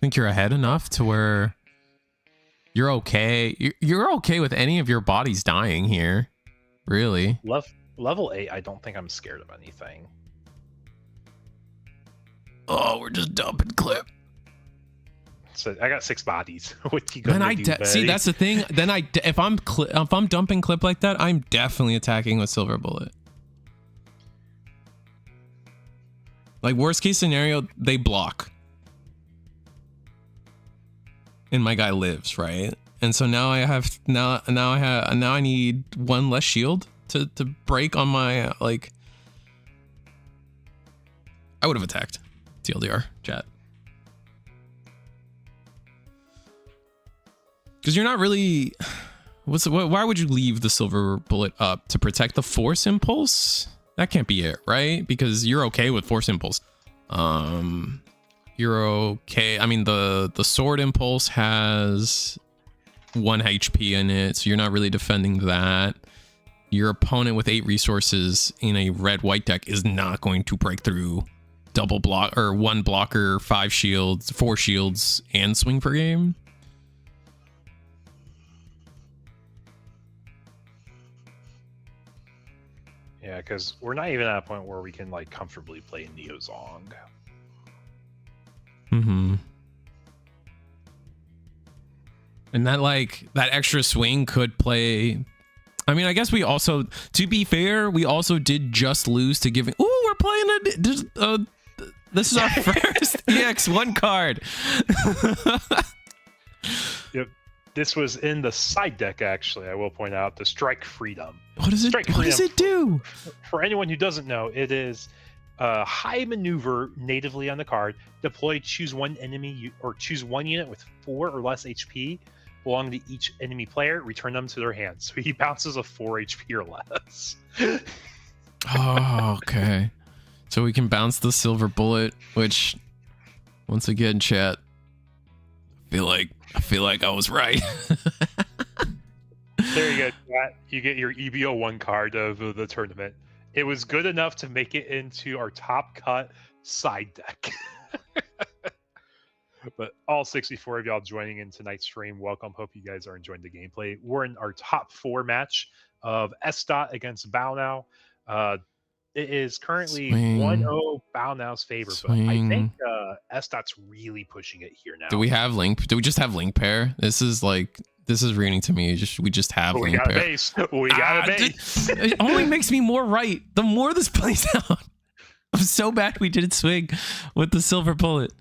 Think you're ahead enough to where you're okay? You're okay with any of your bodies dying here, really? Level 8, I don't think I'm scared of anything. Oh, we're just dumping clip. So I got 6 bodies. What you gonna do, see, that's the thing. Then if I'm dumping clip like that, I'm definitely attacking with silver bullet. Like, worst case scenario, they block, and my guy lives, right? And so now I need one less shield to break on my like. I would have attacked. TLDR, chat. Because you're not really. Why would you leave the silver bullet up to protect the force impulse? That can't be it, right? Because you're okay with force impulse. You're okay. I mean, the sword impulse has 1 HP in it, so you're not really defending that. Your opponent with 8 resources in a red-white deck is not going to break through double block or 1 blocker, 5 shields, 4 shields, and swing per game. Yeah, because we're not even at a point where we can like comfortably play Neozong. Mm-hmm. And that extra swing could play. I mean, I guess we also, to be fair, we also did just lose to giving. Ooh, we're playing this is our first EX1 card. Yep. This was in the side deck, actually. I will point out the Strike Freedom. What does it do? For anyone who doesn't know, it is high maneuver natively on the card. Deploy, choose one enemy or choose one unit with 4 or less HP belonging to each enemy player. Return them to their hands. So he bounces a 4 HP or less. Oh, okay. So we can bounce the silver bullet, which, once again, chat, I feel like I was right. There you go, chat. You get your EB01 card of the tournament. It was good enough to make it into our top cut side deck. But all 64 of y'all joining in tonight's stream, welcome. Hope you guys are enjoying the gameplay. We're in our top 4 match of S-Dot against Bao Now. It is currently 1-0 Bao Now's favor, but I think S-Dot's really pushing it here now. Do we have link? Do we just have link pair? This is reading to me. We just have link pair. We got a base. It only makes me more right the more this plays out. I'm so bad we didn't swing with the silver bullet.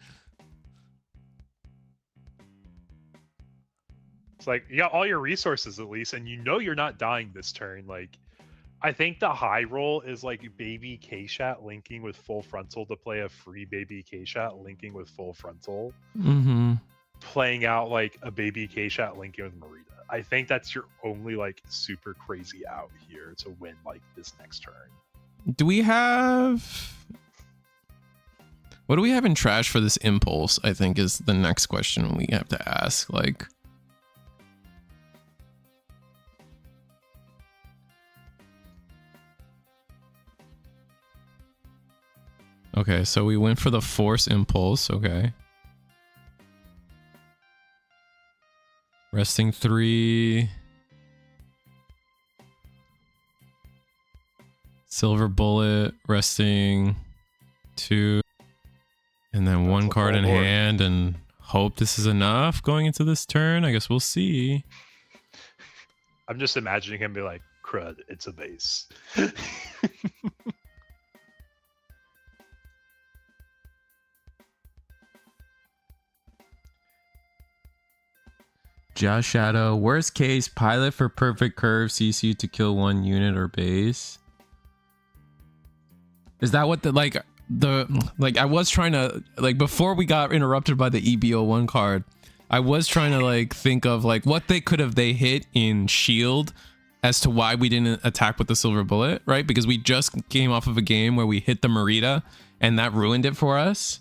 It's like, you got all your resources at least, and you know you're not dying this turn. Like, I think the high roll is like baby K-Shat linking with full frontal to play a free baby K-Shat linking with full frontal, playing out like a baby K-Shat linking with Marita. I think that's your only like super crazy out here to win like this next turn. Do we have... What do we have in trash for this impulse? I think is the next question we have to ask. Like, okay, so we went for the force impulse. Okay, resting 3, silver bullet, resting 2. And then that's one card in hand, and hope this is enough going into this turn. I guess we'll see. I'm just imagining him be like, crud, it's a base. Josh Shadow, worst case, pilot for perfect curve, CC to kill 1 unit or base. Is that what the, like... I was trying to, like, before we got interrupted by the EB01 card, I was trying to like think of like what they could have hit in shield as to why we didn't attack with the silver bullet, right? Because we just came off of a game where we hit the Marita and that ruined it for us,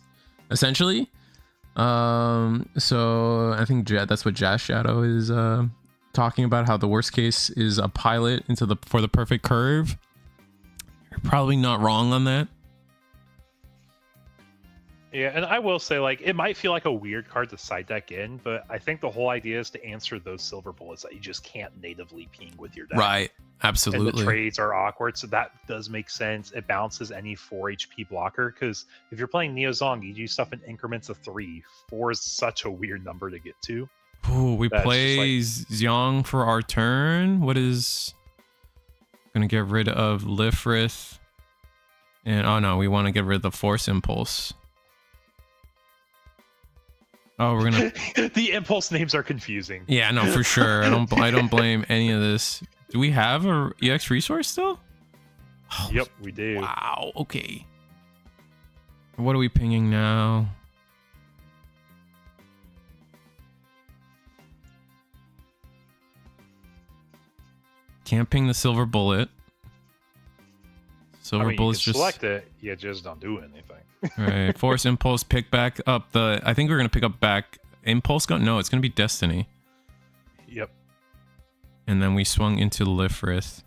essentially. So I think that's what Jazz Shadow is talking about, how the worst case is a pilot into for the perfect curve. You're probably not wrong on that. Yeah, and I will say, like, it might feel like a weird card to side deck in, but I think the whole idea is to answer those silver bullets that you just can't natively ping with your deck. Right, absolutely. And the trades are awkward, so that does make sense. It bounces any 4 HP blocker, because if you're playing Neo Zong, you do stuff in increments of 3. 4 is such a weird number to get to. Ooh, we play like... Xiong for our turn. What is... Gonna get rid of Lifrith. And, oh no, we want to get rid of the Force Impulse. Oh, we're gonna. The impulse names are confusing. Yeah, no, for sure. I don't blame any of this. Do we have a EX resource still? Oh, yep, we do. Wow. Okay. What are we pinging now? Can't ping the silver bullet. Silver bullets just select it. You just don't do anything. Right, force impulse, pick back up the... I think we're going to pick up back impulse gun. No, it's going to be destiny. Yep. And then we swung into Lifrith.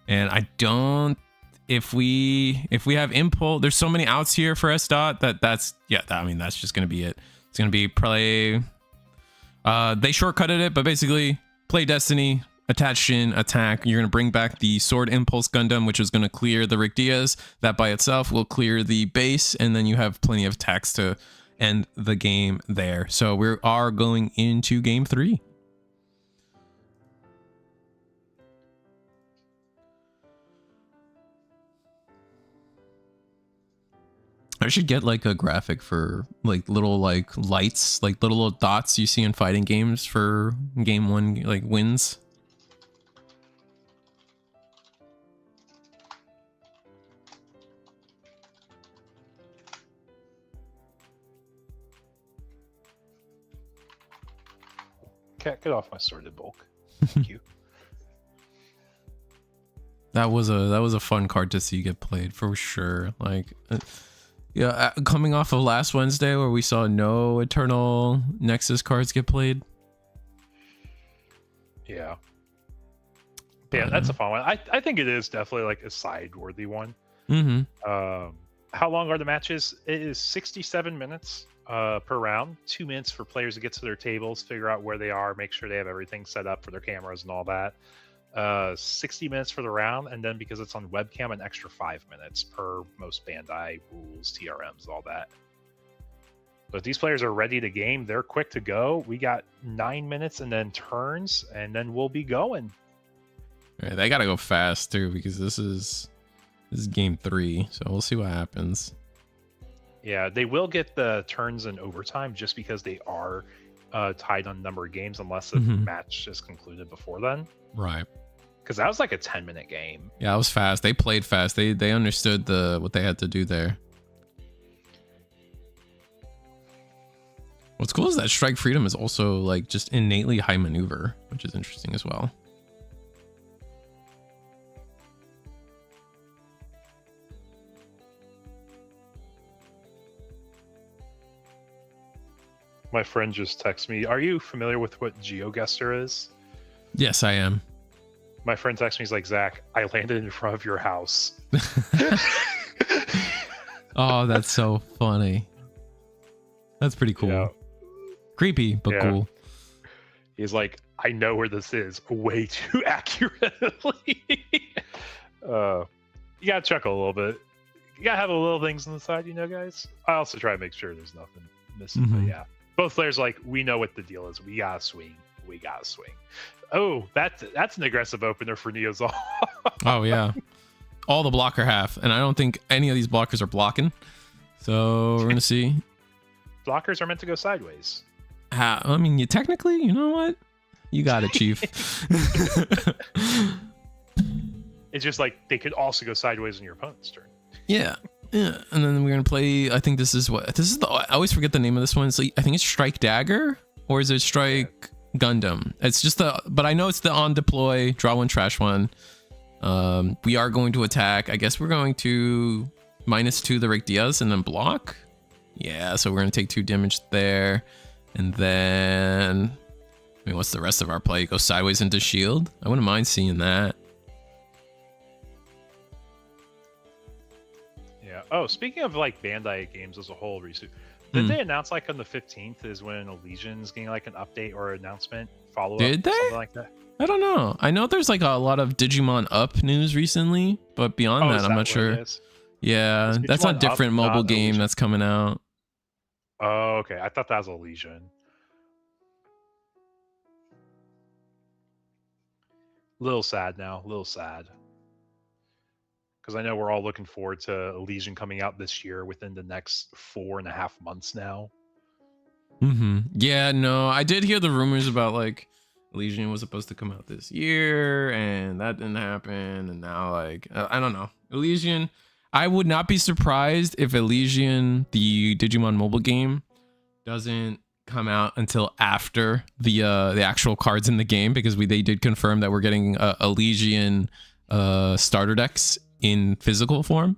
And I don't... If we have impulse... There's so many outs here for S dot that's... Yeah, I mean, that's just going to be it. It's going to be play... they shortcutted it, but basically play destiny, attach in, attack. You're going to bring back the Sword Impulse Gundam, which is going to clear the Rick Diaz. That by itself will clear the base, and then you have plenty of attacks to end the game there. So we are going into game 3. I should get like a graphic for like little like lights, like little dots you see in fighting games for game 1 like wins. Get off my sorted bulk. Thank you. That was a fun card to see get played for sure. Like, yeah, coming off of last Wednesday where we saw no Eternal Nexus cards get played. Yeah. Yeah, that's a fun one. I think it is definitely like a side-worthy one. Mm-hmm. How long are the matches? It is 67 minutes per round. 2 minutes for players to get to their tables, figure out where they are, make sure they have everything set up for their cameras and all that. 60 minutes for the round, and then because it's on webcam, an extra 5 minutes per most Bandai rules, TRMs, all that. But if these players are ready to game, they're quick to go. We got 9 minutes and then turns, and then we'll be going. Yeah, they gotta go fast too, because this is game 3, so we'll see what happens. Yeah, they will get the turns in overtime just because they are tied on number of games unless the match is concluded before then. Right. Because that was like a 10-minute game. Yeah, it was fast. They played fast. They understood what they had to do there. What's cool is that Strike Freedom is also like just innately high maneuver, which is interesting as well. My friend just texted me, are you familiar with what GeoGuessr is? Yes, I am. My friend texted me, he's like, Zach, I landed in front of your house. Oh, that's so funny. That's pretty cool. Yeah. Creepy, but cool. He's like, I know where this is way too accurately. You gotta chuckle a little bit. You gotta have the little things on the side, you know, guys. I also try to make sure there's nothing missing. But yeah, both players like, we know what the deal is. We gotta swing. We gotta swing. Oh, that's an aggressive opener for Neozol. Oh yeah, all the blocker half, and I don't think any of these blockers are blocking. So we're gonna see. Blockers are meant to go sideways. I mean, you technically, you know what? You got it, Chief. It's just like they could also go sideways on your opponent's turn. Yeah. Yeah. And then we're gonna play. I think this is I always forget the name of this one. So I think it's Strike Dagger, or is it Strike Gundam? It's just but I know it's the on deploy, draw one, trash one. We are going to attack. I guess we're going to -2 the Rick Diaz and then block. Yeah, so we're gonna take 2 damage there. And then, I mean, what's the rest of our play? Go sideways into shield? I wouldn't mind seeing that. Yeah. Oh, speaking of like Bandai games as a whole, Risu, did they announce like on the 15th is when Elysian's getting like an update or announcement follow-up? Did they? Something like that? I don't know. I know there's like a lot of Digimon Up news recently, but beyond that, I'm not sure. Yeah, that's a different mobile game that's coming out. Oh, okay. I thought that was Elysian. Little sad now. Little sad. Because I know we're all looking forward to Elysian coming out this year within the next 4.5 months now. Yeah, no, I did hear the rumors about like Elysian was supposed to come out this year and that didn't happen. And now like, I don't know. Elysian, I would not be surprised if Elysian, the Digimon mobile game, doesn't come out until after the actual cards in the game, because they did confirm that we're getting Elysian starter decks in physical form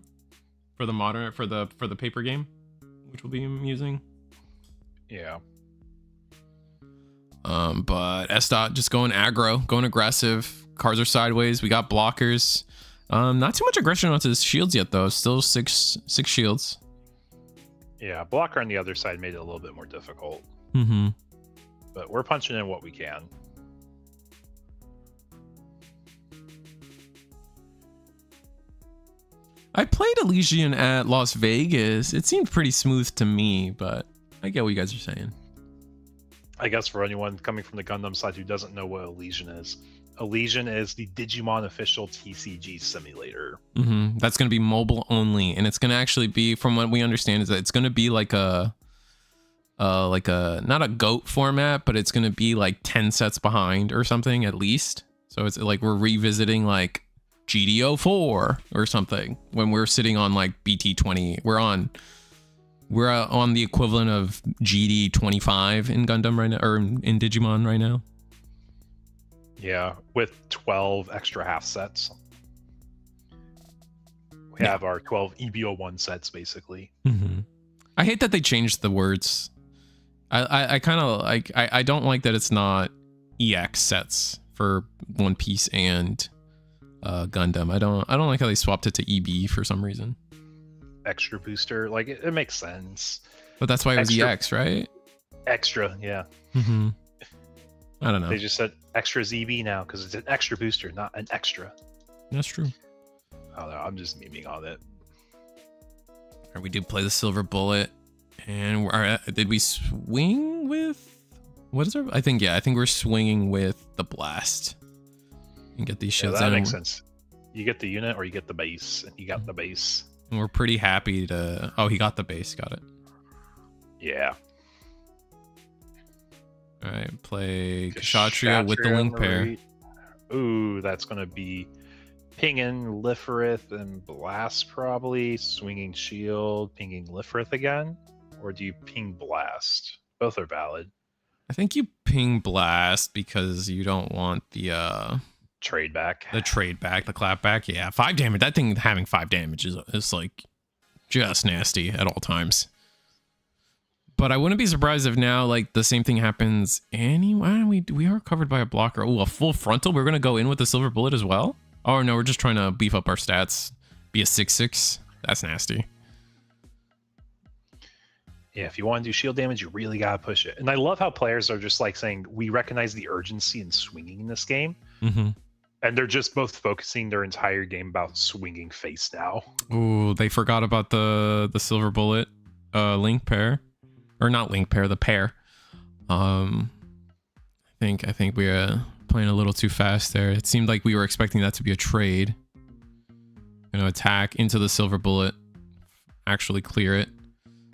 for the paper game, which we'll be using. Yeah. But S-Dot just going aggro, going aggressive. Cards are sideways. We got blockers. Not too much aggression onto his shields yet, though. Still six shields. Yeah, blocker on the other side made it a little bit more difficult. But we're punching in what we can. I played Elysian at Las Vegas. It seemed pretty smooth to me, but I get what you guys are saying. I guess for anyone coming from the Gundam side who doesn't know what Elysian is the Digimon official TCG simulator. That's going to be mobile only, and it's going to actually be, from what we understand, is that it's going to be like a not a GOAT format, but it's going to be like 10 sets behind or something at least. So it's like we're revisiting like GDO4 or something when we're sitting on like BT20. We're on the equivalent of GD25 in Gundam right now, or in Digimon right now. Yeah, with 12 extra half sets. We have our 12 EB01 sets, basically. I hate that they changed the words. I kind of like, I don't like that it's not EX sets for One Piece and Gundam. I don't like how they swapped it to EB for some reason. Extra booster, like it makes sense. But that's why it was EX, right? Extra, yeah. I don't know. They just said extra ZB now because it's an extra booster, not an extra. That's true. I don't know. I'm just memeing on it. Right, we did play the Silver Bullet, and did we swing with what is our? I think we're swinging with the Blast and get these shields. That makes sense. You get the unit or you get the base, and you got the base. And we're pretty happy to. Oh, he got the base. Got it. Yeah. All right, play Kshatriya with the link pair. Ooh, that's going to be pinging Lifrith and Blast probably. Swinging Shield, pinging Lifrith again. Or do you ping Blast? Both are valid. I think you ping Blast because you don't want the trade back. The trade back, the clap back. Yeah, 5 damage. That thing having 5 damage is like just nasty at all times. But I wouldn't be surprised if now like the same thing happens anyway. We are covered by a blocker. Oh, a full frontal. We're gonna go in with the silver bullet as well. Oh no, we're just trying to beef up our stats. Be a 6/6. That's nasty. Yeah, if you want to do shield damage, you really gotta push it. And I love how players are just like saying, we recognize the urgency in swinging in this game. Mm-hmm. And they're just both focusing their entire game about swinging face now. Ooh, they forgot about the silver bullet link pair. Or not link pair, the pair. I think we are playing a little too fast there. It seemed like we were expecting that to be a trade. Attack into the silver bullet. Actually clear it.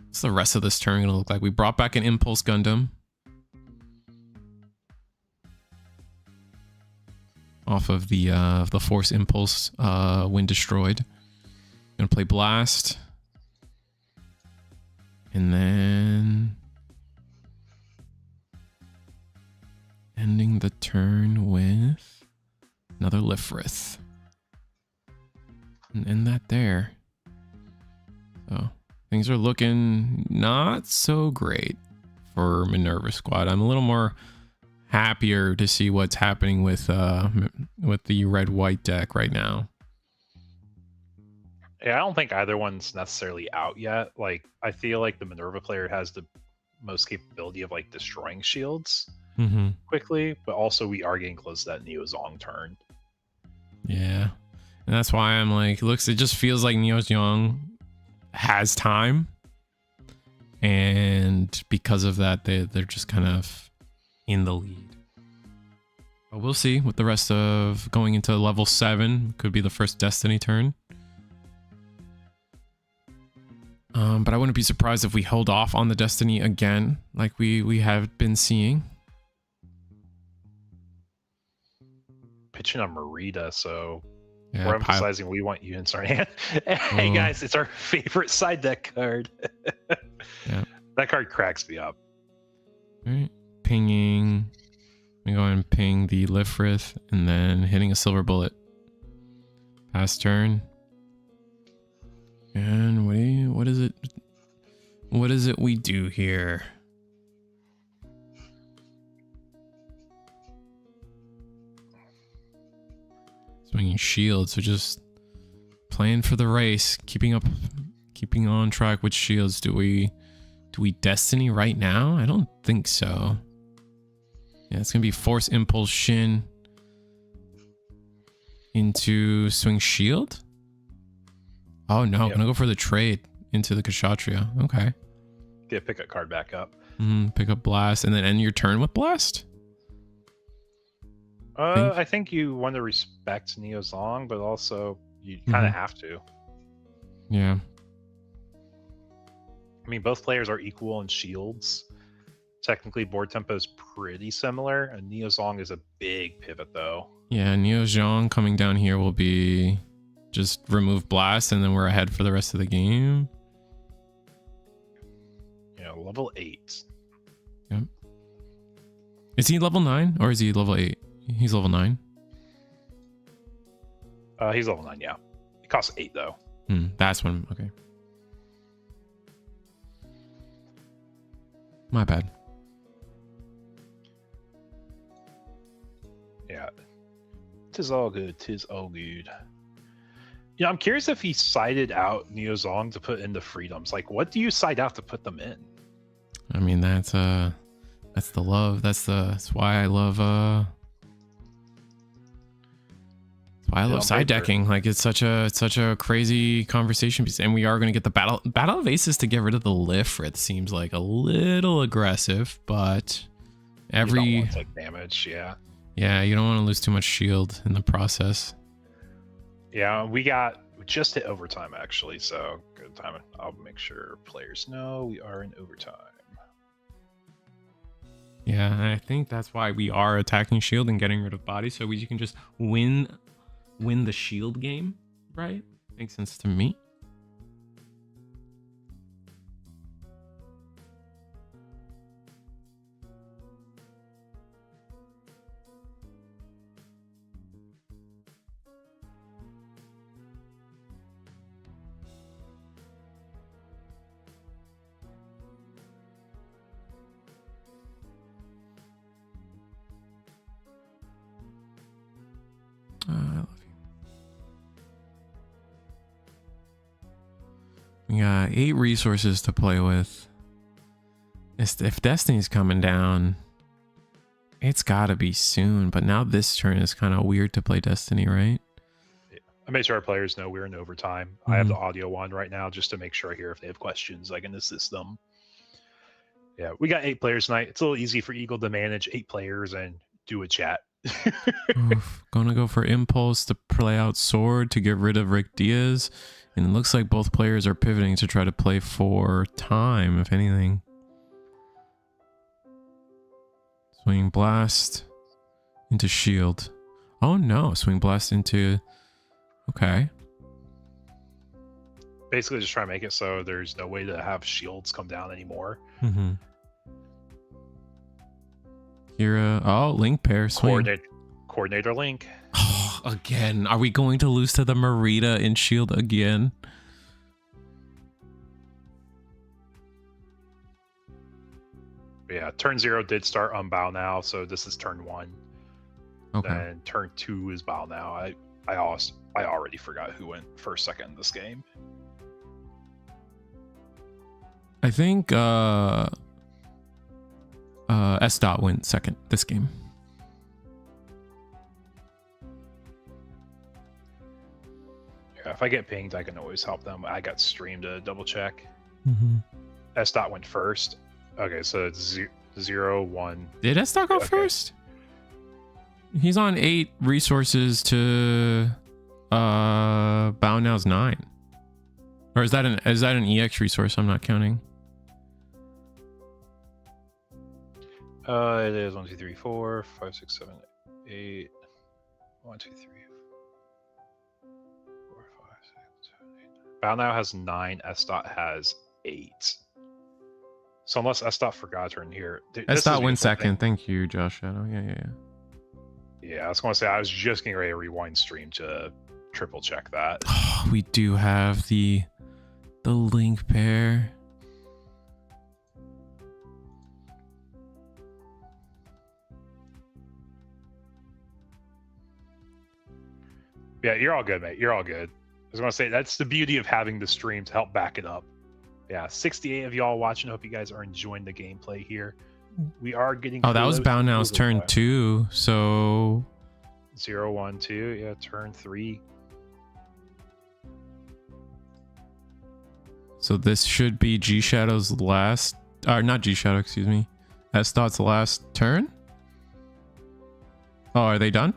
What's the rest of this turn gonna look like? We brought back an Impulse Gundam. Off of the Force Impulse when destroyed. Gonna play Blast. And then ending the turn with another Lifrith. And end that there. So things are looking not so great for Minerva Squad. I'm a little more happier to see what's happening with the red-white deck right now. Yeah, I don't think either one's necessarily out yet. Like, I feel like the Minerva player has the most capability of like destroying shields quickly, but also we are getting close to that Neo Zong turn. Yeah, and that's why I'm like, it just feels like Neo Zong has time, and because of that, they're just kind of in the lead. But we'll see with the rest of going into level 7. Could be the first Destiny turn. But I wouldn't be surprised if we hold off on the Destiny again, like we have been seeing. Pitching on Merida, so yeah, we're emphasizing we want units in our hand. Hey guys, it's our favorite side deck card. Yeah, that card cracks me up. All right, pinging. We go and ping the Lifrith, and then hitting a silver bullet. Pass turn. And what is it? What is it we do here? Swinging shields, so just playing for the race, keeping on track with shields. Do we Destiny right now? I don't think so. Yeah, it's gonna be Force Impulse Shin into Swing Shield. Oh no, I'm gonna go for the trade into the Kshatriya. Okay. Get pick a card back up. Pick up Blast and then end your turn with Blast? I think you want to respect Neo Zong, but also you kind of have to. Yeah. I mean, both players are equal in shields. Technically, board tempo is pretty similar, and Neo Zong is a big pivot, though. Yeah, Neo Zong coming down here will be just remove Blast, and then we're ahead for the rest of the game. Yeah, level 8. Yep. Is he level 9 or is he level 8? He's level 9. He's level 9, yeah. It costs 8, though. That's when, okay. My bad. Yeah. Tis all good. Tis all good. Yeah, I'm curious if he sided out Neo Zong to put in the freedoms. Like, what do you side out to put them in? I mean, that's the love. That's why I love side decking. Like, it's such a crazy conversation piece, and we are going to get the battle of aces to get rid of the Lifrith. Seems like a little aggressive, but You don't want to take damage, yeah. Yeah, you don't want to lose too much shield in the process. Yeah, we just hit overtime actually, so good time. I'll make sure players know we are in overtime. Yeah, I think that's why we are attacking shield and getting rid of body, so we can just win the shield game, right? Makes sense to me. I love you. We got 8 resources to play with. If Destiny's coming down, it's gotta be soon. But now this turn is kind of weird to play Destiny, right? I made sure our players know we're in overtime. I have the audio on right now just to make sure I hear if they have questions. I can assist them. Yeah, we got 8 players tonight. It's a little easy for Eagle to manage 8 players and do a chat. Oof. Gonna go for Impulse to play out Sword to get rid of Rick Diaz. And it looks like both players are pivoting to try to play for time, if anything. Swing Blast into Shield. Oh no, Swing Blast into... Okay. Basically just try to make it so there's no way to have shields come down anymore. Mm-hmm. Kira. Oh, Link pair. Swing. Coordinator Link. Oh, again. Are we going to lose to the Marita in Shield again? Yeah, turn 0 did start on Bow now, so this is turn 1. Okay. And turn 2 is Bow now. I already forgot who went first, second in this game. I think S. went second this game. Yeah, if I get pinged, I can always help them. I got streamed to double check. Mm-hmm. S. went first. Okay, so it's 0, 1. Did S. go first? He's on 8 resources to Bow now's 9. Or is that an EX resource? I'm not counting. It is 1, 2, 3, 4, 5, 6, 7, 8. 1, 2, 3, 4, 5, 6, 7, 8. Bow now has 9. S. has 8. So unless S. forgot to turn here, S. went second. Thank you, Josh Shadow. Yeah. Yeah, I was going to say I was just getting ready to rewind stream to triple check that. Oh, we do have the Link pair. Yeah, you're all good, mate. You're all good. I was going to say that's the beauty of having the stream to help back it up. Yeah, 68 of y'all watching. Hope you guys are enjoying the gameplay here. We are getting. Oh, that was Bow now's turn 2. So 0, 1, 2. Yeah, turn 3. So this should be G Shadow's last, not G Shadow, excuse me. S. last turn. Oh, are they done?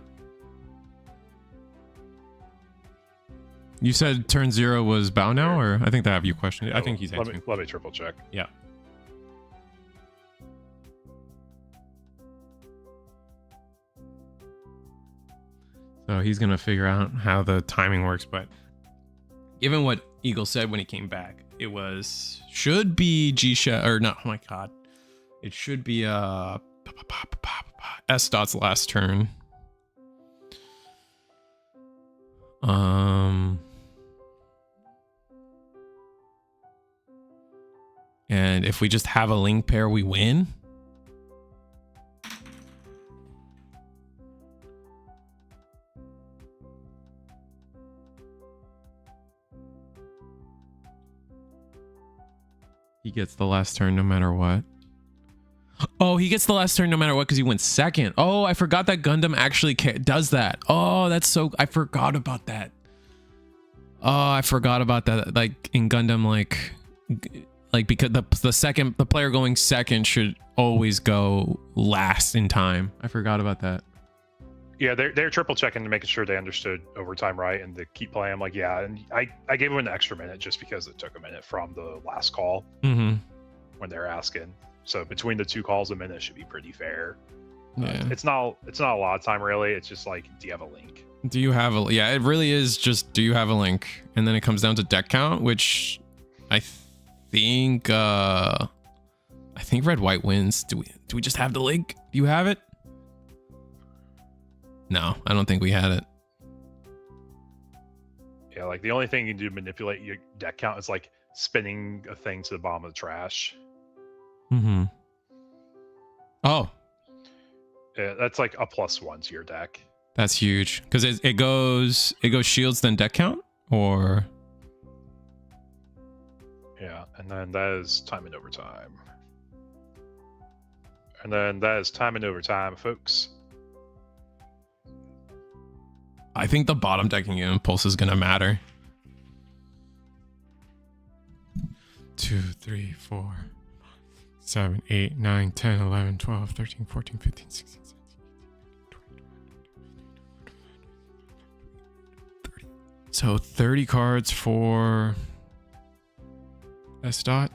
You said turn 0 was Bow now, or I think that have you questioned it. I think he's answering. Let me triple check. Yeah. So he's gonna figure out how the timing works, but given what Eagle said when he came back, it should be G Shadow, or no, oh my god, it should be S. last turn. And if we just have a Link pair, we win. He gets the last turn no matter what. Oh, he gets the last turn no matter what because he went second. Oh, I forgot that Gundam actually does that. Oh, that's so... I forgot about that. Oh, I forgot about that. Like, in Gundam, like because the player going second should always go last in time. I forgot about that. Yeah, they're triple checking to making sure they understood overtime right and to keep playing. I'm like, yeah, and I gave him an extra minute just because it took a minute from the last call when they're asking. So between the 2 calls a minute should be pretty fair. Yeah. It's not a lot of time really. It's just like, do you have a link? Do you have a, yeah, it really is just, do you have a link? And then it comes down to deck count, which I think red white wins. Do we just have the link? Do you have it? No, I don't think we had it. Yeah, like the only thing you can do to manipulate your deck count is like spinning a thing to the bottom of the trash. Mm-hmm. Oh. Yeah, that's like a +1 to your deck. That's huge. Because it goes shields then deck count? Or yeah, and then that is time and overtime. And then that is time and overtime, folks. I think the bottom decking impulse is gonna matter. 2, 3, 4, 7, 8, 9, 10, 11, 12, 13, 14, 15, 16, 17, 18, 20, 30. So 30 cards for S dot.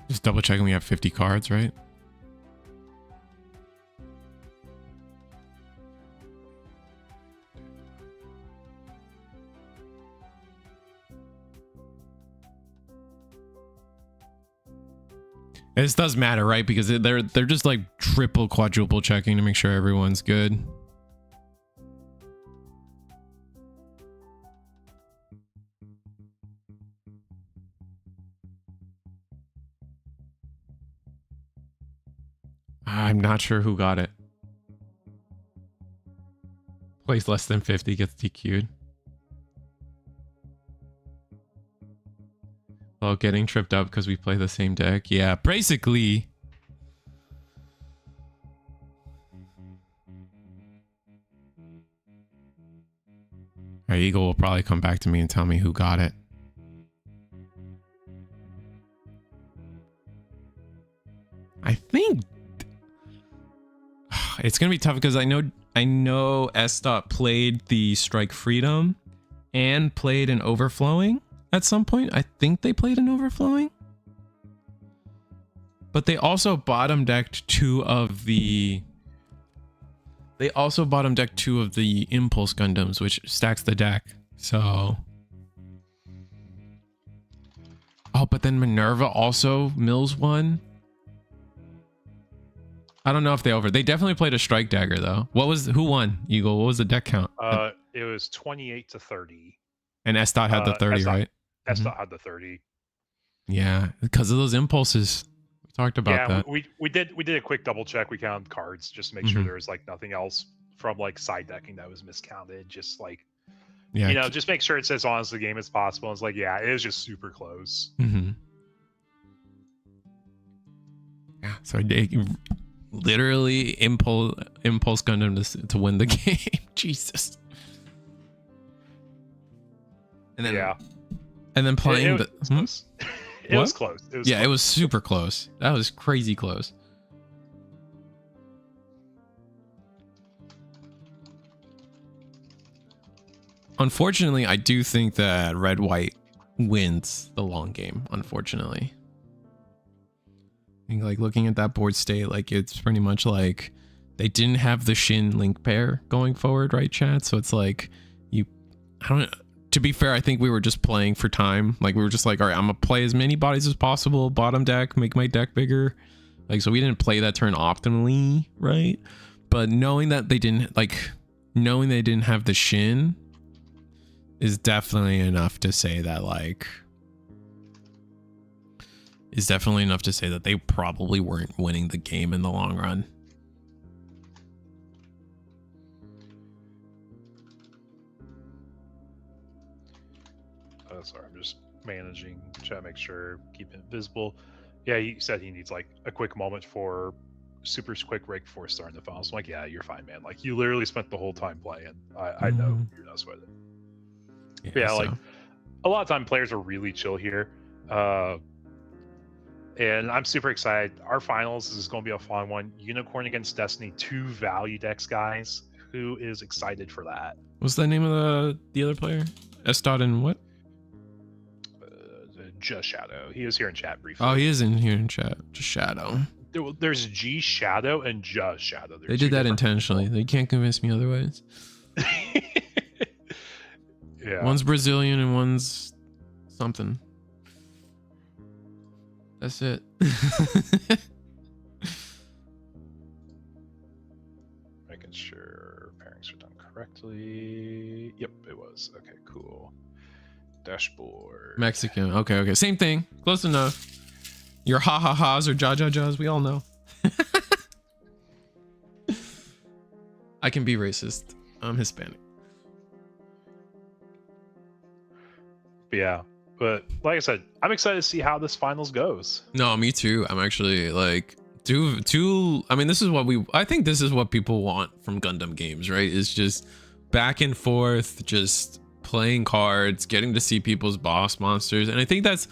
Just double checking we have 50 cards, right? This does matter, right? Because they're just like triple, quadruple checking to make sure everyone's good. I'm not sure who got it. Plays less than 50 gets DQ'd. Oh, getting tripped up because we play the same deck. Yeah, basically. Our Eagle will probably come back to me and tell me who got it. I think it's gonna be tough because I know S dot played the Strike Freedom and played an Overflowing at some point. I think they played an Overflowing, but they also bottom decked two of the Impulse Gundams, which stacks the deck. So, oh, but then Minerva also mills one. I don't know if they definitely played a Strike Dagger though. Who won, Eagle? What was the deck count? It was 28-30. And S dot had the 30, right? S dot had the 30. Yeah, because of those impulses. We talked about that. We did a quick double check. We counted cards just to make sure there was like nothing else from like side decking that was miscounted. Just like, yeah, just make sure it's as honest a game as possible. It's like, yeah, it was just super close. Yeah, so literally impulse Gundam to win the game. Jesus. And then and then playing it was close. It was close. It was super close. That was crazy close. Unfortunately, I do think that red white wins the long game, unfortunately. I think like looking at that board state, like it's pretty much like they didn't have the Shin link pair going forward, right, chat? So it's like to be fair, I think we were just playing for time. Like we were just like, all right, I'm gonna play as many bodies as possible, bottom deck, make my deck bigger. Like, so we didn't play that turn optimally, right? But knowing they didn't have the Shin is definitely enough to say that they probably weren't winning the game in the long run. Sorry, I'm just managing, trying to make sure, keeping it visible. Yeah, he said he needs like a quick moment for super quick break before starting the finals. I'm like, yeah, you're fine, man. Like you literally spent the whole time playing. I know you're not sweating. Yeah, like a lot of time players are really chill here. and I'm super excited. Our finals is going to be a fun one. Unicorn against Destiny, 2 value decks, guys. Who is excited for that? What's the name of the other player? S. Dot and what? Just Shadow. He was here in chat briefly. Oh, he is in here in chat. Just Shadow. There's G Shadow and Just Shadow. They did that intentionally. People. They can't convince me otherwise. Yeah. One's Brazilian and one's something. That's it. Making sure pairings are done correctly. Yep, it was. Okay, cool. Dashboard. Mexican. Okay. Same thing. Close enough. Your ha-ha-has or ja-ja-ja's, we all know. I can be racist. I'm Hispanic. Yeah, but like I said, I'm excited to see how this finals goes. No, me too. I'm actually like, I mean, I think this is what people want from Gundam games, right? It's just back and forth, just playing cards, getting to see people's boss monsters. And I think that's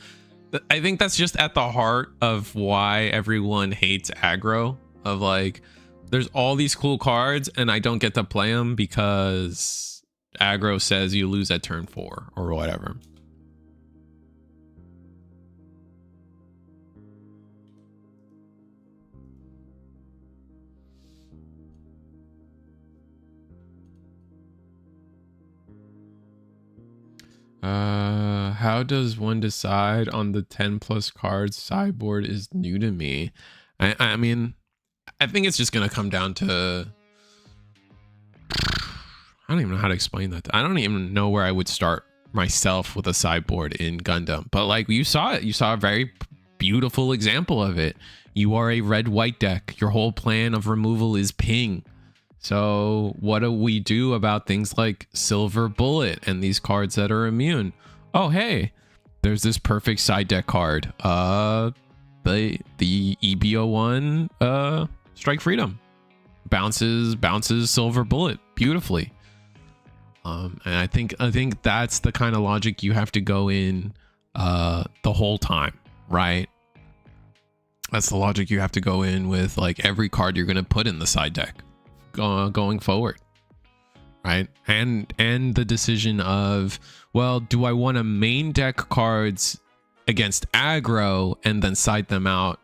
just at the heart of why everyone hates aggro, of like, there's all these cool cards and I don't get to play them because aggro says you lose at turn 4 or whatever. How does one decide on the 10 plus cards sideboard is new to me? I mean, I think it's just gonna come down to, I don't even know how to explain that. I don't even know where I would start myself with a sideboard in Gundam, but like you saw a very beautiful example of it. You are a red-white deck. Your whole plan of removal is ping. So what do we do about things like Silver Bullet and these cards that are immune? Oh, hey, there's this perfect side deck card. The EB01 Strike Freedom bounces Silver Bullet beautifully. And I think that's the kind of logic you have to go in the whole time, right? That's the logic you have to go in with, like, every card you're going to put in the side deck going forward, right? And the decision of, well, do I want to main deck cards against aggro and then side them out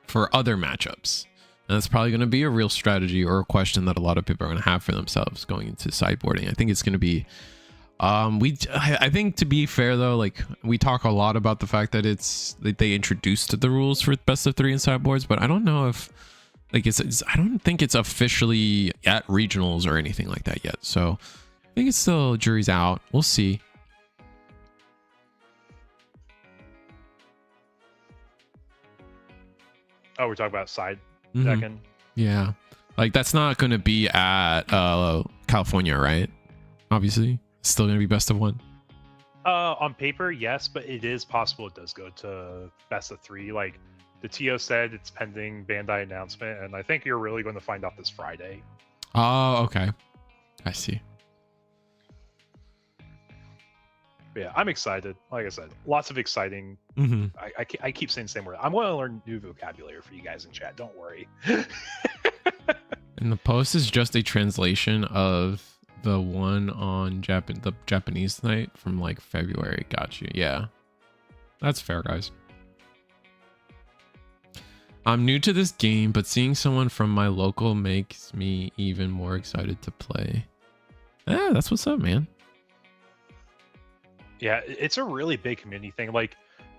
for other matchups? And that's probably going to be a real strategy or a question that a lot of people are going to have for themselves going into sideboarding. I think it's going to be I think, to be fair though, like, we talk a lot about the fact that they introduced the rules for best of 3 in sideboards, but I don't know if, like, I don't think it's officially at regionals or anything like that yet. So I think it's still, jury's out. We'll see. Oh, we're talking about side decking. Yeah, like, that's not going to be at California, right? Obviously, it's still going to be best of 1. On paper, yes, but it is possible it does go to best of 3. Like, the TO said it's pending Bandai announcement, and I think you're really going to find out this Friday. Oh, okay. I see. But yeah, I'm excited. Like I said, lots of exciting. I keep saying the same word. I'm going to learn new vocabulary for you guys in chat. Don't worry. And the post is just a translation of the one on the Japanese night from like February. Got you. Yeah, that's fair, guys. I'm new to this game, but seeing someone from my local makes me even more excited to play. Yeah, that's what's up, man. Yeah, it's a really big community thing. Like,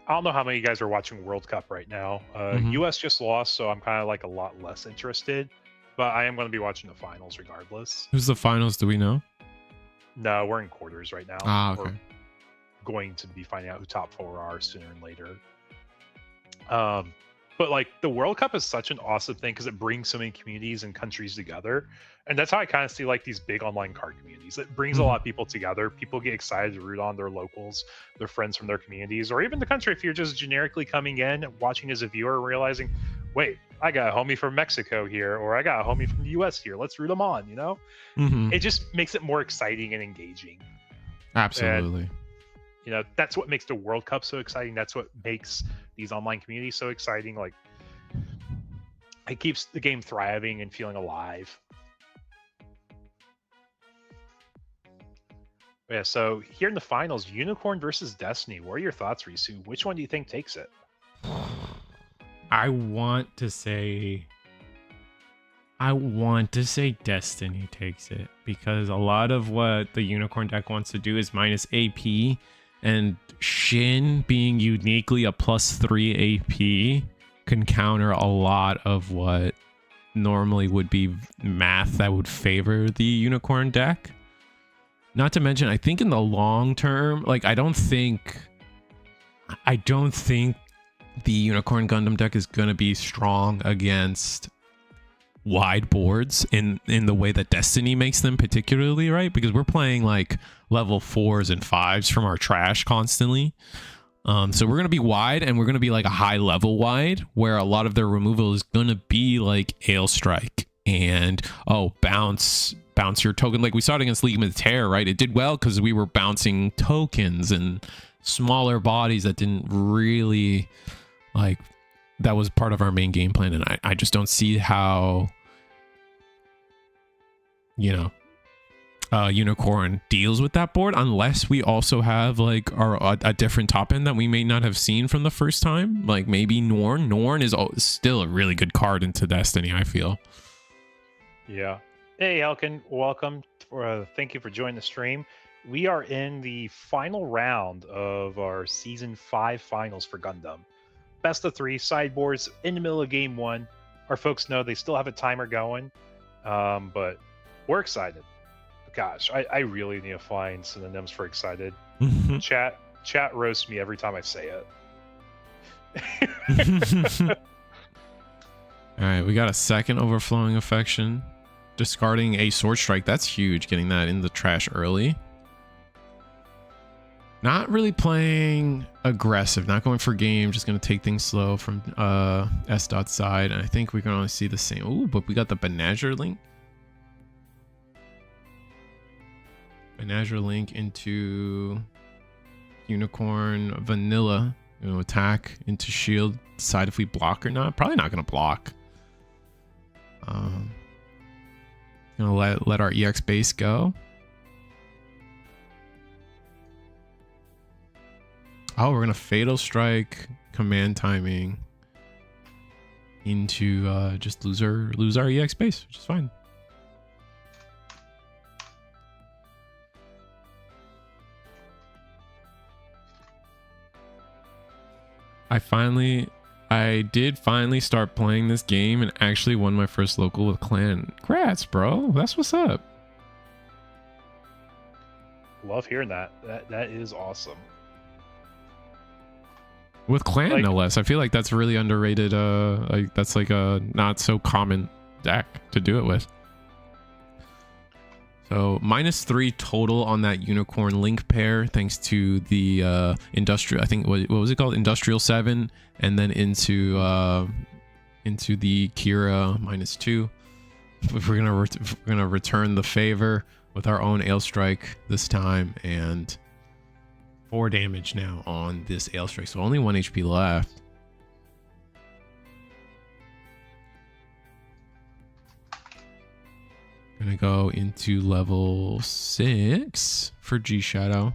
I don't know how many of you guys are watching World Cup right now. US just lost, so I'm kind of like a lot less interested. But I am going to be watching the finals regardless. Who's the finals? Do we know? No, we're in quarters right now. Ah, okay. We're going to be finding out who top 4 are sooner and later. But like, the World Cup is such an awesome thing because it brings so many communities and countries together. And that's how I kind of see like these big online card communities. It brings a lot of people together. People get excited to root on their locals, their friends from their communities, or even the country. If you're just generically coming in, watching as a viewer, realizing, wait, I got a homie from Mexico here, or I got a homie from the US here. Let's root them on, you know? It just makes it more exciting and engaging. Absolutely. that's what makes the World Cup so exciting. That's what makes these online communities so exciting. Like, it keeps the game thriving and feeling alive. Yeah, so here in the finals, Unicorn versus Destiny. What are your thoughts, Risu? Which one do you think takes it? I want to say Destiny takes it, because a lot of what the Unicorn deck wants to do is minus AP, and Shin being uniquely a +3 AP can counter a lot of what normally would be math that would favor the Unicorn deck. Not to mention, I think in the long term, like I don't think the Unicorn Gundam deck is going to be strong against wide boards in the way that Destiny makes them, particularly, right? Because we're playing like level 4s and 5s from our trash constantly. So we're going to be wide, and we're going to be like a high level wide, where a lot of their removal is going to be like Ale Strike and bounce your token. Like we saw it against League of Terror, right? It did well because we were bouncing tokens and smaller bodies that didn't really, like, that was part of our main game plan. And I just don't see how, Unicorn deals with that board, unless we also have like a different top end that we may not have seen from the first time. Like maybe Norn. Norn is still a really good card into Destiny, I feel. Yeah. Hey, Elkin, welcome. Thank you for joining the stream. We are in the final round of our Season 5 finals for Gundam. Best of 3 sideboards in the middle of Game 1. Our folks know they still have a timer going, but we're excited. Gosh, I really need to find synonyms for excited. Chat roasts me every time I say it. All right, we got a second Overflowing Affection. Discarding a Sword Strike. That's huge, getting that in the trash early. Not really playing aggressive, not going for game, just going to take things slow from S. Dot side. And I think we can only see the same. Ooh, but we got the Banazher Link. Banazher Link into Unicorn Vanilla. Attack into shield. Decide if we block or not. Probably not going to block. Gonna let our EX base go. Oh, we're gonna Fatal Strike command timing into just lose our EX base, which is fine. I did finally start playing this game and actually won my first local with clan. Congrats, bro. That's what's up. Love hearing that. That is awesome. With clan, no less. I feel like that's really underrated. That's like a not so common deck to do it with. So -3 total on that Unicorn Link pair, thanks to the industrial. I think what was it called? Industrial 7, and then into the Kira -2. If we're gonna return the favor with our own Ale Strike this time, and 4 damage now on this Ale Strike. So only 1 HP left. Gonna go into level 6 for G Shadow.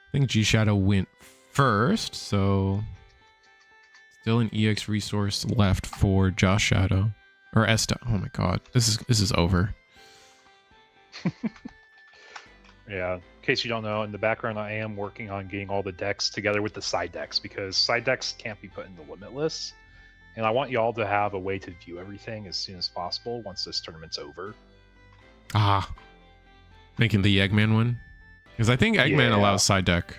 I think G Shadow went first, so still an EX resource left for Josh Shadow or Esta. Oh my god, this is over. Yeah, in case you don't know, in the background I am working on getting all the decks together with the side decks, because side decks can't be put in the Limitless. And I want y'all to have a way to view everything as soon as possible once this tournament's over. Making the Eggman one? Because I think Eggman allows side deck.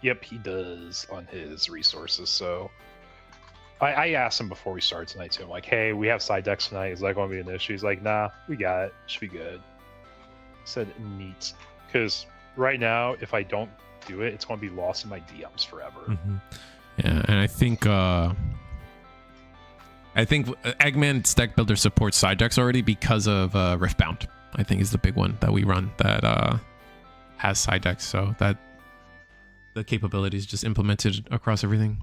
Yep, he does on his resources. So I asked him before we started tonight too. I'm like, hey, we have side decks tonight. Is that going to be an issue? He's like, nah, we got it. Should be good. I said, neat. Because right now, if I don't do it, it's going to be lost in my DMs forever. Mm-hmm. Yeah, and I think Eggman's deck builder supports side decks already because of Riftbound. I think is the big one that we run. That has side decks, so that the capability is just implemented across everything.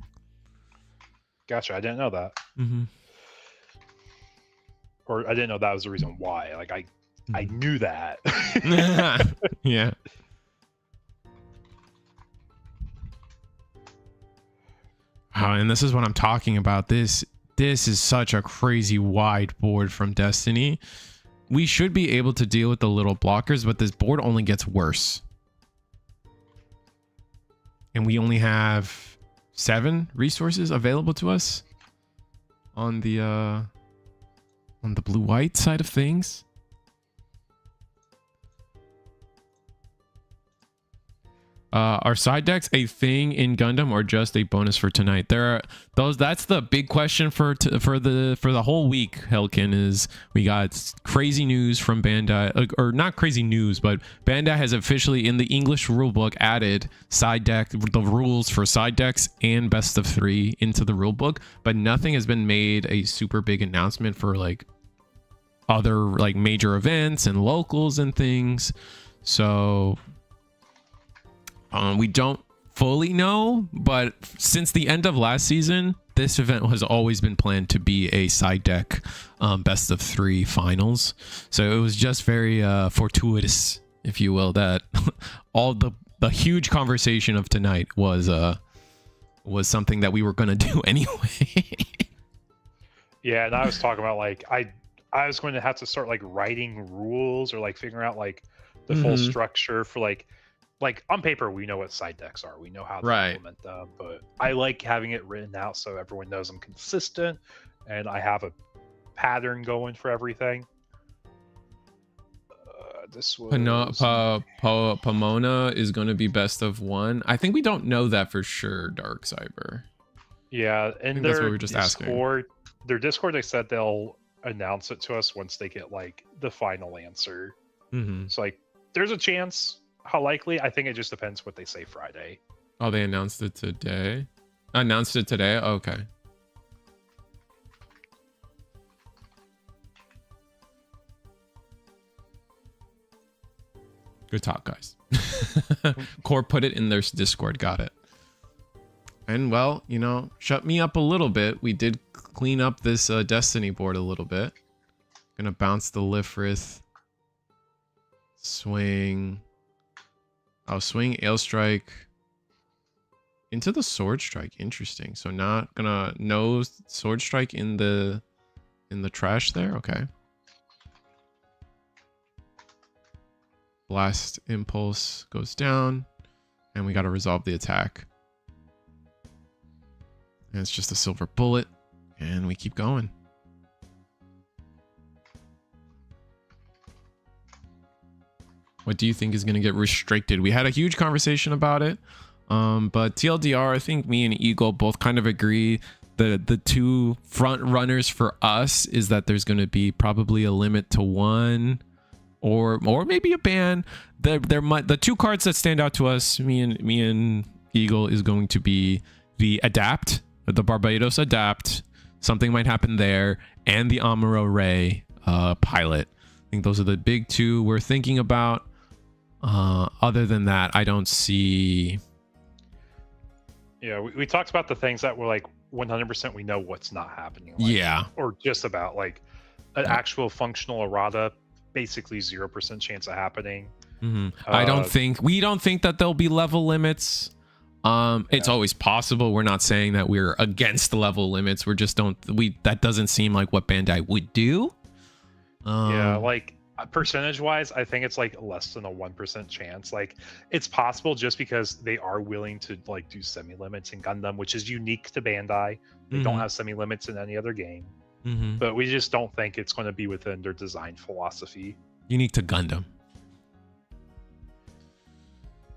Gotcha. I didn't know that. Mm-hmm. Or I didn't know that was the reason why. Like I knew that. Yeah. And this is what I'm talking about. This is such a crazy wide board from Destiny. We should be able to deal with the little blockers, but this board only gets worse. And we only have 7 resources available to us on the blue-white side of things. Are side decks a thing in Gundam or just a bonus for tonight? There are those. That's the big question for the whole week. Helkin, is we got crazy news from Bandai, or not crazy news, but Bandai has officially in the English rulebook added the rules for side decks and best of 3 into the rulebook, but nothing has been made a super big announcement for like other like major events and locals and things. So we don't fully know, but since the end of last season, this event has always been planned to be a side deck best of 3 finals. So it was just very fortuitous, if you will, that all the huge conversation of tonight was something that we were going to do anyway. Yeah, and I was talking about like I was going to have to start like writing rules or like figuring out like the full structure for like on paper we know what side decks are, we know how to implement them, but I like having it written out so everyone knows I'm consistent and I have a pattern going for everything. This was Pomona is going to be best of 1. I think we don't know that for sure, Dark Cyber. Yeah, and that's what we were just asking. Their Discord, they said they'll announce it to us once they get like the final answer. So like there's a chance. How likely? I think it just depends what they say Friday. Oh, they announced it today? Announced it today? Okay. Good talk, guys. Core put it in their Discord. Got it. And well, you know, shut me up a little bit. We did clean up this Destiny board a little bit. Gonna bounce the Lifrith. Swing. I'll swing Ailstrike into the Sword Strike. Interesting. So not gonna Sword Strike in the trash there. Okay. Blast Impulse goes down, and we got to resolve the attack. And it's just a silver bullet, and we keep going. What do you think is going to get restricted? We had a huge conversation about it, but TLDR, I think me and Eagle both kind of agree that the 2 front runners for us is that there's going to be probably a limit to 1 or maybe a ban. The 2 cards that stand out to us, me and Eagle, is going to be the Adapt, the Barbados Adapt. Something might happen there, and the Amuro Ray Pilot. I think those are the big 2 we're thinking about. Other than that, I don't see. Yeah, we talked about the things that were like 100% we know what's not happening. Like, yeah. Or just about like an actual functional errata, basically 0% chance of happening. We don't think that there'll be level limits. It's always possible. We're not saying that we're against level limits. That doesn't seem like what Bandai would do. Yeah, like percentage wise, I think it's like less than a 1% chance. Like it's possible just because they are willing to like do semi limits in Gundam, which is unique to Bandai. They don't have semi limits in any other game, but we just don't think it's going to be within their design philosophy. Unique to Gundam.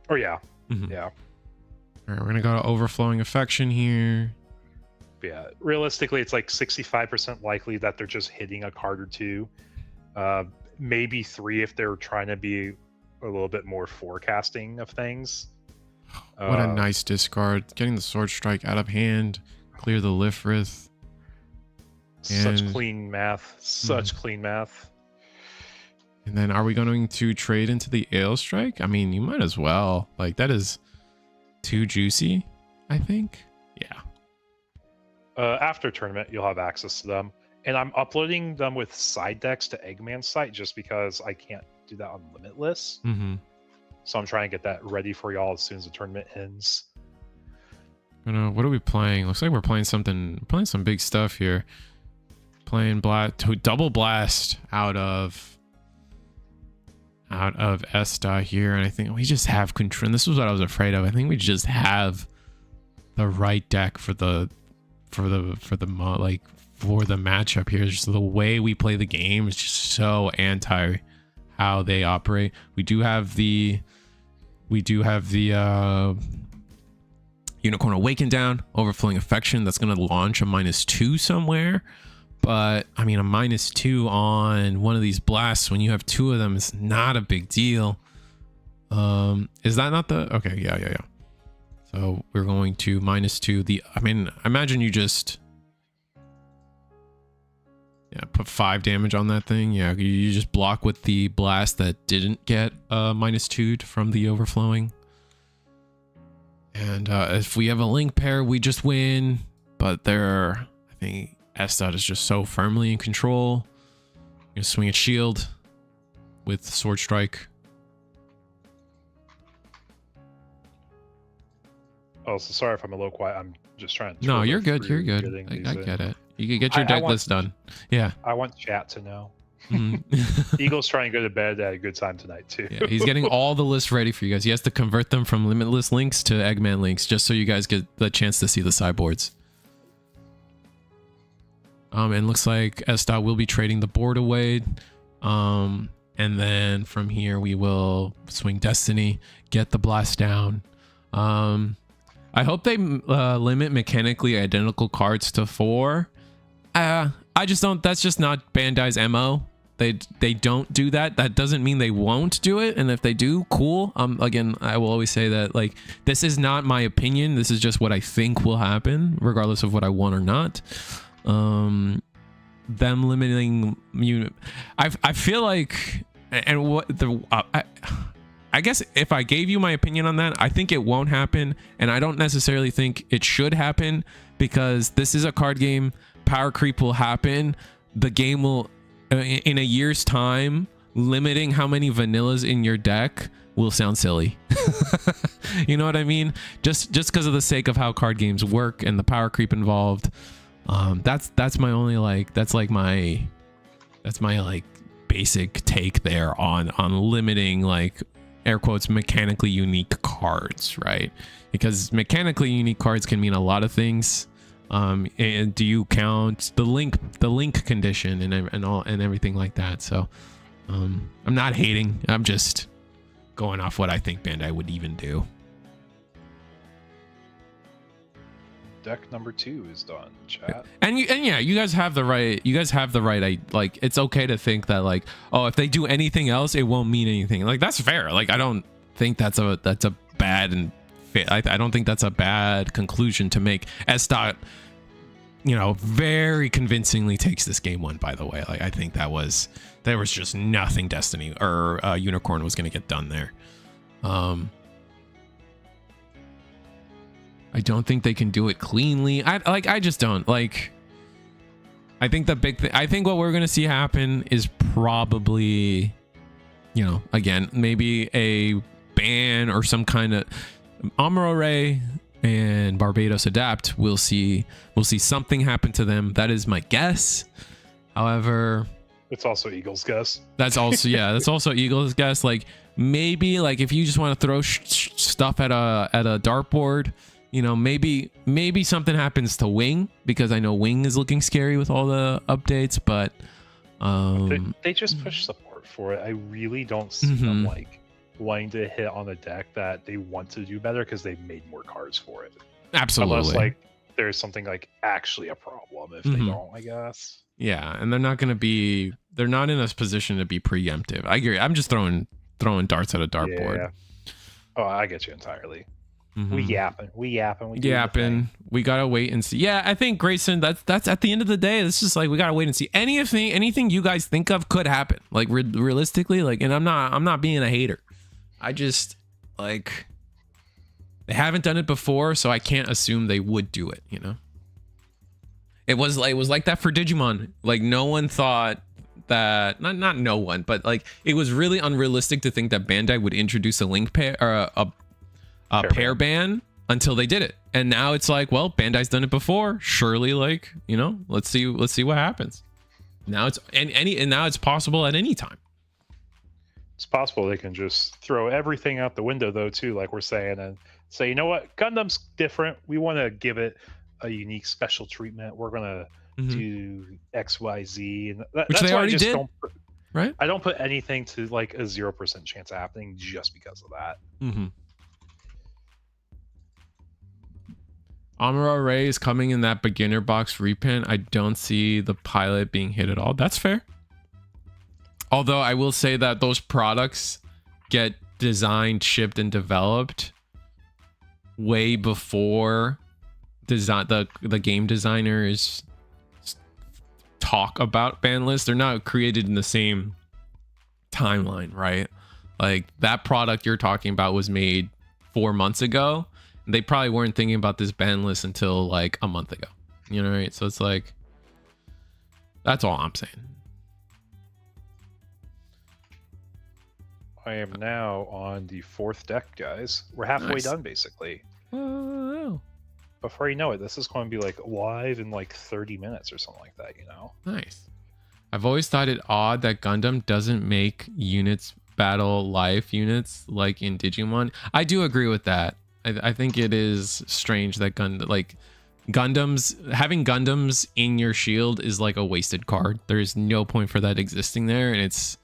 Oh yeah, yeah. All right, we're gonna go to Overflowing Affection here. Yeah, realistically, it's like 65% likely that they're just hitting a card or 2. Maybe 3 if they're trying to be a little bit more forecasting of things. What a nice discard. Getting the Sword Strike out of hand. Clear the Lifrith. Such clean math. Such clean math. And then are we going to trade into the Ale Strike? I mean, you might as well. Like, that is too juicy, I think. Yeah. After tournament, you'll have access to them. And I'm uploading them with side decks to Eggman's site just because I can't do that on Limitless. Mm-hmm. So I'm trying to get that ready for y'all as soon as the tournament ends. What are we playing? Looks like we're playing something, playing some big stuff here. Playing double blast out of Esta here, and I think we just have control. And this was what I was afraid of. I think we just have the right deck for the matchup here. Just the way we play the game is just so anti how they operate. We do have the Unicorn Awaken down, Overflowing Affection. That's going to launch a -2 somewhere. But I mean, a -2 on one of these blasts when you have 2 of them is not a big deal. Is that not the... Okay, yeah. So we're going to -2. I mean, imagine you just... Yeah, put 5 damage on that thing. Yeah, you just block with the blast that didn't get -2 from the overflowing. And if we have a link pair, we just win. But I think Estat is just so firmly in control. You swing a shield with Sword Strike. Oh, so sorry if I'm a little quiet. I'm just trying to... No, you're good. You're good. I get it. You can get your deck list done. Yeah. I want chat to know. Mm-hmm. Eagle's trying to go to bed at a good time tonight, too. Yeah, he's getting all the lists ready for you guys. He has to convert them from Limitless links to Eggman links just so you guys get the chance to see the sideboards. And looks like Estat will be trading the board away. And then from here, we will swing Destiny, get the blast down. I hope they limit mechanically identical cards to 4. I just don't. That's just not Bandai's MO. They don't do that. That doesn't mean they won't do it. And if they do, cool. Again, I will always say that, like, this is not my opinion. This is just what I think will happen, regardless of what I want or not. Them limiting unit. I feel like, and what the I guess if I gave you my opinion on that, I think it won't happen, and I don't necessarily think it should happen because this is a card game. Power creep will happen. The game will, in a year's time, limiting how many vanillas in your deck will sound silly. You know what I mean? Just because of the sake of how card games work and the power creep involved. That's my only that's my basic take there on limiting, like, air quotes, mechanically unique cards, right? Because mechanically unique cards can mean a lot of things. And do you count the link condition and everything like that? So I'm not hating. I'm just going off what I think Bandai would even do. Deck number 2 is done, chat. And yeah, you guys have the right. It's okay to think that, like, oh, if they do anything else, it won't mean anything. Like, that's fair. Like, I don't think that's a bad and I don't think that's a bad conclusion to make. Estat, very convincingly takes this game 1. By the way, like, I think there was just nothing Destiny or Unicorn was going to get done there. I don't think they can do it cleanly. I just don't like. I think the big thing. I think what we're gonna see happen is probably, again, maybe a ban or some kind of Amuro and Barbados Adapt. We'll see something happen to them. That is my guess. However, it's also Eagle's guess. That's also that's also Eagle's guess. Like, maybe, like, if you just want to throw stuff at a dartboard. Maybe something happens to Wing, because I know Wing is looking scary with all the updates, but they just push support for it. I really don't see them like wanting to hit on a deck that they want to do better because they've made more cards for it. Absolutely. Unless, like, there's something like actually a problem if they don't, I guess. Yeah, and they're not in a position to be preemptive. I agree. I'm just throwing darts at a dartboard. Yeah. Oh, I get you entirely. We yapping. We doing the thing. We gotta wait and see. Yeah, I think Grayson. That's at the end of the day. It's just like we gotta wait and see. Anything you guys think of could happen. Like realistically, like, and I'm not being a hater. I just like they haven't done it before, so I can't assume they would do it. You know, it was like that for Digimon. Like no one thought that not no one, but like it was really unrealistic to think that Bandai would introduce a link pair or a pair ban until they did it. And now it's like, well, Bandai's done it before. Surely, like, you know, let's see what happens. Now it's and now it's possible at any time. It's possible they can just throw everything out the window though, too, like we're saying, and say, you know what, Gundam's different. We want to give it a unique special treatment. We're gonna do XYZ, and which they already did. Right? I don't put anything to like a 0% chance of happening just because of that. Amuro Ray is coming in that beginner box reprint. I don't see the pilot being hit at all. That's fair. Although I will say that those products get designed, shipped, and developed way before the game designers talk about ban lists. They're not created in the same timeline, right? Like that product you're talking about was made 4 months ago. They probably weren't thinking about this ban list until like a month ago, you know, right? So it's like, that's all I'm saying. I am now on the 4th deck, guys. We're halfway done, basically. Oh. Before you know it, this is going to be like live in like 30 minutes or something like that, you know? Nice. I've always thought it odd that Gundam doesn't make units battle life units like in Digimon. I do agree with that. I think it is strange that having Gundams in your shield is like a wasted card. There's no point for that existing there, and it's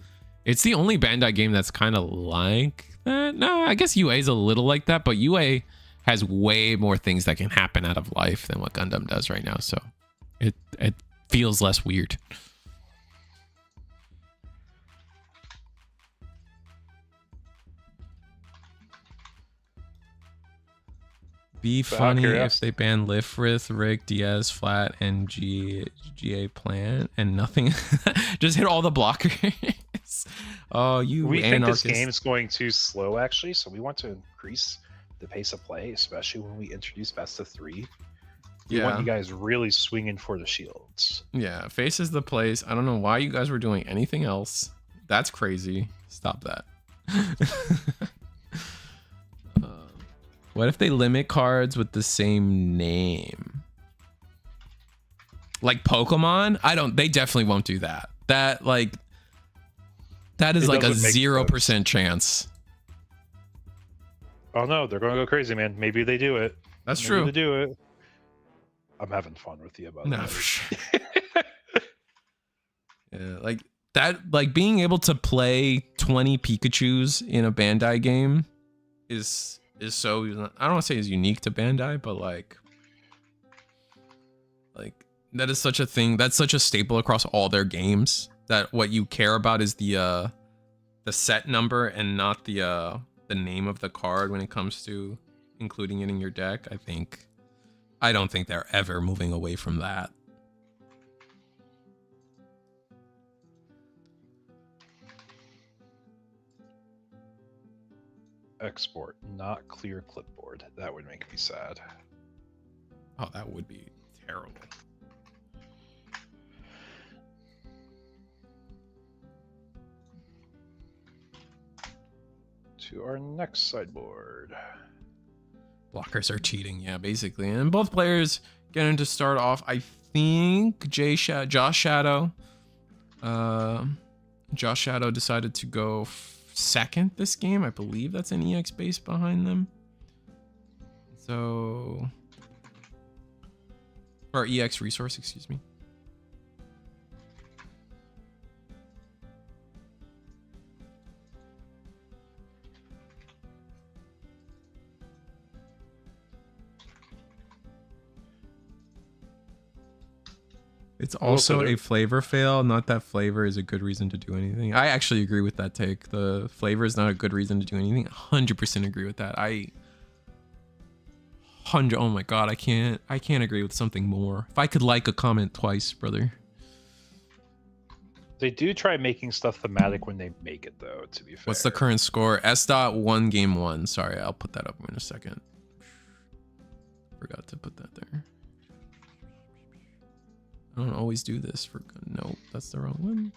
the only Bandai game that's kind of like that. No, I guess UA is a little like that, but UA has way more things that can happen out of life than what Gundam does right now, so it feels less weird. Be funny if they ban Lifrith, Rick, Diaz, Flat, and GA Plant, and nothing. Just hit all the blockers. Oh, you We anarchist. think this game is going too slow, actually, so we want to increase the pace of play, especially when we introduce best of 3. We want you guys really swinging for the shields. Yeah, face is the place. I don't know why you guys were doing anything else. That's crazy. Stop that. What if they limit cards with the same name? Like Pokemon? They definitely won't do that. That is like a 0% chance. Oh no, they're going to go crazy, man. Maybe they do it. That's true. They do it. I'm having fun with you about that. For sure. Yeah, like that, like being able to play 20 Pikachus in a Bandai game is so, I don't want to say is unique to Bandai, but like that is such a thing. That's such a staple across all their games that what you care about is the set number and not the name of the card when it comes to including it in your deck. I don't think they're ever moving away from that. Export, not clear clipboard. That would make me sad. Oh, that would be terrible. To our next sideboard. Blockers are cheating, yeah, basically. And both players getting to start off, I think Josh Shadow decided to go second this game. I believe that's an EX base behind them. So, or EX resource, excuse me. It's also a flavor fail. Not that flavor is a good reason to do anything. I actually agree with that take. The flavor is not a good reason to do anything. 100% agree with that. 100. Oh my god, I can't agree with something more. If I could like a comment twice, brother. They do try making stuff thematic when they make it, though, to be fair. What's the current score? S.1 game 1. Sorry, I'll put that up in a second. Forgot to put that there. I don't always do this for... Nope, that's the wrong one.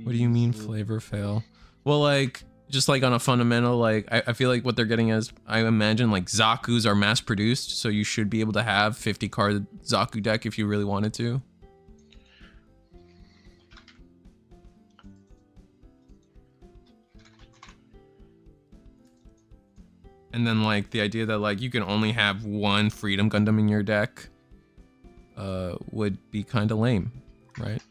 What do you mean flavor fail? Well, like, just like on a fundamental, like, I feel like what they're getting is, I imagine, like, Zaku's are mass produced, so you should be able to have 50 card Zaku deck if you really wanted to. And then, like, the idea that, like, you can only have one Freedom Gundam in your deck would be kind of lame, right?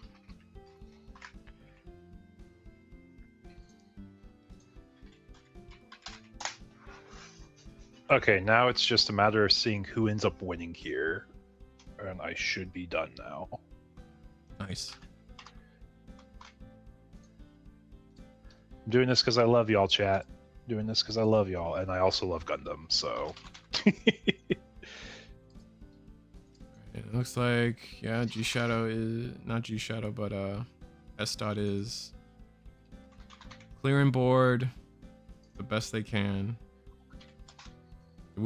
Okay, now it's just a matter of seeing who ends up winning here. And I should be done now. Nice. I'm doing this because I love y'all, chat. Doing this because I love y'all, and I also love Gundam, so... It looks like, yeah, G Shadow is... Not G Shadow, but S dot is clearing board the best they can. Did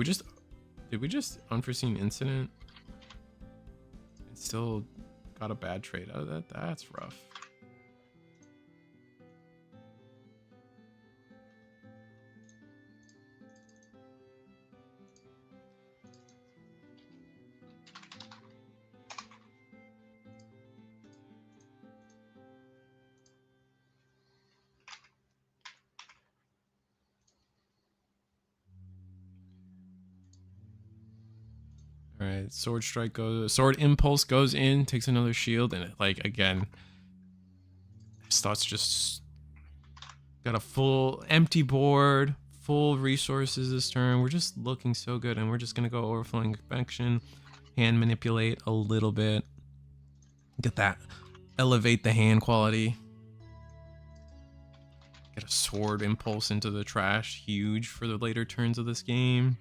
we just unforeseen incident and still got a bad trade out of that? That's rough. All right, sword strike goes, sword impulse goes in, takes another shield, and it, like, again, Stot's just got a full empty board, full resources this turn. We're just looking so good, and we're just gonna go overflowing convection, hand manipulate a little bit, get that, elevate the hand quality, get a sword impulse into the trash, huge for the later turns of this game.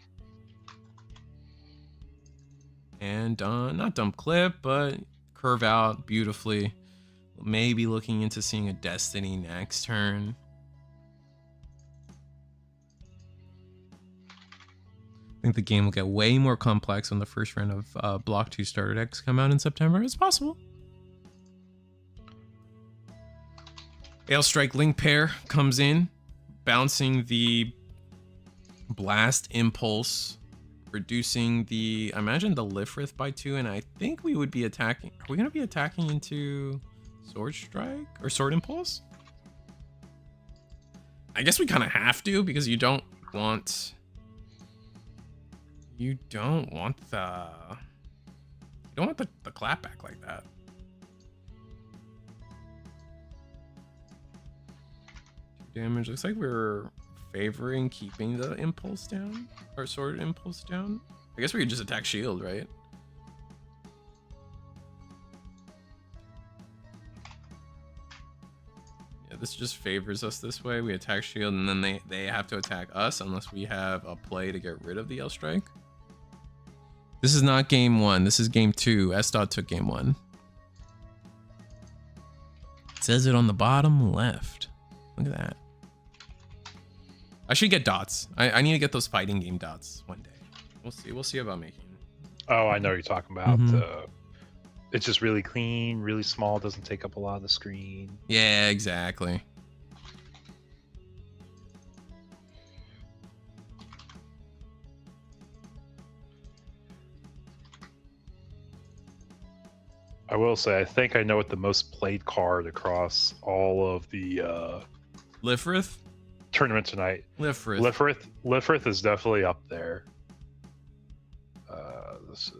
And not dump clip, but curve out beautifully. Maybe looking into seeing a Destiny next turn. I think the game will get way more complex when the first round of Block 2 starter decks come out in September. It's possible. Ale Strike Link Pair comes in, bouncing the Blast Impulse, reducing the, I imagine, the Lifrith by 2, and I think we would be attacking. Are we going to be attacking into Sword Strike or Sword Impulse? I guess we kind of have to, because you don't want the clapback like that. Damage. Looks like we're favoring keeping the impulse down, or sword impulse down. I guess we could just attack shield, right? Yeah, this just favors us this way. We attack shield, and then they have to attack us unless we have a play to get rid of the L strike. This is not game 1. This is game 2. S-Dot took game 1. It says it on the bottom left. Look at that. I should get dots. I need to get those fighting game dots one day. We'll see. We'll see about making. Oh, I know what you're talking about. It's just really clean, really small, doesn't take up a lot of the screen. Yeah, exactly. I will say, I think I know what the most played card across all of the Lifrith? Tournament tonight. Lifrith is definitely up there. This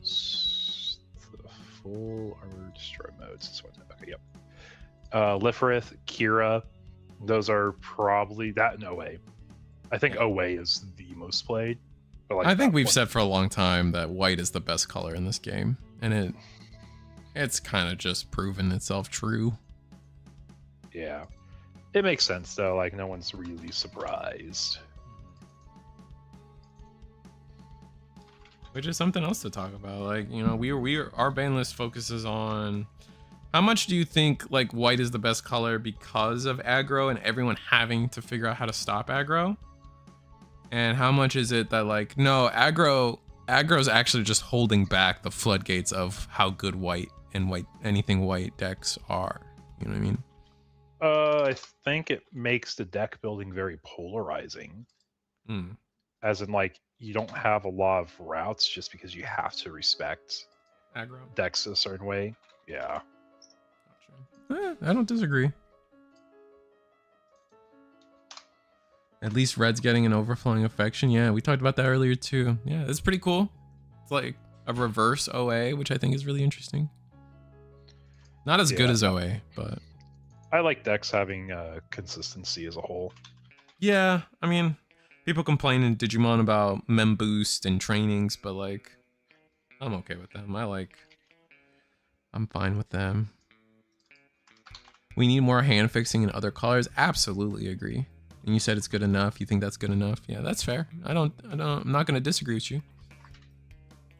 is the full armor destroy modes. This one. Okay, yep. Lifrith, Kira, those are probably that in OA. I think OA is the most played. But like, I think we've said for a long time that white is the best color in this game. and it's kind of just proven itself true. Yeah, it makes sense though. Like no one's really surprised. Which is something else to talk about. Like, you know, our ban list focuses on how much do you think like white is the best color because of aggro and everyone having to figure out how to stop aggro, and how much is it that like no, aggro is actually just holding back the floodgates of how good white and anything white decks are. You know what I mean? I think it makes the deck building very polarizing. As in, like, you don't have a lot of routes just because you have to respect Aggro decks a certain way. Yeah. I don't disagree. At least red's getting an overflowing affection. Yeah, we talked about that earlier too. Yeah, it's pretty cool. It's like a reverse OA, which I think is really interesting. Not as good as OA, but I like decks having consistency as a whole. Yeah, I mean, people complain in Digimon about mem boost and trainings, but like, I'm okay with them. I'm fine with them. We need more hand fixing in other colors. Absolutely agree. And you said it's good enough. You think that's good enough? Yeah, that's fair. I'm not gonna disagree with you.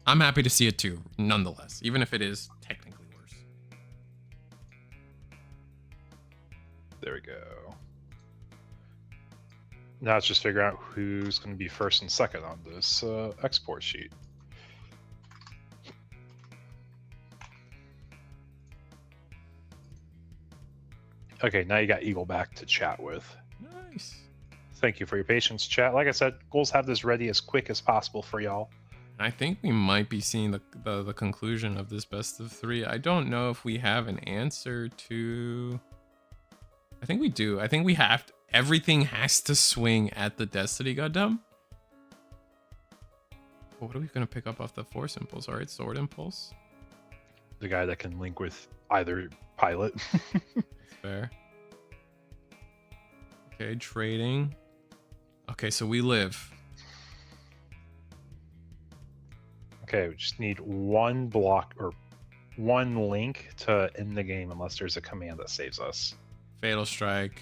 I'm happy to see it too, nonetheless, even if it is technically worse. There we go. Now let's just figure out who's going to be first and second on this export sheet. Okay, now you got Eagle back to chat with. Nice. Thank you for your patience, chat. Like I said, goals have this ready as quick as possible for y'all. I think we might be seeing the conclusion of this best of 3. I don't know if we have an answer to... I think we do. I think we have to... Everything has to swing at the Destiny Gundam. What are we going to pick up off the Force Impulse? All right, Sword Impulse. The guy that can link with either pilot. Fair. Okay, trading. Okay, so we live. Okay, we just need one block or one link to end the game unless there's a command that saves us. Fatal Strike.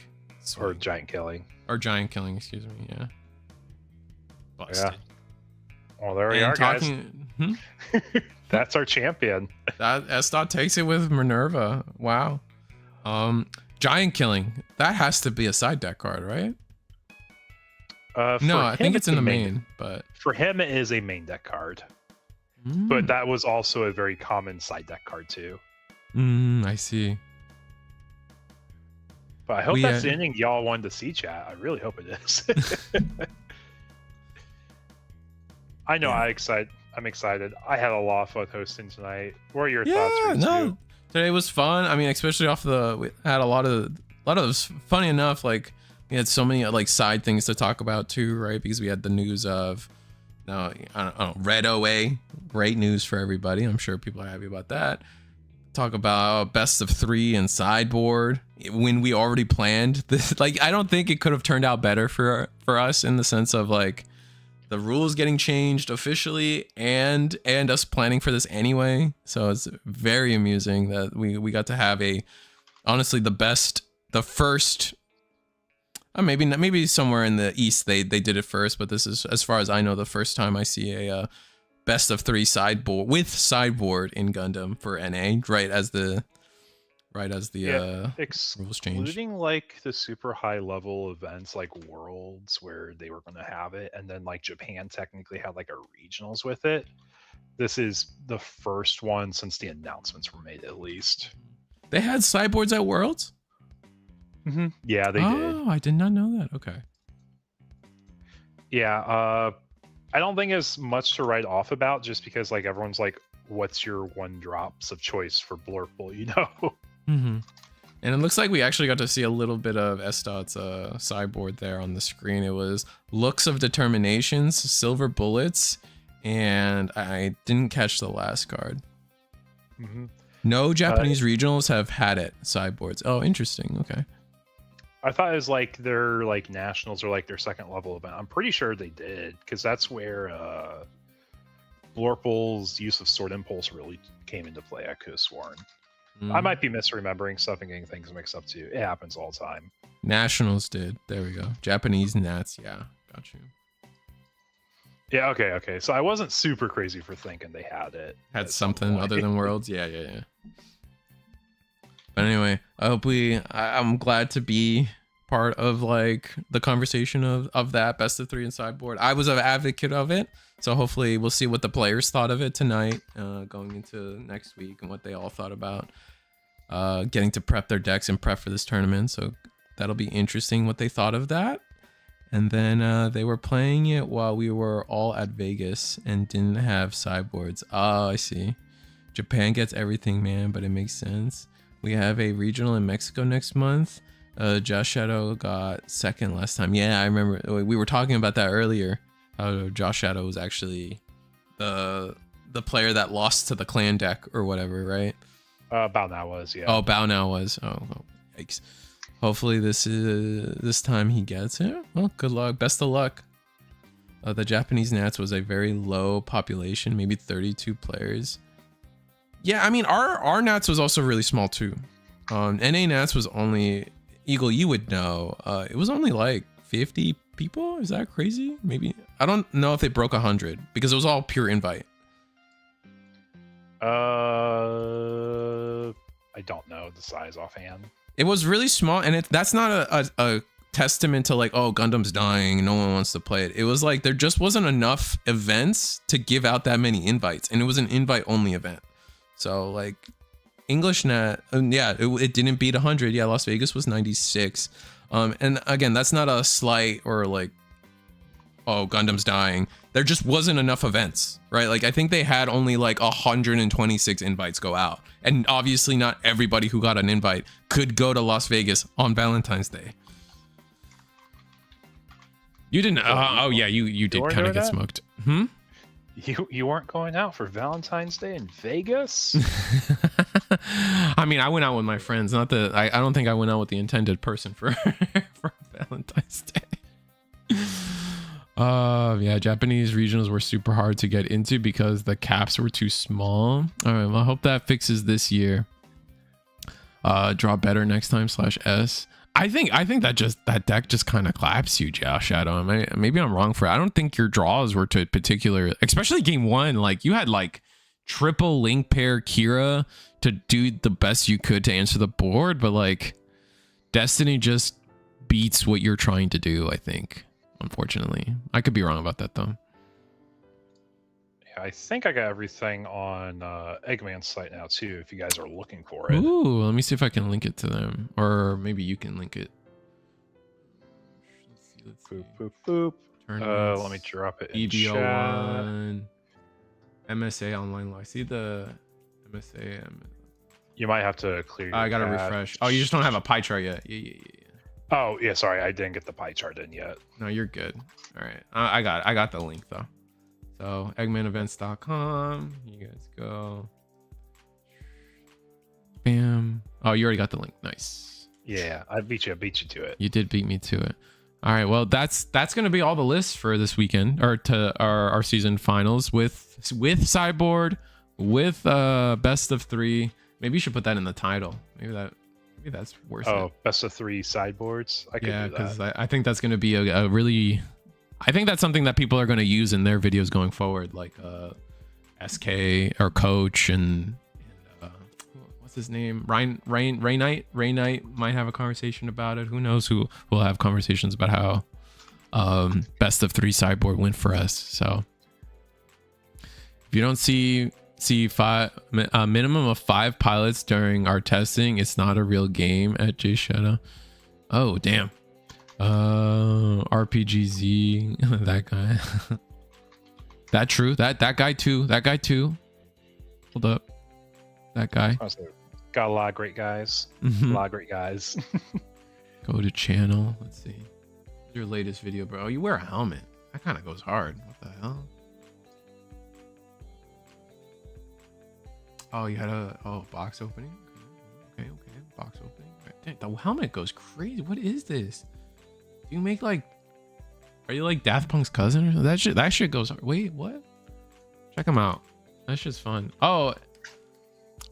Or giant killing. Or giant killing, excuse me, yeah. Busted. Yeah. Well, there we are, guys. That's our champion. That S-Dot takes it with Minerva. Wow. Giant killing. That has to be a side deck card, right? No, I think it's in the main, but... For him, it is a main deck card. But that was also a very common side deck card, too. I see. But I hope that's the ending y'all wanted to see, chat. I really hope it is. I know I'm excited. I had a lot of fun hosting tonight. What are your thoughts? No, today was fun. I mean, especially we had a lot of funny enough. Like we had so many like side things to talk about too, right? Because we had the news of I don't know, Red OA. Great news for everybody. I'm sure people are happy about that. Talk about best of 3 and sideboard when we already planned this. Like, I don't think it could have turned out better for us in the sense of like the rules getting changed officially and us planning for this anyway. So it's very amusing that we got to have honestly the first maybe somewhere in the East they did it first, but this is, as far as I know, the first time I see a best of 3 sideboard with sideboard in Gundam for NA, right as the rules change. Excluding like the super high level events like Worlds where they were going to have it, and then like Japan technically had like a regionals with it. This is the first one since the announcements were made, at least. They had sideboards at Worlds? Yeah, they did. Oh, I did not know that. Okay. Yeah, I don't think it's much to write off about, just because like everyone's like, what's your one drops of choice for Blurple, you know? And it looks like we actually got to see a little bit of S-Dot's sideboard there on the screen. It was Looks of Determinations, Silver Bullets, and I didn't catch the last card. No Japanese regionals have had it, sideboards. Oh, interesting. Okay. I thought it was like their like nationals or like their second level event. I'm pretty sure they did, because that's where Blorple's use of Sword Impulse really came into play, I could have sworn. I might be misremembering stuff and getting things mixed up too. It happens all the time. Nationals did. There we go. Japanese Nats. Yeah, got you. Yeah, okay. So I wasn't super crazy for thinking they had it. Had something other than Worlds. Yeah. But anyway, I'm glad to be part of like the conversation of that best of 3 in sideboard. I was an advocate of it, so hopefully we'll see what the players thought of it tonight, going into next week, and what they all thought about getting to prep their decks and prep for this tournament. So that'll be interesting what they thought of that. And then they were playing it while we were all at Vegas and didn't have sideboards. Oh, I see. Japan gets everything, man, but it makes sense. We have a regional in Mexico next month. Josh Shadow got second last time. Yeah, I remember we were talking about that earlier. Josh Shadow was actually the player that lost to the clan deck or whatever, right? Bao Now was, yeah. Oh, Bao Now was. Oh, yikes. Hopefully this time he gets it. Well, good luck. Best of luck. The Japanese Nats was a very low population, maybe 32 players. Yeah, I mean our Nats was also really small too. NA Nats was only, Eagle, you would know. It was only like 50 people. Is that crazy? Maybe. I don't know if they broke 100 because it was all pure invite. I don't know the size offhand. It was really small, and that's not a testament to like, oh, Gundam's dying, no one wants to play it. It was like there just wasn't enough events to give out that many invites, and it was an invite only event. So like English Nat, yeah, it didn't beat 100. Yeah, Las Vegas was 96. And again, that's not a slight or like, oh, Gundam's dying. There just wasn't enough events, right? Like I think they had only like 126 invites go out, and obviously not everybody who got an invite could go to Las Vegas on Valentine's Day. You didn't. Oh yeah, you did kind of get smoked. You weren't going out for Valentine's Day in Vegas? I mean, I went out with my friends. Not that I don't think I went out with the intended person for for Valentine's Day. Yeah, Japanese regionals were super hard to get into because the caps were too small. All right, well, I hope that fixes this year. Draw better next time /S. I think that deck just kind of claps you, Josh Shadow. Maybe I'm wrong for it. I don't think your draws were to particular, especially game one. Like you had like triple link pair Kira to do the best you could to answer the board, but like Destiny just beats what you're trying to do, I think. Unfortunately, I could be wrong about that though. Yeah, I think I got everything on Eggman's site now too. If you guys are looking for it. Ooh, let me see if I can link it to them, or maybe you can link it. Let's see. Boop boop boop. Let me drop it in EB01 MSA online live. See the MSA. You might have to clear. I gotta refresh. Oh, you just don't have a pie chart yet. Yeah. Oh yeah, sorry, I didn't get the pie chart in yet. No, you're good. All right, I got the link though. So eggmanevents.com. You guys go. Bam. Oh, you already got the link. Nice. Yeah, I beat you to it. You did beat me to it. All right. Well, that's gonna be all the lists for this weekend, or to our season finals with sideboard, with best of 3. Maybe you should put that in the title. Maybe that's worth it. Oh, best of 3 sideboards. I could do that. Because I think that's going to be a really, I think that's something that people are going to use in their videos going forward, like SK or Coach and what's his name, Ray Knight might have a conversation about it. Who knows who will have conversations about how best of 3 sideboard went for us. So if you don't see a minimum of 5 pilots during our testing, it's not a real game at J Shadow. Oh damn. RPGZ. That guy. That true. That guy too. Hold up. That guy. Got a lot of great guys. A lot of great guys. Go to channel. Let's see. Your latest video, bro. You wear a helmet. That kind of goes hard. What the hell? Oh, you had a box opening. Okay, box opening. Right. The helmet goes crazy. What is this? Do you make like? Are you like Daft Punk's cousin? That shit goes hard. Wait, what? Check them out. That's just fun. Oh,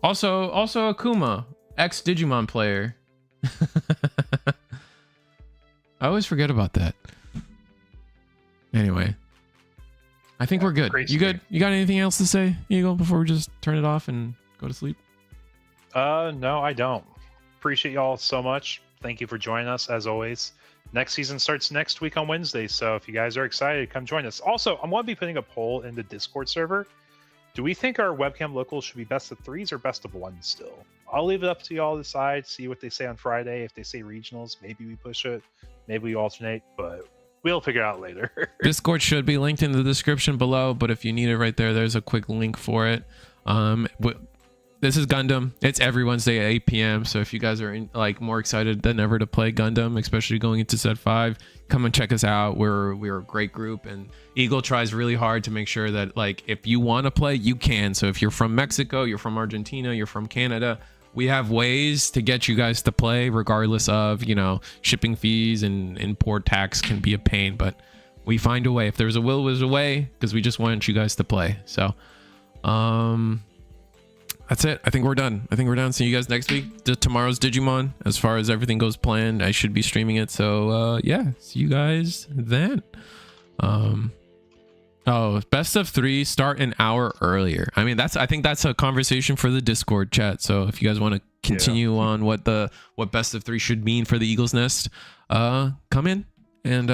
also Akuma, ex Digimon player. I always forget about that. Anyway, I think we're good. You good? You got anything else to say, Eagle, before we just turn it off and go to sleep? No, I don't. Appreciate y'all so much. Thank you for joining us as always. Next season starts next week on Wednesday, so if you guys are excited, come join us. Also, I'm going to be putting a poll in the Discord server. Do we think our webcam locals should be best of 3s or best of 1s still? I'll leave it up to y'all to decide, see what they say on Friday. If they say regionals, maybe we push it, maybe we alternate, but we'll figure it out later. Discord should be linked in the description below, but if you need it right there, there's a quick link for it. This is Gundam. It's every Wednesday at 8 p.m. So if you guys are more excited than ever to play Gundam, especially going into set 5, come and check us out. We're a great group, and Eagle tries really hard to make sure that if you want to play, you can. So if you're from Mexico, you're from Argentina, you're from Canada, we have ways to get you guys to play, regardless of shipping fees and import tax can be a pain, but we find a way. If there's a will, there's a way, because we just want you guys to play. So that's it. I think we're done. See you guys next week. Tomorrow's Digimon, as far as everything goes planned. I should be streaming it. So yeah, see you guys then. Oh, best of 3 start an hour earlier. I mean, I think that's a conversation for the Discord chat. So if you guys want to continue on what best of 3 should mean for the Eagle's Nest, come in and